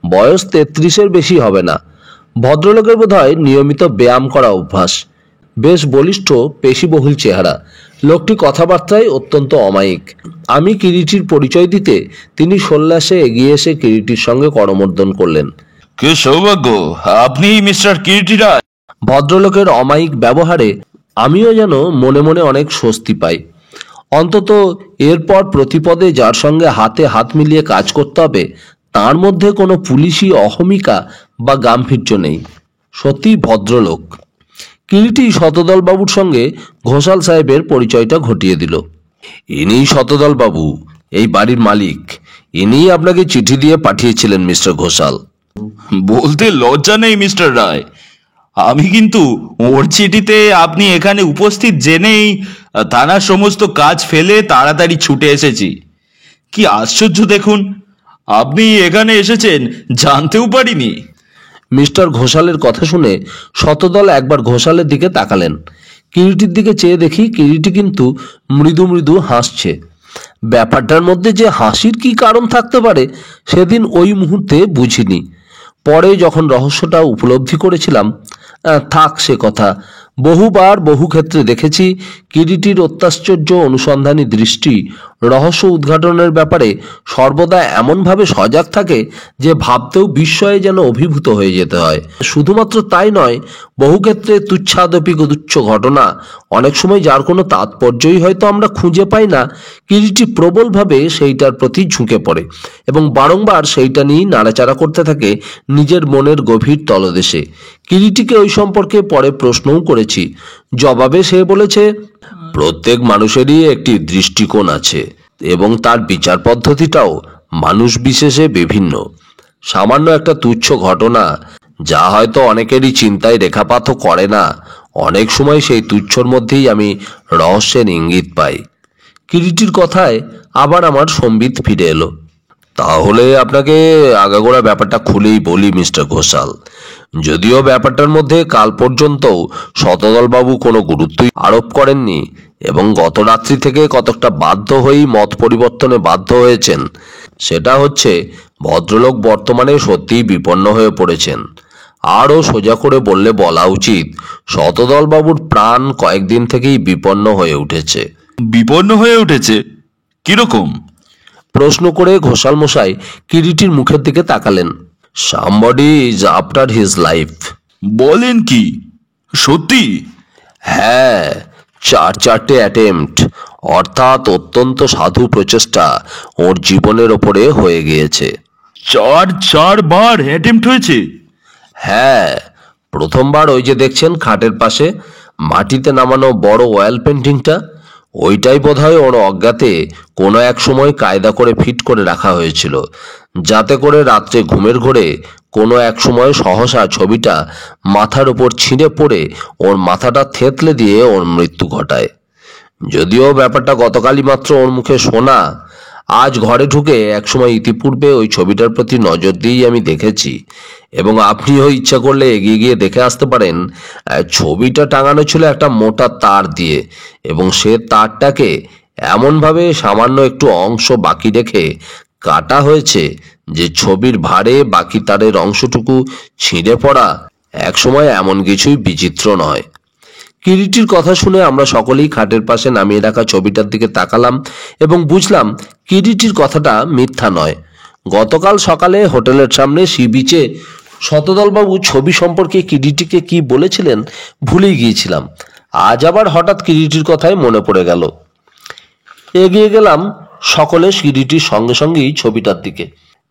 বয়স 33-এর বেশি হবে না। ভদ্রলোকের বোধহয় নিয়মিত ব্যায়াম করা অভ্যাস। বেশ বলিষ্ঠ, পেশিবহুল চেহারা। লোকটি কথাবার্তায় অত্যন্ত অমায়িক। আমি কিরিটির পরিচয় দিতে তিনি সল্লাসে এগিয়ে এসে কিরিটির সঙ্গে করমর্দন করলেন। কি সৌভাগ্য, আপনি মিস্টার কিরিটি রায়। ভদ্রলোকের অমায়িক ব্যবহারে আমিও যেন মনে মনে অনেক স্বস্তি পাই। অন্তত এরপর প্রতিপদে যার সঙ্গে হাতে হাত মিলিয়ে কাজ করতে হবে তার মধ্যে কোনো পুলিশি অহমিকা বা গাম্ভীর্য নেই। সত্যি ভদ্রলোক। কিরিটি শতদল বাবুর সঙ্গে ঘোষাল সাহেবের পরিচয়টা ঘটিয়ে দিল। ইনি শতদল বাবু, এই বাড়ির মালিক। ইনি আপনাকে চিঠি দিয়ে পাঠিয়েছিলেন মিস্টার ঘোষাল। বলতে লজ্জা নেই মিস্টার রায়, আমি কিন্তু ওর চিঠিতে আপনি এখানে উপস্থিত জেনেই থানার সমস্ত কাজ ফেলে তাড়াতাড়ি ছুটে এসেছি। কি আশ্চর্য দেখুন, আপনি এখানে এসেছেন জানতেও পারিনি। মিস্টার ঘোষালের কথা শুনে শতদল একবার ঘোষালের দিকে তাকালেন। কিরিটির দিকে চেয়ে দেখি কিরিটি কিন্তু মৃদু মৃদু হাসছে। ব্যাপারটার মধ্যে যে হাসির কি কারণ থাকতে পারে সেদিন ওই মুহূর্তে বুঝিনি। পরে যখন রহস্যটা উপলব্ধি করেছিলাম, থাক সে কথা। বহুবার বহু ক্ষেত্রে দেখেছি কিরিটির অত্যাশ্চর্য অনুসন্ধানী দৃষ্টি রহস্য উদ্ঘাটনের ব্যাপারে সর্বদা এমনভাবে সজাগ থাকে যে ভাবতেও বিস্ময়ে যেন অভিভূত হয়ে যেতে হয়। শুধুমাত্র তাই নয়, বহু ক্ষেত্রে তুচ্ছাদপি তুচ্ছ ঘটনা, অনেক সময় যার কোনো তাৎপর্যই হয়তো আমরা খুঁজে পাই না, কিরিটি প্রবলভাবে সেইটার প্রতি ঝুঁকে পড়ে এবং বারংবার সেইটা নিয়েই নাড়াচাড়া করতে থাকে নিজের মনের গভীর তলদেশে। কিরিটিকে ওই সম্পর্কে পরে প্রশ্নও করেছি। জবাবে সে বলেছে, প্রত্যেক মানুষেরই একটি দৃষ্টিকোণ আছে এবং তার বিচার পদ্ধতিটাও মানুষ বিশেষে বিভিন্ন। সামান্য একটা তুচ্ছ ঘটনা, যা হয়তো অনেকেরই চিন্তায় রেখাপাতও করে না, অনেক সময় সেই তুচ্ছর মধ্যেই আমি রহস্যের ইঙ্গিত পাই। কিরিটির কথায় আবার আমার সম্বিত ফিরে এলো। তাহলে আপনাকে আগাগোড়া ব্যাপারটা খুলেই বলি মিস্টার ঘোষাল। যদিও ব্যাপারটার মধ্যে কাল পর্যন্তও শতদলবাবু কোনো গুরুত্বই আরোপ করেননি এবং গত রাত্রি থেকে কতকটা বাধ্য হয়েই মত পরিবর্তনে বাধ্য হয়েছেন, সেটা হচ্ছে ভদ্রলোক বর্তমানে সত্যিই বিপন্ন হয়ে পড়েছেন। আরও সোজা করে বললে বলা উচিত, শতদলবাবুর প্রাণ কয়েকদিন থেকেই বিপন্ন হয়ে উঠেছে। বিপন্ন হয়ে উঠেছে? কিরকম? প্রশ্ন করে ঘোষাল মশাই কিরিটির মুখের দিকে তাকালেন। Somebody is after his life. বলেন কি? সত্যি? হ্যাঁ, 4 অ্যাটেম্পট, অর্থাৎ অত্যন্ত সাধু প্রচেষ্টা ওর জীবনের ওপরে হয়ে গিয়েছে। 4 বার অ্যাটেম্প্ট হয়েছে? হ্যাঁ, প্রথমবার ওই যে দেখছেন খাটের পাশে মাটিতে নামানো বড় ওয়াল পেন্টিংটা, ওইটাই বোধহয় ওর অজ্ঞাতে কোনো এক সময় কায়দা করে ফিট করে রাখা হয়েছিল, যাতে করে রাত্রে ঘুমের ঘোরে কোনো এক সময় সহসা ছবিটা মাথার উপর ছিঁড়ে পড়ে ওর মাথাটা থেতলে দিয়ে ওর মৃত্যু ঘটায়। যদিও ব্যাপারটা গতকালই মাত্র ওর মুখে শোনা, আজ ঘরে ঢুকে একসময় ইতিপূর্বে ওই ছবিটার প্রতি নজর দিয়েই আমি দেখেছি। এবং আপনিও ইচ্ছা করলে এগিয়ে গিয়ে দেখে আসতে পারেন। ছবিটা টাঙানো ছিল একটা মোটা তার দিয়ে, এবং সে তারটাকে এমনভাবে সামান্য একটু অংশ বাকি রেখে কাটা হয়েছে যে ছবির ভারে বাকি তারের অংশটুকু ছিঁড়ে পড়া একসময় এমন কিছুই বিচিত্র নয়। কিরিটির কথা শুনে আমরা সকলেই খাটের পাশে নামিয়ে রাখা ছবিটার দিকে তাকালাম এবং বুঝলাম কিরিটির কথাটা মিথ্যা নয়। গতকাল সকালে হোটেলের সামনে সি বিচে শতদলবাবু ছবি সম্পর্কে কিরিটিকে কি বলেছিলেন ভুলেই গিয়েছিলাম। আজ আবার হঠাৎ কিরিটির কথাই মনে পড়ে গেল। এগিয়ে গেলাম সকলে কিরিটির সঙ্গে সঙ্গেই ছবিটার দিকে।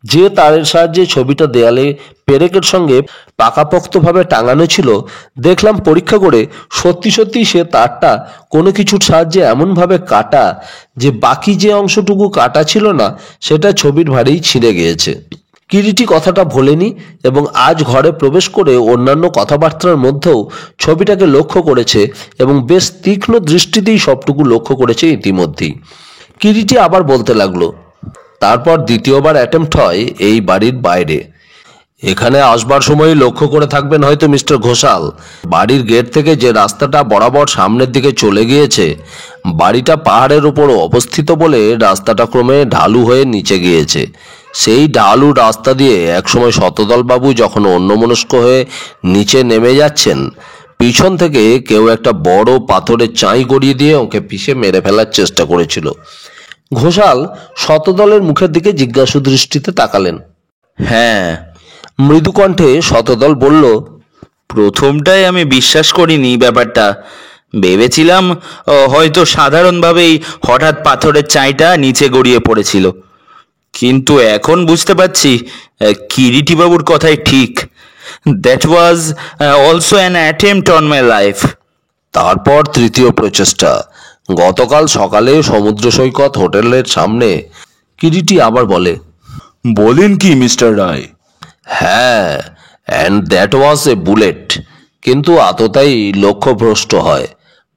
যে তারের সাহায্যে ছবিটা দেয়ালে পেরেকের সঙ্গে পাকাপোক্তভাবে টাঙানো ছিল, দেখলাম পরীক্ষা করে সত্যি সত্যি সে তারটা কোনো কিছুর সাহায্যে এমনভাবে কাটা যে বাকি যে অংশটুকু কাটা ছিল না সেটা ছবির ভারেই ছিঁড়ে গিয়েছে। কিরিটি কথাটা ভোলেনি এবং আজ ঘরে প্রবেশ করে অন্যান্য কথাবার্তার মধ্যেও ছবিটাকে লক্ষ্য করেছে এবং বেশ তীক্ষ্ণ দৃষ্টিতেই সবটুকু লক্ষ্য করেছে ইতিমধ্যেই। কিরিটি আবার বলতে লাগলো, তারপর দ্বিতীয়বার অ্যাটেম্প্ট হয় এই বাড়ির বাইরে। এখানে আসবার সময় লক্ষ্য করে থাকবেন হয়তো মিস্টার ঘোষাল, বাড়ির গেট থেকে যে রাস্তাটা বরাবর সামনের দিকে চলে গিয়েছে, বাড়িটা পাহাড়ের উপর অবস্থিত বলে রাস্তাটা ক্রমে ঢালু হয়ে নিচে গিয়েছে। সেই ঢালু রাস্তা দিয়ে একসময় শতদলবাবু যখন অন্যমনস্ক হয়ে নিচে নেমে যাচ্ছেন, পিছন থেকে কেউ একটা বড় পাথরের চাই গড়িয়ে দিয়ে ওকে পিষে মেরে ফেলার চেষ্টা করেছিল। ঘোষাল শতদলের মুখের দিকে জিজ্ঞাসু দৃষ্টিতে তাকালেন। হ্যাঁ। মৃদু কণ্ঠে শতদল বলল, প্রথমটাই আমি বিশ্বাস করিনি ব্যাপারটা। ভেবেছিলাম হয়তো সাধারণভাবেই হঠাৎ পাথরের চাইটা নিচে গড়িয়ে পড়েছিল, কিন্তু এখন বুঝতে পারছি কিরিটিবাবুর কথাই ঠিক। That was also an attempt on my life. তারপর তৃতীয় প্রচেষ্টা গতকাল সকালে সমুদ্র সৈকত হোটেলের সামনে। কিরিটি আবার বলে, বলেন কি মিস্টার রায়? হ্যাঁ, and that was a bullet. কিন্তু আততাই লক্ষ্যভ্রষ্ট হয়,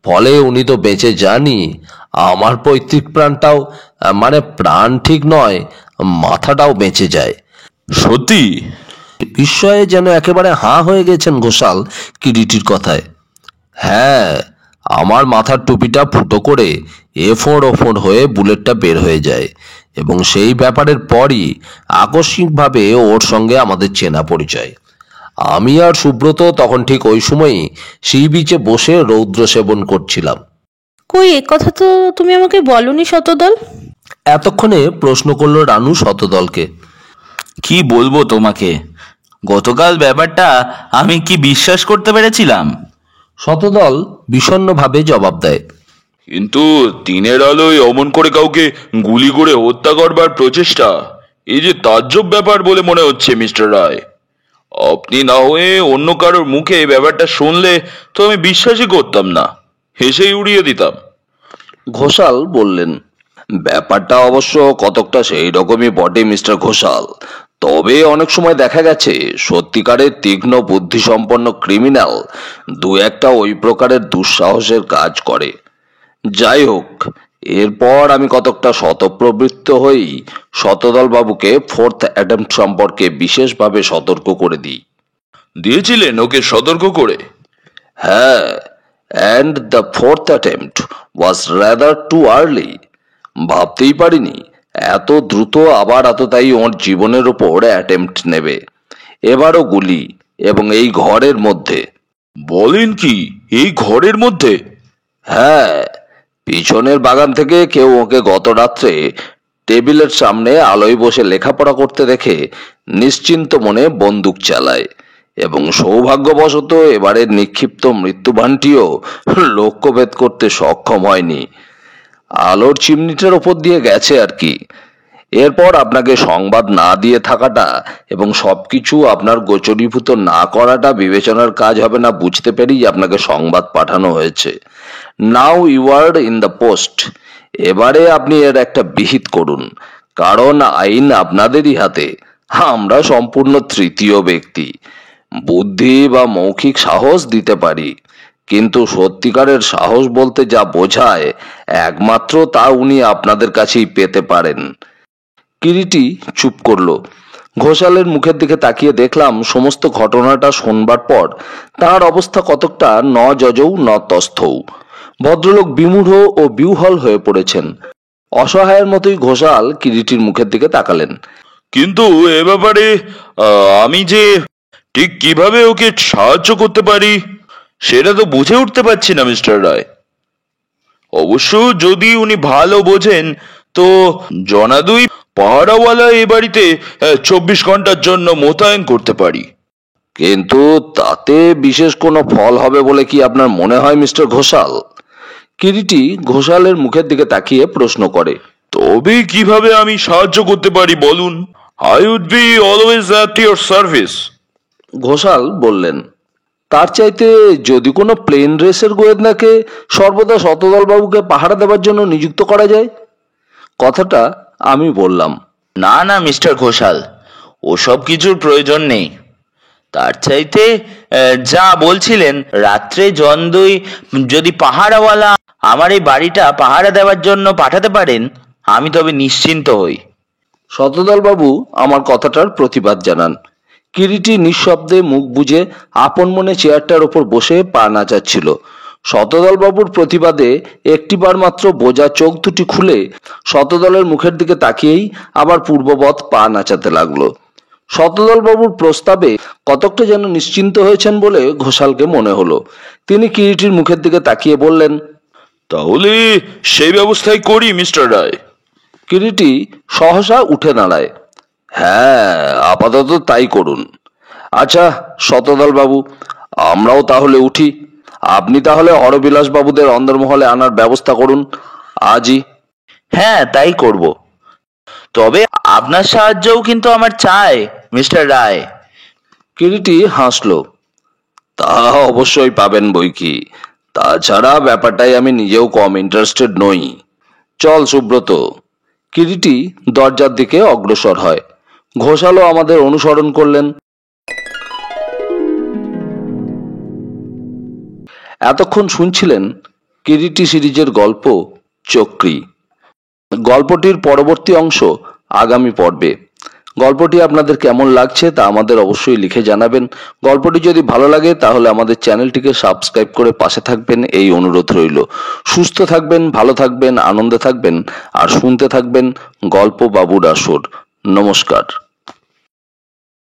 ফলে উনি তো বেঁচে যানই, আমার পৈতৃক প্রাণটাও, মানে প্রাণ ঠিক নয়, মাথাটাও বেঁচে যায়। সত্যি? বিস্ময়ে যেন একেবারে হাঁ হয়ে গেছেন ঘোষাল কিরিটির কথায়। হ্যাঁ, আমার মাথার টুপিটা ফুটো করে এফোঁড় ওফোঁড় হয়ে বুলেটটা বের হয়ে যায় এবং সেই ব্যাপারের পরই আকস্মিকভাবে ওর সঙ্গে আমাদের চেনা পরিচয়। আমি আর সুব্রত তখন ঠিক ওই সময়ই সি বিচে বসে রৌদ্র সেবন করছিলাম। কই, এ কথা তো তুমি আমাকে বলনি শতদল। এতক্ষণে প্রশ্ন করলো রানু শতদলকে। কি বলবো তোমাকে, গতকাল ব্যাপারটা আমি কি বিশ্বাস করতে পেরেছিলাম? শতদল বিষণ্ণভাবে জবাব দেয়, কিন্তু দিনের আলোয় অমন করে কাউকে গুলি করে হত্যা করবার প্রচেষ্টা, এই যে তাজ্জব ব্যাপার বলে মনে হচ্ছে মিস্টার রায়। আপনি না হয়ে অন্য কারোর মুখে এই ব্যাপারটা শুনলে তো আমি বিশ্বাসই করতাম না, হেসেই উড়িয়ে দিতাম। ঘোষাল বললেন, ব্যাপারটা অবশ্য কতকটা সেই রকমই বটে মিস্টার ঘোষাল, তবে অনেক সময় দেখা গেছে সত্যিকারের তীক্ষ্ণ বুদ্ধিসম্পন্ন ক্রিমিনাল দু একটা ওই প্রকারের দুঃসাহসের কাজ করে। যাই হোক, এরপর আমি কতকটা শতপ্রবৃত্ত হয়েই শতদল বাবুকে ফোর্থ অ্যাটেম্প্ট সম্পর্কে বিশেষভাবে সতর্ক করে দিই। দিয়েছিলেন ওকে সতর্ক করে? হ্যাঁ, and the fourth attempt was rather too early. ভাবতেই পারিনি এত দ্রুত আবার এতটাই ওর জীবনের ওপর অ্যাটেম্প্ট নেবে, এবারও গুলি, এবং এই ঘরের মধ্যে। বলেন কি, এই ঘরের মধ্যে? হ্যাঁ, পিছনের বাগান থেকে কেউ ওকে গত রাত্রে টেবিলের সামনে আলোয় বসে লেখাপড়া করতে দেখে নিশ্চিন্ত মনে বন্দুক চালায়, এবং সৌভাগ্যবশত এবারের নিক্ষিপ্ত মৃত্যুবানটিও লক্ষ্যভেদ করতে সক্ষম হয়নি। আলোর চিমনিটার ওপর দিয়ে গেছে আর কি। এরপর আপনাকে সংবাদ না দিয়ে থাকাটা এবং সবকিছু আপনার গোচরীভূত না করাটা বিবেচনার কাজ হবে না বুঝতে পেরেই আপনাকে সংবাদ পাঠানো হয়েছে। Now you are in the post. এবারে আপনি এর একটা বিহিত করুন, কারণ আইন আপনাদেরই হাতে। আমরা সম্পূর্ণ তৃতীয় ব্যক্তি। বুদ্ধি বা মৌখিক সাহস দিতে পারি, কিন্তু সত্যিকারের সাহস বলতে যা বোঝায় একমাত্র তা উনি আপনাদের কাছেই পেতে পারেন। কিরিটি চুপ করলো। ঘোষালের মুখের দিকে তাকিয়ে দেখলাম সমস্ত ঘটনাটা শোনবার পর তার অবস্থা কতকটা ন যজৌ ন তস্থৌ। ভদ্রলোক বিমূঢ় ও বিহ্বল হয়ে পড়েছেন। অসহায়ের মতোই ঘোষাল কিরিটির মুখের দিকে তাকালেন। কিন্তু এ ব্যাপারে আমি যে ঠিক কিভাবে ওকে সাহায্য করতে পারি সেটা তো বুঝে উঠতে পারছি না মিস্টার রায়। অবশ্য যদি উনি ভালো বোঝেন তো জনাদুই পাহারাওয়ালা এ বাড়িতে 24 ঘন্টার জন্য মোতায়েন করতে পারি। কিন্তু তাতে বিশেষ কোনো ফল হবে বলে কি আপনার মনে হয় মিস্টার ঘোষাল? কিরিটি ঘোষালের মুখের দিকে তাকিয়ে প্রশ্ন করে। তবে কিভাবে আমি সাহায্য করতে পারি বলুন? I would be always at your service. Ghosal বললেন, তার চাইতে যদি কোনো প্লেন রেসের গোয়েন্দাকে সর্বদা শতদল বাবুকে পাহারা দেওয়ার জন্য নিযুক্ত করা যায়। কথাটা আমি বললাম। না না মিস্টার ঘোষাল, ওসব কিছুর প্রয়োজন নেই। তার চাইতে যা বলছিলেন, রাত্রে জনদুই যদি পাহারাওয়ালা আমার এই বাড়িটা পাহারা দেওয়ার জন্য পাঠাতে পারেন, আমি তবে নিশ্চিন্ত হই। শতদল বাবু আমার কথাটার প্রতিবাদ জানান। কিরিটি নিঃশব্দে মুখ বুজে আপন মনে চেয়ারটার ওপর বসে পা নাচাচ্ছিল। শতদল বাবুর প্রতিবাদে একটিবার মাত্র বোঝা চোখ দুটি খুলে শতদলের মুখের দিকে তাকিয়েই আবার পূর্ববৎ পা নাচাতে লাগলো। শতদল বাবুর প্রস্তাবে কতকটা যেন নিশ্চিন্ত হয়েছেন বলে ঘোষালকে মনে হলো। তিনি কিরিটির মুখের দিকে তাকিয়ে বললেন, তাহলে সেই ব্যবস্থাই করি মিস্টার রায়। কিরিটি সহসা উঠে দাঁড়ায়। হ্যাঁ, আপাতত তাই করুন। আচ্ছা শতদল বাবু, আমরাও তাহলে উঠি। আপনি তাহলে হরবিলাস বাবুদের অন্দরমহলে আনার ব্যবস্থা করুন আজই। হ্যাঁ, তাই করব। তবে আপনার সাহায্যও কিন্তু আমার চাই মিস্টার রায়। কিরিটি হাসলো। তা অবশ্যই পাবেন বই কি। তাছাড়া ব্যাপারটাই আমি নিজেও কম ইন্টারেস্টেড নই। চল সুব্রত। কিরিটি দরজার দিকে অগ্রসর হয়। ঘোষালও আমাদের অনুসরণ করলেন। এতক্ষণ শুনছিলেন কিরিটি সিরিজের গল্প চক্রী। গল্পটির পরবর্তী অংশ আগামী পর্বে। গল্পটি আপনাদের কেমন লাগছে তা আমাদের অবশ্যই লিখে জানাবেন। গল্পটি যদি ভালো লাগে তাহলে আমাদের চ্যানেলটিকে সাবস্ক্রাইব করে পাশে থাকবেন, এই অনুরোধ রইল। সুস্থ থাকবেন, ভালো থাকবেন, আনন্দে থাকবেন, আর শুনতে থাকবেন গল্প বাবুর আসর। নমস্কার।